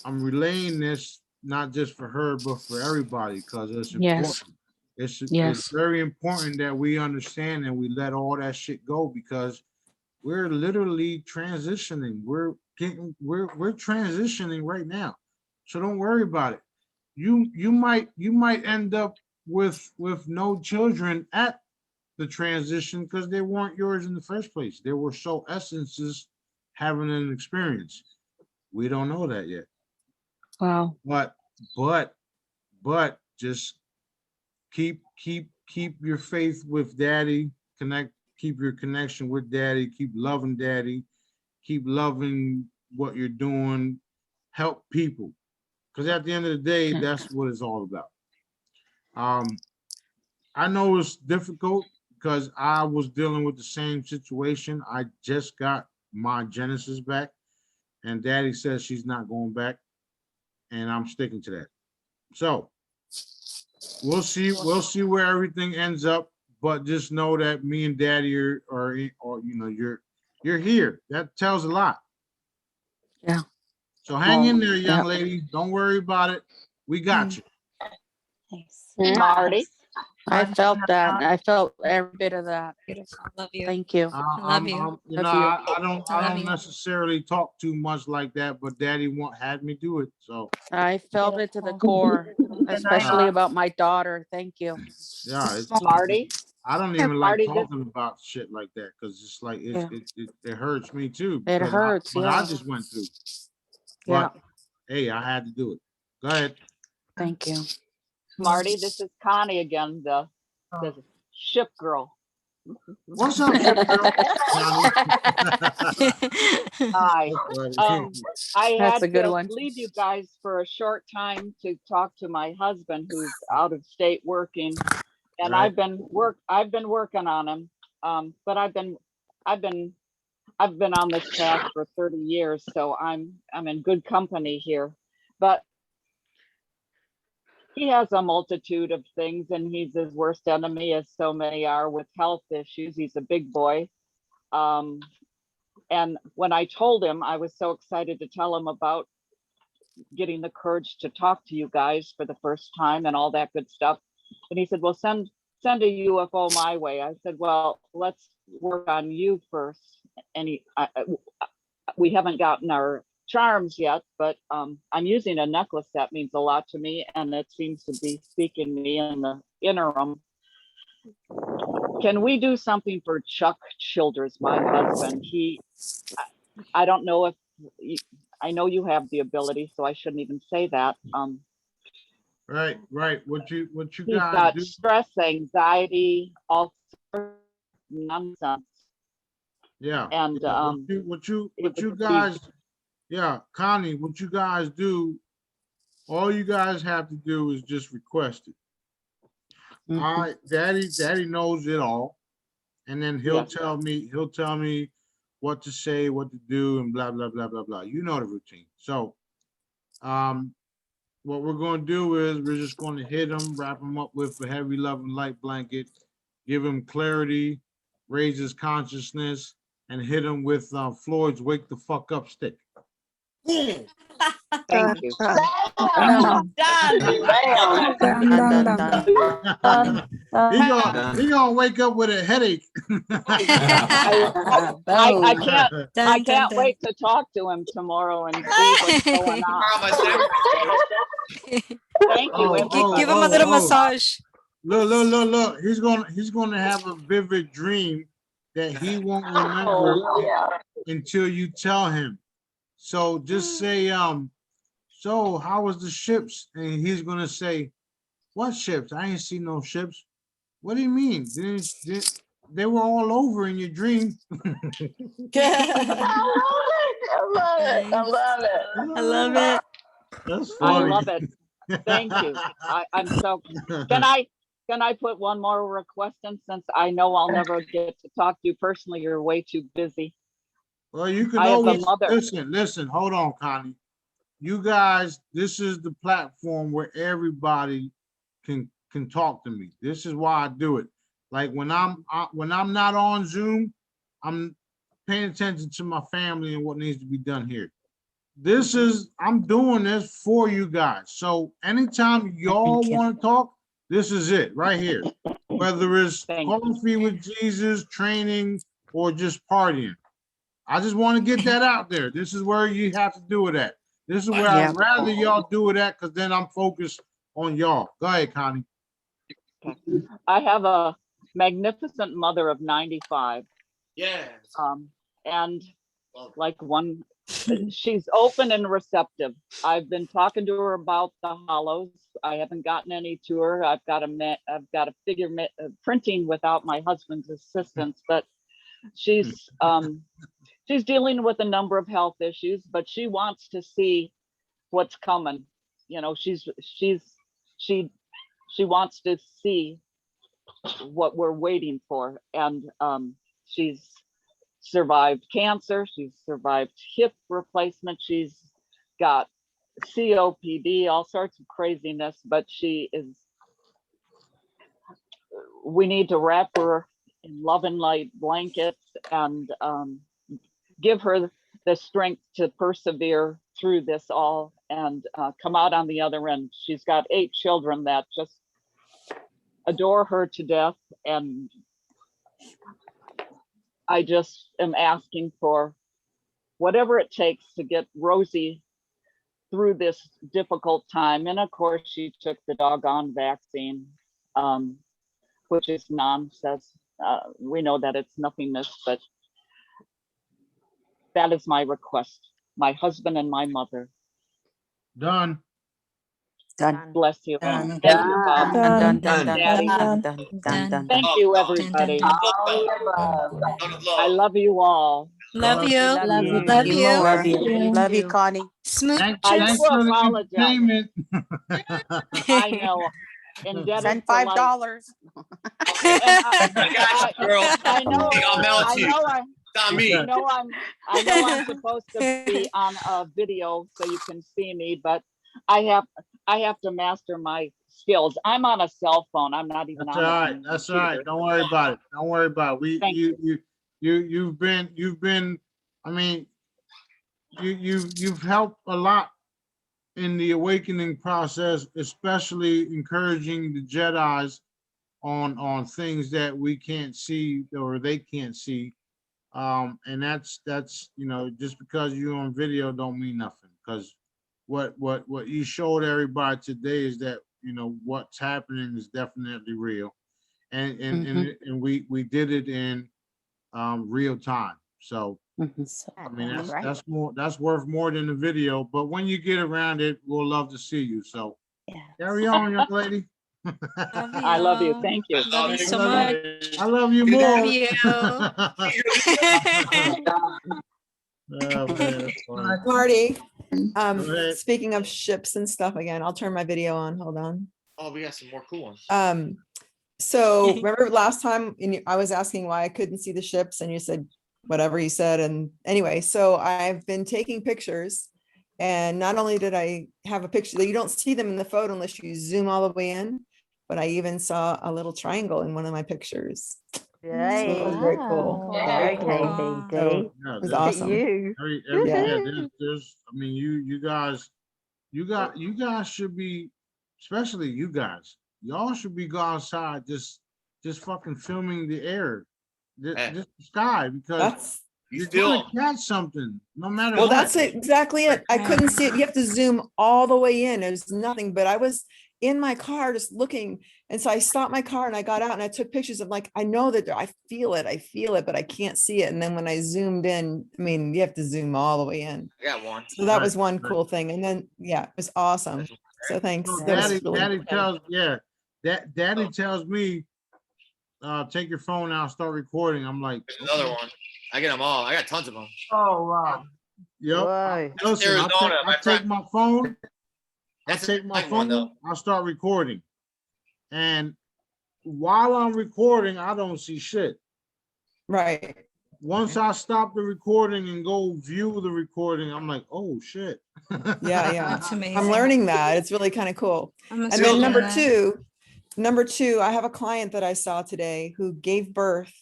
relaying this not just for her, but for everybody, because it's important. It's very important that we understand and we let all that shit go, because we're literally transitioning. We're transitioning right now. So don't worry about it. You might end up with no children at the transition, because they weren't yours in the first place. They were soul essences having an experience. We don't know that yet. Wow. But just keep your faith with Daddy. Keep your connection with Daddy. Keep loving Daddy. Keep loving what you're doing. Help people, because at the end of the day, that's what it's all about. I know it's difficult, because I was dealing with the same situation. I just got my Genesis back, and Daddy says she's not going back, and I'm sticking to that. So we'll see where everything ends up, but just know that me and Daddy are you're here. That tells a lot. Yeah. So hang in there, young lady. Don't worry about it. We got you. Marty. I felt that. I felt every bit of that. Beautiful. Love you. Thank you. Love you. I don't necessarily talk too much like that, but Daddy had me do it. So I felt it to the core, especially about my daughter. Thank you. Yeah, Marty. I don't even Marty, like talking about shit like that, because it's like it hurts me too. It hurts. What I just went through. But hey, I had to do it. Go ahead. Thank you. Marty, this is Connie again, the ship girl. What's up, ship girl? Hi. I That's had a good to one. leave you guys for a short time to talk to my husband, who's out of state working, and Right. I've been working on him. But I've been on this path for 30 years, so I'm in good company here. But he has a multitude of things, and he's his worst enemy, as so many are, with health issues. He's a big boy. And when I told him, I was so excited to tell him about getting the courage to talk to you guys for the first time and all that good stuff. And he said, well, send a UFO my way. I said, well, let's work on you first. And we haven't gotten our charms yet, but I'm using a necklace that means a lot to me, and it seems to be speaking to me in the interim. Can we do something for Chuck Childers, my husband? I don't know if, I know you have the ability, so I shouldn't even say that. Right. What you He's guys got do? stress, anxiety, all sorts of nonsense. Yeah. And yeah. What you guys, yeah, Connie, what you guys do, all you guys have to do is just request it. Daddy knows it all. And then he'll tell me what to say, what to do, and blah, blah, blah, blah, blah. You know the routine. So what we're going to do is we're just going to hit him, wrap him up with a heavy love and light blanket, give him clarity, raise his consciousness, and hit him with Floyd's Wake the Fuck Up stick. Thank you. He gonna wake up with a headache. I can't wait to talk to him tomorrow and see what's going on. Thank you. Give him a little massage. Look. He's gonna have a vivid dream that he won't remember until you tell him. So just say, so how was the ships? And he's gonna say, what ships? I ain't seen no ships. What do you mean? They were all over in your dream. I love it. That's I funny. love it. Thank you. I'm so. Can I put one more request in, since I know I'll never get to talk to you personally? You're way too busy. Well, you can I have a always mother. listen. Hold on, Connie. You guys, this is the platform where everybody can talk to me. This is why I do it. Like when I'm not on Zoom, I'm paying attention to my family and what needs to be done here. I'm doing this for you guys. So anytime y'all want to talk, this is it right here. Whether it's coffee with Jesus, training, or just partying. I just want to get that out there. This is where you have to do it at. This is where I'd rather y'all do it at, because then I'm focused on y'all. Go ahead, Connie. I have a magnificent mother of 95. Yeah. And like she's open and receptive. I've been talking to her about the hollows. I haven't gotten any to her. I've got a figure printing without my husband's assistance, but she's dealing with a number of health issues, but she wants to see what's coming. You know, she wants to see what we're waiting for. And she's survived cancer. She's survived hip replacement. She's got COPD, all sorts of craziness, but we need to wrap her in love and light blankets and give her the strength to persevere through this all and come out on the other end. She's got 8 children that just adore her to death, and I just am asking for whatever it takes to get Rosie through this difficult time. And of course, she took the doggone vaccine, which is nonsense. We know that it's nothingness, but that is my request. My husband and my mother. Done. Bless you. Done. Thank you, Bob. Done. Daddy. Thank you, everybody. I love you all. Love you. Love you. Love you. Love you. Love you, Connie. Smooth. Thanks for the apologize. entertainment. I know. Indebted Send for $5. life. I know. I'll mail it to you. Not me. I know I'm supposed to be on a video so you can see me, but I have to master my skills. I'm on a cell phone. I'm not even That's on. all right. That's all right. Don't worry about it. Don't worry about it. You've been. I mean, you've helped a lot in the awakening process, especially encouraging the Jedis on things that we can't see or they can't see. And that's just because you're on video don't mean nothing, because what you showed everybody today is that what's happening is definitely real. and we did it in real time. So I mean that's worth more than the video. But when you get around it, we'll love to see you. So carry on, young lady. I love you. Thank you. Love you so much. I love you more. Love you. Oh, man, that's funny. Marty, Go ahead. speaking of ships and stuff again, I'll turn my video on. Hold on. Oh, we got some more cool ones. So remember last time I was asking why I couldn't see the ships and you said whatever you said. And anyway, so I've been taking pictures, and not only did I have a picture that you don't see them in the photo unless you zoom all the way in, but I even saw a little triangle in one of my pictures. So it was very cool. Very cool. So it was awesome. There's I mean, you guys should be, especially you guys, y'all should be go outside just fucking filming the air, the sky, because you're gonna catch something no matter what. That's exactly it. I couldn't see it. You have to zoom all the way in. There's nothing, but I was in my car just looking, and so I stopped my car and I got out and I took pictures of, like, I know that I feel it, but I can't see it. And then when I zoomed in, I mean, you have to zoom all the way in. I got one. So that was one cool thing. And then it was awesome. So thanks. So That was Daddy really Daddy tells me, take your phone out, start recording. I'm like, there's another one. I get them all. I got tons of them. Oh, wow. Yep. Listen, Arizona, I take my phone. That's take my one, though. phone. I'll start recording, and while I'm recording, I don't see shit. Right. Once I stop the recording and go view the recording, I'm like, oh shit. Yeah. That's amazing. I'm learning that. It's really kind of cool. And then number two, I have a client that I saw today who gave birth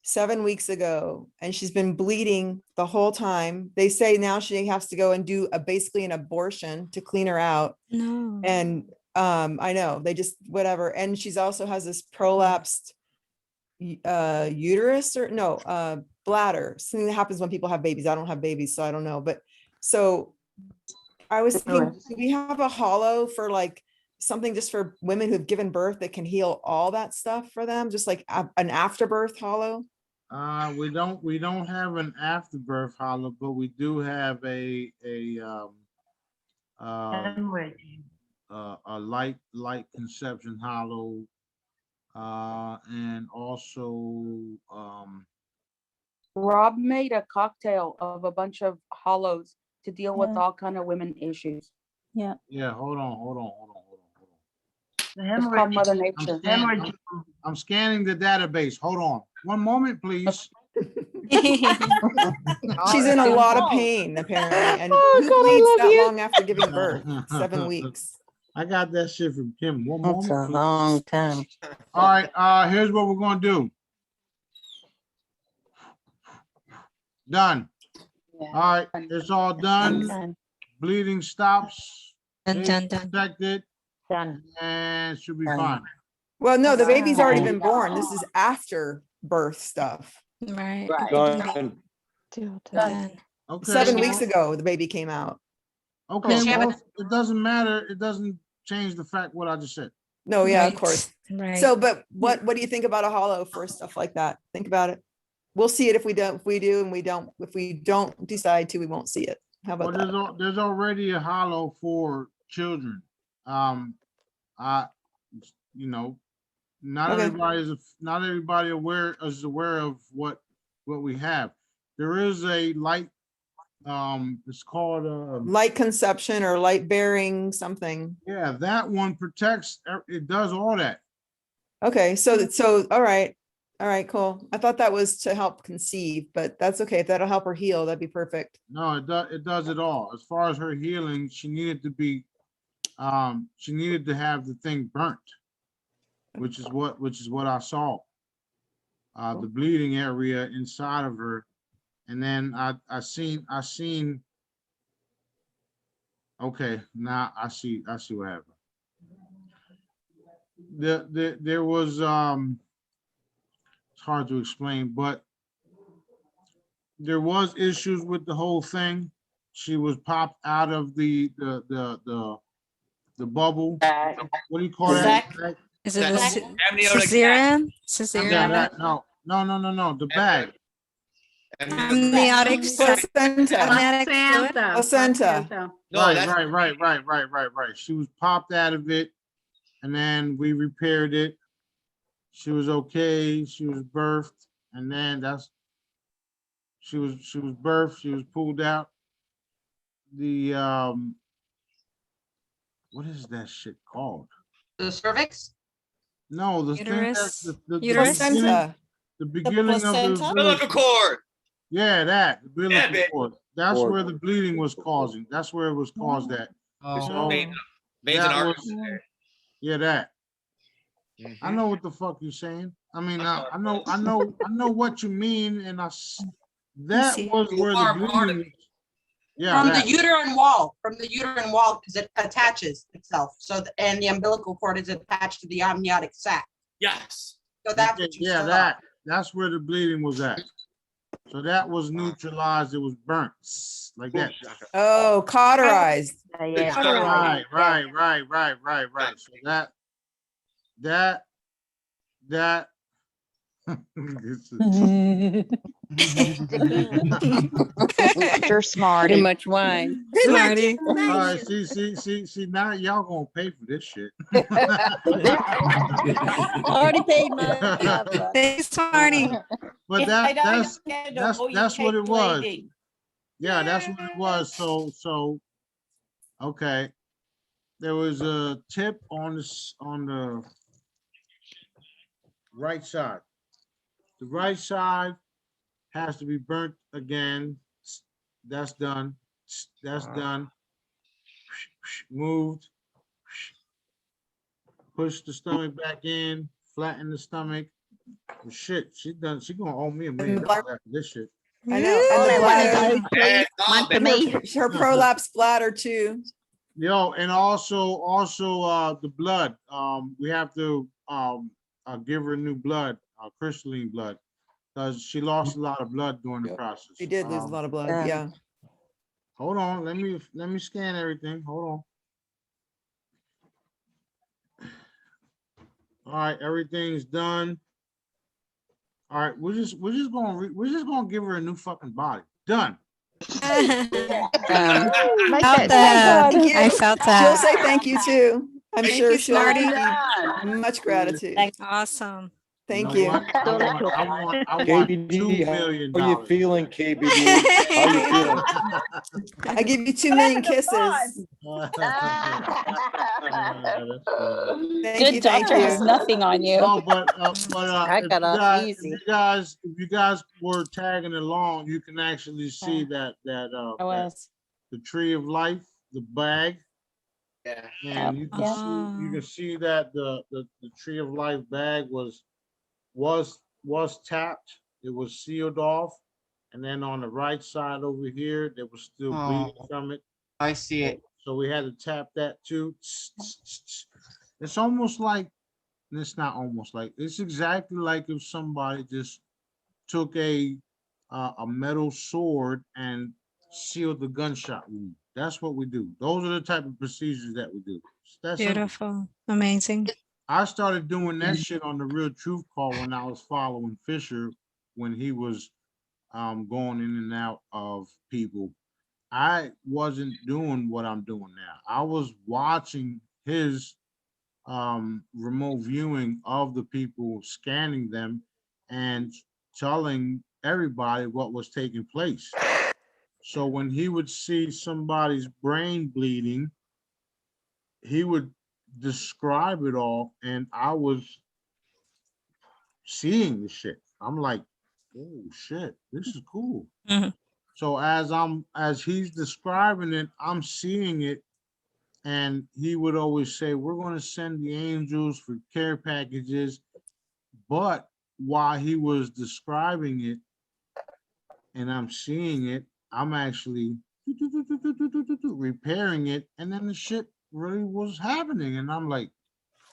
7 weeks ago, and she's been bleeding the whole time. They say now she has to go and do basically an abortion to clean her out. No. And I know they just whatever. And she's also has this prolapsed uterus or no bladder. Something that happens when people have babies. I don't have babies, so I don't know. But so I was thinking, do we have a hollow for like something just for women who've given birth that can heal all that stuff for them, just like an afterbirth hollow? We don't have an afterbirth hollow, but we do have a light conception hollow, and also Rob made a cocktail of a bunch of hollows to deal with all kind of women issues. Yeah. Yeah, hold on. It's called Mother Nature. I'm scanning the database. Hold on. One moment, please. She's in a lot of pain, apparently. And who bleeds that long after giving birth? 7 weeks. I got that shit from Kim. One That's moment, a long time. All right, here's what we're gonna do. Done. All right, it's all done. Bleeding stops. Done. Protected. Done. And should be fine. Well, no, the baby's already been born. This is after birth stuff. Right. Done. Okay. 7 weeks ago, the baby came out. Okay, well, it doesn't matter. It doesn't change the fact what I just said. No, yeah, of course. Right. So, but what do you think about a hollow for stuff like that? Think about it. We'll see it if we don't. If we do, and we don't. If we don't decide to, we won't see it. How about that? There's already a hollow for children. Not everybody is aware of what we have. There is a light. It's called light conception or light bearing something. Yeah, that one protects. It does all that. Okay, so all right, cool. I thought that was to help conceive, but that's okay. If that'll help her heal, that'd be perfect. No, it does it all. As far as her healing, she needed to be, she needed to have the thing burnt, which is what I saw. The bleeding area inside of her, and then I seen. Okay, now I see what happened. There was it's hard to explain, but there was issues with the whole thing. She was popped out of the bubble. What do you call that? Is it a Amniotic cesarean? Yeah, Cesarean? that, no, the bag. Amniotic sac. Placenta. Amniotic fluid? Placenta. No, Right, that's right. She was popped out of it, and then we repaired it. She was okay. She was birthed, and then she was birthed. She was pulled out. The what is that shit called? The cervix? No, the Uterus? thing that Uterus? the beginning of the umbilical cord. Yeah, that the umbilical baby. cord. That's where the bleeding was causing. That's where it was caused at. So Veins and that arteries. was, yeah, that. I Mhm. know what the fuck you're saying. I mean, I know what you mean, and that see. was where the Arm, bleeding. Yeah, From that. the uterine wall, because it attaches itself. So, and the umbilical cord is attached to the amniotic sac. Yes. So that's Okay, what you yeah, saw. that's where the bleeding was at. So that was neutralized. It was burnt like that. Oh, cauterized. Yeah. Right. So that this is- You're smart. Too much wine. Smarty. all right, see, now y'all gonna pay for this shit. Already paid mine. Thanks, Smarty. But If they don't that's handle, you that's what keep it was. bleeding. Yeah, that's what it was. So okay. There was a tip on the right side. The right side has to be burnt again. That's done. That's done. Moved. Push the stomach back in. Flatten the stomach. Well, shit, she done. She gonna owe me $1 million after this shit. I know. And the bladder. One for me. Her prolapse bladder too. Yo, and also the blood. We have to give her new blood, crystalline blood, because she lost a lot of blood during the process. She did lose a lot of blood. Yeah. Hold on, let me scan everything. Hold on. All right, everything's done. All right, we're just gonna give her a new fucking body. Done. Felt that. I felt that. She'll say thank you too. I'm Thank sure you, she'll Smarty. give you much gratitude. Awesome. Thank You you. know what? I want $2 million. How you feeling, KBD? How you feeling? I give you 2 million kisses. Good doctor has nothing on you. No, but I got off if easy. you guys were tagging along, you can actually see that the tree of life, the bag. Yeah. And you can see that the tree of life bag was tapped. It was sealed off, and then on the right side over here, there was still bleeding from it. I see it. So we had to tap that too. It's almost like, it's not almost like, it's exactly like if somebody just took a metal sword and sealed the gunshot wound. That's what we do. Those are the type of procedures that we do. That's Beautiful. Amazing. I started doing that shit on the Real Truth Call when I was following Fisher, when he was going in and out of people. I wasn't doing what I'm doing now. I was watching his remote viewing of the people, scanning them and telling everybody what was taking place. So when he would see somebody's brain bleeding, he would describe it all, and I was seeing the shit. I'm like, oh shit, this is cool. So as he's describing it, I'm seeing it, and he would always say, we're going to send the angels for care packages. But while he was describing it and I'm seeing it, I'm actually repairing it, and then the shit really was happening, and I'm like,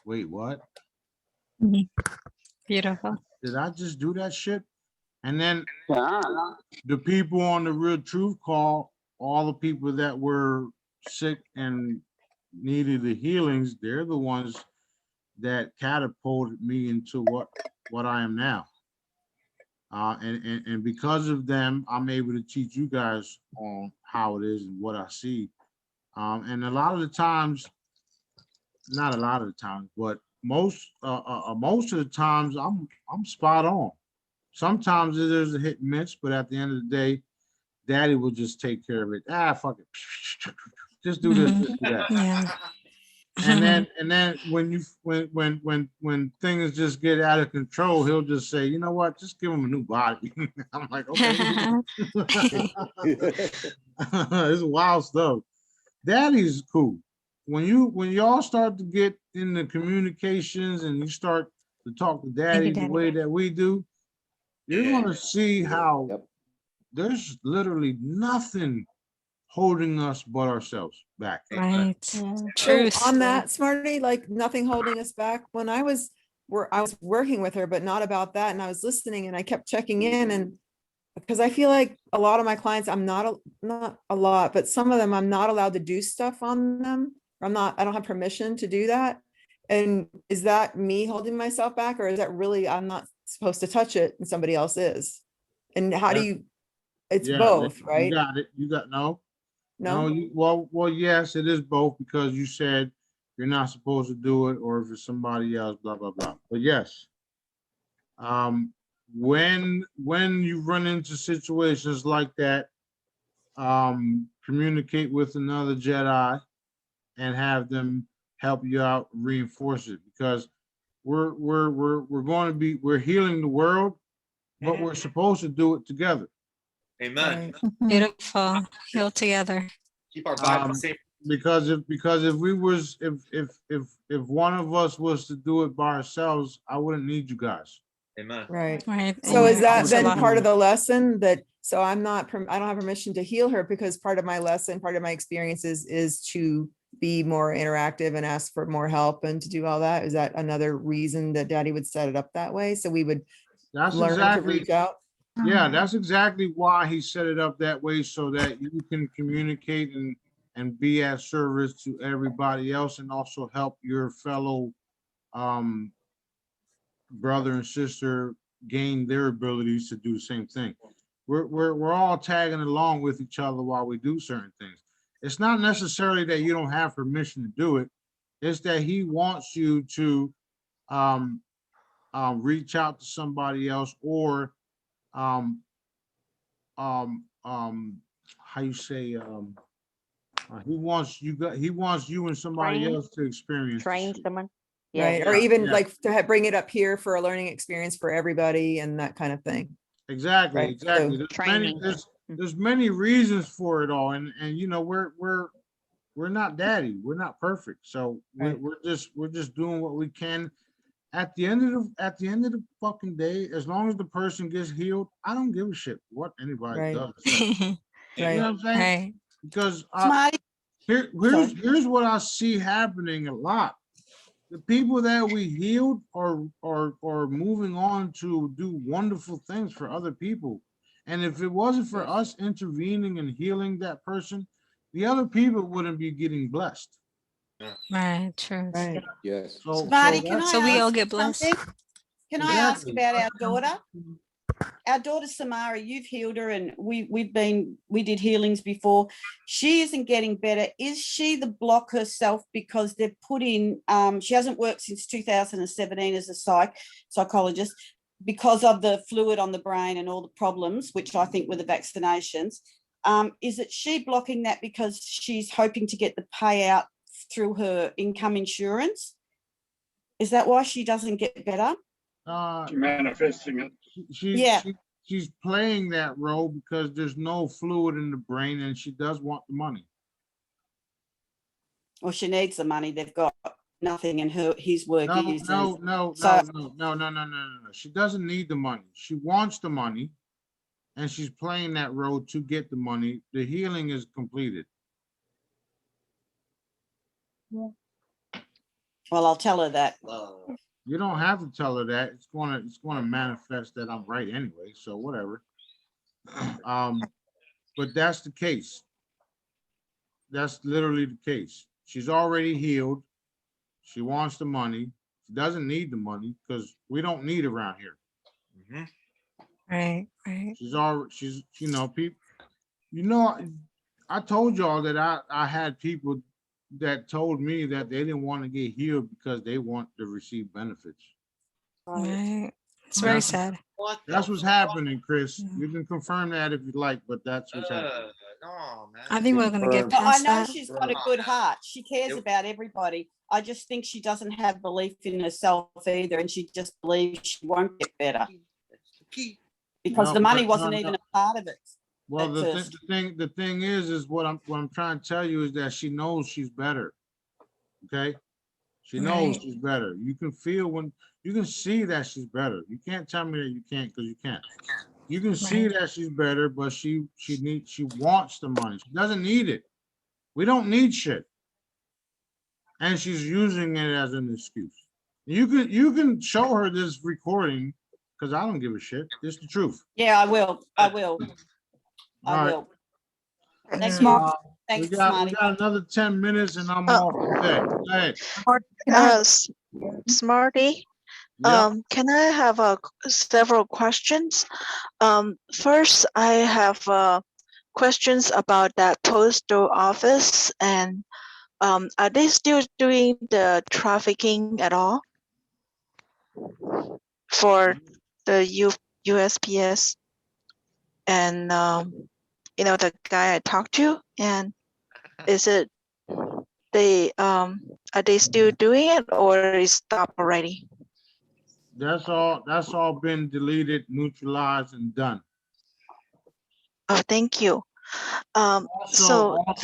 wait, what? Beautiful. Did I just do that shit? And then the people on the Real Truth Call, all the people that were sick and needed the healings, they're the ones that catapulted me into what I am now. And because of them, I'm able to teach you guys on how it is and what I see. And a lot of the times, not a lot of the times, but most of the times I'm spot on. Sometimes there's a hit and miss, but at the end of the day, Daddy will just take care of it. Fuck it. Just do this, just do that. Yeah. And then when things just get out of control, he'll just say, you know what, just give him a new body. I'm like, okay. It's wild stuff. Daddy's cool. When y'all start to get in the communications and you start to talk to Daddy the way that we do, you're gonna see how there's literally nothing holding us but ourselves back. Right. So Truth. on that, Smarty, like nothing holding us back. When I was working with her, but not about that. And I was listening and I kept checking in, and because I feel like a lot of my clients, not a lot, but some of them, I'm not allowed to do stuff on them. I don't have permission to do that. And is that me holding myself back, or is that really, I'm not supposed to touch it and somebody else is? And how do you, it's both, right? You got it. You got, no. No? Well, yes, it is both, because you said you're not supposed to do it, or if it's somebody else, blah, blah, blah. But yes, when you run into situations like that, communicate with another Jedi and have them help you out, reinforce it, because we're healing the world, but we're supposed to do it together. Amen. Beautiful. Heal together. Keep our Bible safe. Because if one of us was to do it by ourselves, I wouldn't need you guys. Amen. Right. Right. So And is that there's a then lot part of- of the lesson that, so I don't have permission to heal her, because part of my lesson, part of my experiences is to be more interactive and ask for more help and to do all that? Is that another reason that Daddy would set it up that way? So we would learn to reach out? Yeah, that's exactly why he set it up that way, so that you can communicate and be at service to everybody else, and also help your fellow brother and sister gain their abilities to do the same thing. We're all tagging along with each other while we do certain things. It's not necessarily that you don't have permission to do it. It's that he wants you to reach out to somebody else, or how you say, he wants you and somebody Train. else to experience. Train someone. Right, or even like to bring it up here for a learning experience for everybody and that kind of thing. Exactly, Right, exactly. so There's many reasons for it all, and you know, we're not Daddy, we're not perfect, so we're just doing what we can. At the end of the fucking day, as long as the person gets healed, I don't give a shit what anybody does. You know what I'm saying? Right. Because Smarty. here's what I see happening a lot. The people that we healed are moving on to do wonderful things for other people. And if it wasn't for us intervening and healing that person, the other people wouldn't be getting blessed. Right. True. Right. Yes. Smarty, can I So we all ask get blessed. something? Can I ask Exactly. about our daughter? Our daughter Samara, you've healed her, and we did healings before. She isn't getting better. Is she the block herself, because they've put in, she hasn't worked since 2017 as a psychologist because of the fluid on the brain and all the problems, which I think were the vaccinations. Is it she blocking that because she's hoping to get the payout through her income insurance? Is that why she doesn't get better? Manifesting it. She's playing that role because there's no fluid in the brain, and she does want the money. Well, she needs the money. They've got nothing in his work. No. She doesn't need the money. She wants the money, and she's playing that role to get the money. The healing is completed. Well, I'll tell her that. You don't have to tell her that. It's gonna manifest that I'm right anyway, so whatever. But that's the case. That's literally the case. She's already healed. She wants the money. She doesn't need the money because we don't need around here. Right, right. She's you know, people, you know, I told y'all that I had people that told me that they didn't want to get healed because they want to receive benefits. Right. It's very sad. That's what's happening, Chris. You can confirm that if you like, but that's what's happening. No, man. I think we're gonna get But I past know that. she's got a good heart. She cares about everybody. I just think she doesn't have belief in herself either, and she just believes she won't get better because No, the money but wasn't no, even no. a part of it. Well, at the first. thing is what I'm trying to tell you is that she knows she's better. Okay, she knows Right. she's better. You can feel when you can see that she's better. You can't tell me that you can't because you can't. You can see Right. that she's better, but she wants the money. She doesn't need it. We don't need shit, and she's using it as an excuse. You can show her this recording because I don't give a shit. It's the truth. Yeah, I will. I will. All I right. will. Thank Smart. you. We Thanks, got Smarty. another 10 minutes and I'm off today. Go ahead. Smarty, Yeah. can I have several questions? First, I have questions about that postal office, and are they still doing the trafficking at all for the USPS? And you know, the guy I talked to, and is it are they still doing it, or is stopped already? That's all been deleted, neutralized, and done. Oh, thank you. Also, I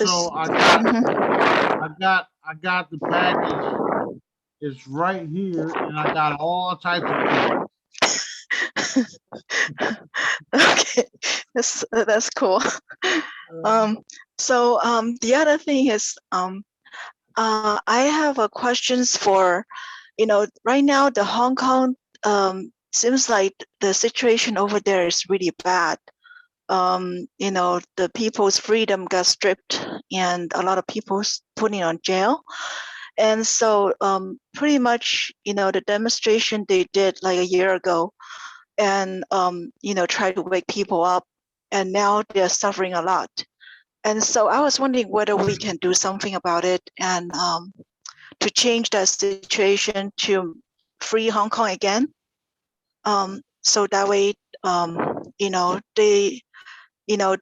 got the package. It's right here, and I got all types of things. Okay, that's cool. So the other thing is I have a questions for, you know, right now the Hong Kong seems like the situation over there is really bad. You know, the people's freedom got stripped and a lot of people's putting on jail. And so pretty much, you know, the demonstration they did like a year ago and, you know, try to wake people up, and now they're suffering a lot. And so I was wondering whether we can do something about it and to change that situation to free Hong Kong again. So that way, you know, they are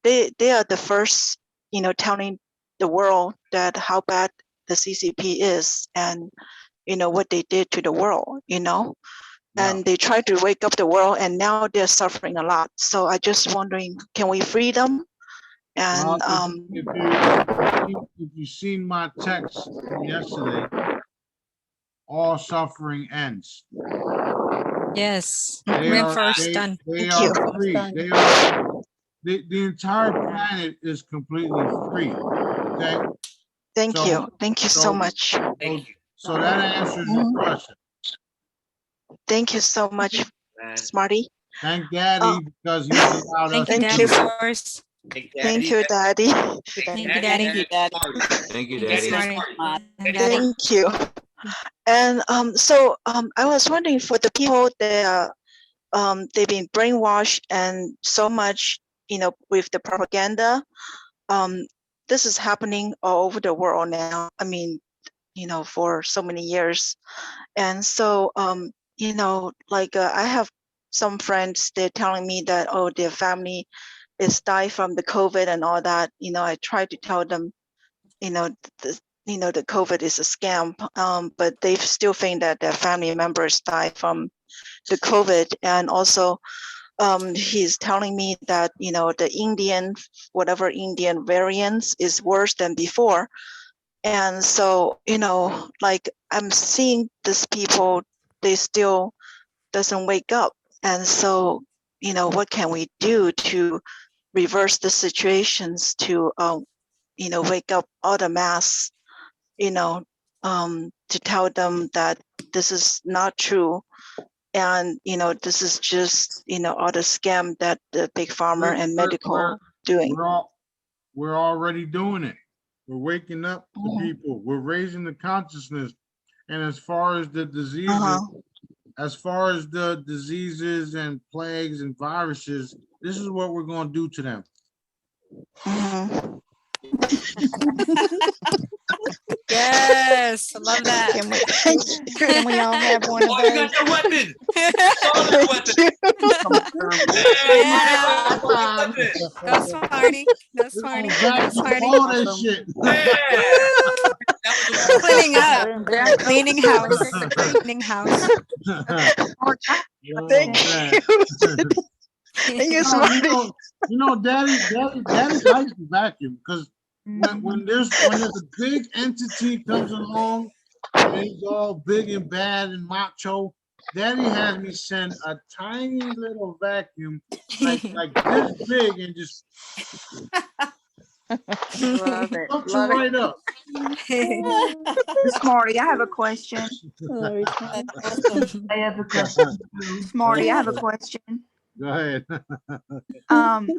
the first, you know, telling the world that how bad the CCP is and, you know, what they did to the world, you know, and they tried to wake up the world, and now they're suffering a lot. So I just wondering, can we free them? And Well, if you seen my text from yesterday, all suffering ends. Yes. They We're are first done. they are free. They are the entire planet is completely free. Okay. Thank you so much. So that answers your question. Thank you so much, Smarty. Thank Daddy because he allowed us. Thank you, Daddy, first. Thank you, Daddy. Thank you, Daddy. Thank you, Yes, Daddy. Marty. Thank you. And so I was wondering for the people that they've been brainwashed and so much, you know, with the propaganda. This is happening all over the world now. I mean, you know, for so many years. And so, you know, like I have some friends, they're telling me that, oh, their family is died from the COVID and all that. You know, I try to tell them, you know, the COVID is a scam, but they still think that their family members died from the COVID. And also, he's telling me that, you know, the whatever Indian variants is worse than before. And so, you know, like I'm seeing these people, they still doesn't wake up. And so, you know, what can we do to reverse the situations to, you know, wake up all the mass, you know, to tell them that this is not true. And, you know, this is just, you know, all the scam that the big pharma and medical doing. We're already doing it. We're waking up the people. We're raising the consciousness. And as far as the diseases, as far as the diseases and plagues and viruses, this is what we're going to do to them. Yes, I love that. Can we all have one of Oh, you those? got your weapon. Show them weapon. Go Smarty. Go Smarty. Go Smarty. All that shit. Cleaning up. Cleaning house. Cleaning house. Thank you. Thank you, Smarty. You know, Daddy likes to vacuum because when there's a big entity comes along and he's all big and bad and macho, Daddy has me send a tiny little vacuum like this big and just Love it. fucks Love you right it. up. Smarty, I have a question. I have a question. Smarty, I have a question. Go ahead. I'm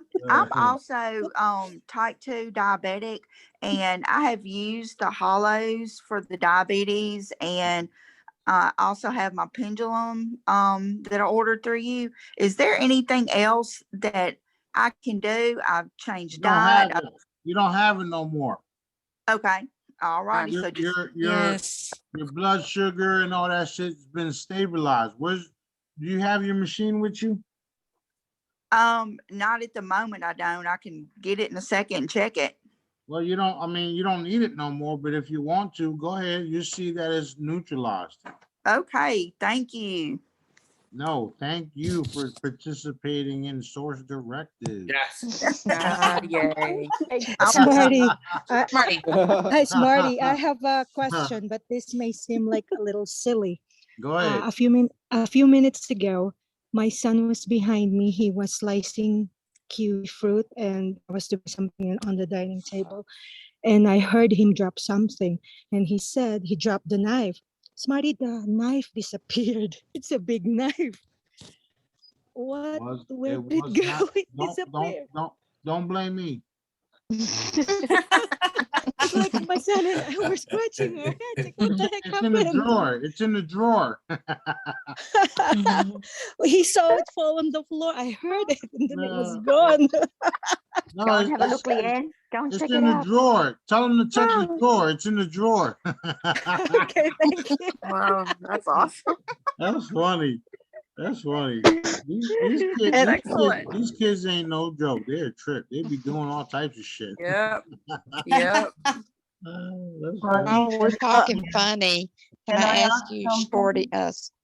also type 2 diabetic, and I have used the hollows for the diabetes, and I also have my pendulum that I ordered through you. Is there anything else that I can do? I've changed diet. You don't have it no more. Okay. All righty. So just Your blood sugar and all that shit's been stabilized. Do you have your machine with you? not at the moment. I don't. I can get it in a second and check it. Well, you don't, I mean, you don't need it no more, but if you want to, go ahead. You see that it's neutralized. Okay, thank you. No, thank you for participating in Source Directives. Yes. Yay. Smarty. Smarty. Hi, Smarty. I have a question, but this may seem like a little silly. Go ahead. A few minutes ago, my son was behind me. He was slicing kiwi fruit, and I was doing something on the dining table. And I heard him drop something, and he said he dropped the knife. Smarty, the knife disappeared. It's a big knife. What? Where did it go? It disappeared. Don't blame me. Like my son and I were scratching our heads. Like, what the heck It's in the drawer. It's in the drawer. He saw it fall on the floor. I heard it, and then it was gone. No, Go and have a look, Leanne. Go and it's check in it the out. drawer. Tell him to check the drawer. It's in the drawer. Okay, thank you. Wow, that's awesome. That's funny. That's funny. Excellent. These kids ain't no joke. They're a trip. They be doing all types of shit. Yep. Yep. Oh, we're talking funny. Can I ask you,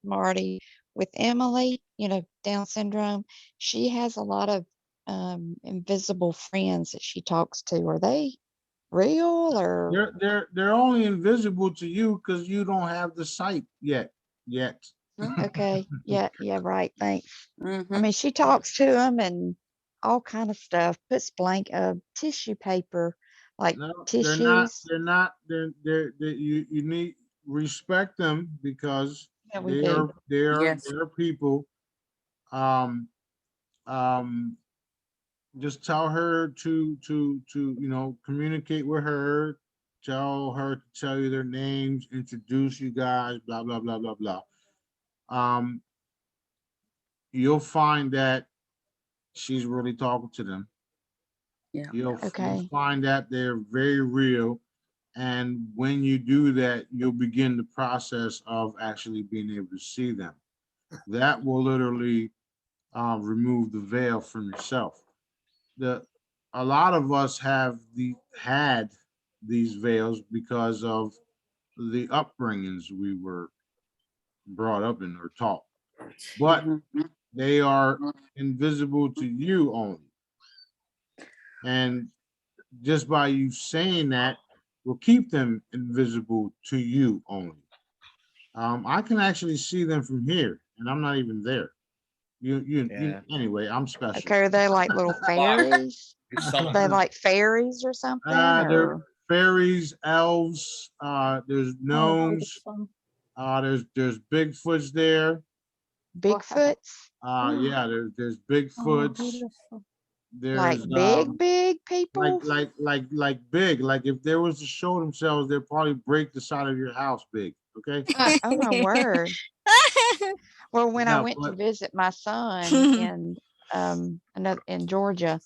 Smarty, with Emily, Down syndrome, she has a lot of invisible friends that she talks to. Are they real or? They're only invisible to you because you don't have the sight yet. Okay. Yeah, right. Thanks. Mhm. I mean, she talks to them and all kind of stuff. Puts blank tissue paper, like tissues. You need respect them because Yeah, we they are Yes. people. Just tell her to communicate with her. Tell her to tell you their names, introduce you guys, blah blah blah blah blah. You'll find that she's really talking to them. Yeah. You'll find that they're very real. And when you do that, you'll begin the process of actually being able to see them. That will literally remove the veil from yourself. A lot of us have had these veils because of the upbringings we were brought up in or taught, but they are invisible to you only. And just by you saying that will keep them invisible to you only. I can actually see them from here, and I'm not even there. You anyway, I'm special. Okay, are they like little fairies? Are they like fairies or something? They're fairies, elves, there's gnomes, there's Bigfoots there. Bigfoots? Yeah, there's Bigfoots. There's like big people? Like big. Like if there was to show themselves, they'd probably break the side of your house big. Okay. Oh my word. Well, when I Yeah, went to but visit my son in Georgia,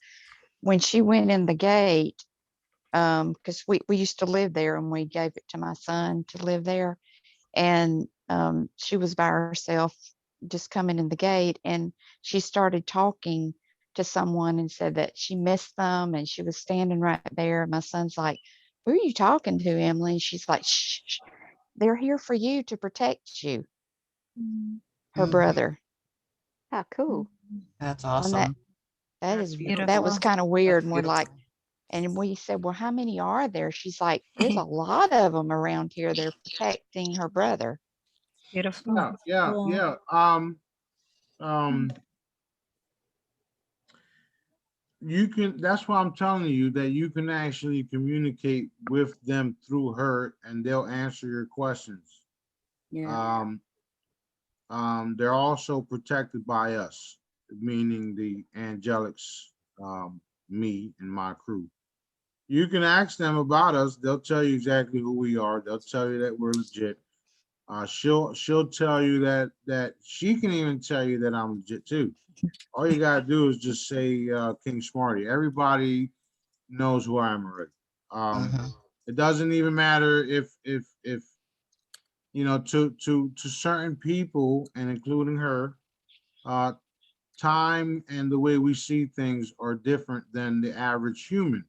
when she went in the gate, because we used to live there and we gave it to my son to live there, and she was by herself just coming in the gate, and she started talking to someone and said that she missed them, and she was standing right there. My son's like, "Who are you talking to, Emily?" And she's like, "Shh, shh, they're here for you to protect you." Her brother. How cool. That's And awesome. that That's is that beautiful. was kind of weird. And we're Beautiful. like, and we said, "Well, how many are there?" She's like, "There's a lot of them around here. They're protecting her brother." Beautiful. yeah. Um, you can, that's why I'm telling you that you can actually communicate with them through her and they'll answer your questions. Yeah. They're also protected by us, meaning the angelics, me and my crew. You can ask them about us. They'll tell you exactly who we are. They'll tell you that we're legit. She'll tell you that she can even tell you that I'm legit too. All you gotta do is just say King Smarty. Everybody knows who I am already. It doesn't even matter if you know, to certain people and including her, time and the way we see things are different than the average human.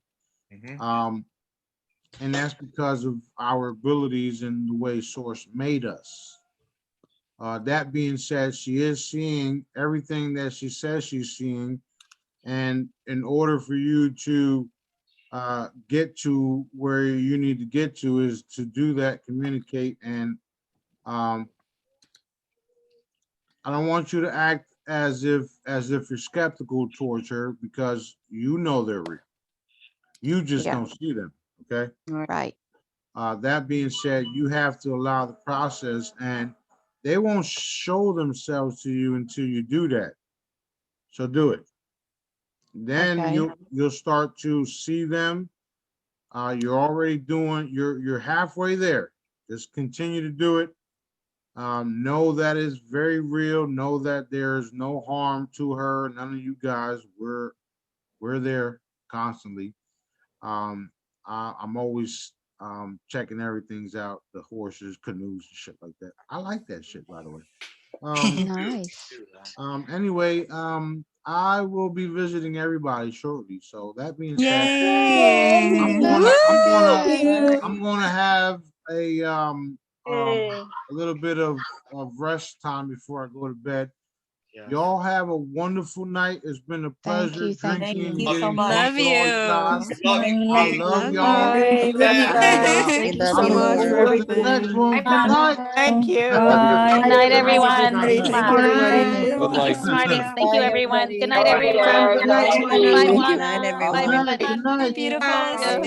And that's because of our abilities and the way Source made us. That being said, she is seeing everything that she says she's seeing. And in order for you to get to where you need to get to is to do that, communicate. And I don't want you to act as if you're skeptical towards her, because you know they're real. You just Yeah. don't see them. Okay. Right. That being said, you have to allow the process, and they won't show themselves to you until you do that. So do it. Then Okay. you'll start to see them. You're already doing, you're halfway there. Just continue to do it. Know that it's very real. Know that there's no harm to her. None of you guys. We're there constantly. I'm always checking everything's out, the horses, canoes, and shit like that. I like that shit, by the way. Nice. Anyway, I will be visiting everybody shortly. So that being said, Yay. I'm gonna have a little bit of rest time before I go to bed. Y'all have a wonderful night. It's been a pleasure drinking and getting Love drunk with all you guys. you. I love y'all. Hey, love you guys. Thank you so much for everything. Next one. Good night. Thank you. Bye. Good night, everyone. Thank you, everybody. Good night. Smarties. Thank you, everyone. Good night, Bye, everyone. everybody. Good night, Bye, Smarty. Juana. Good night, Bye, everyone. everybody. Beautiful.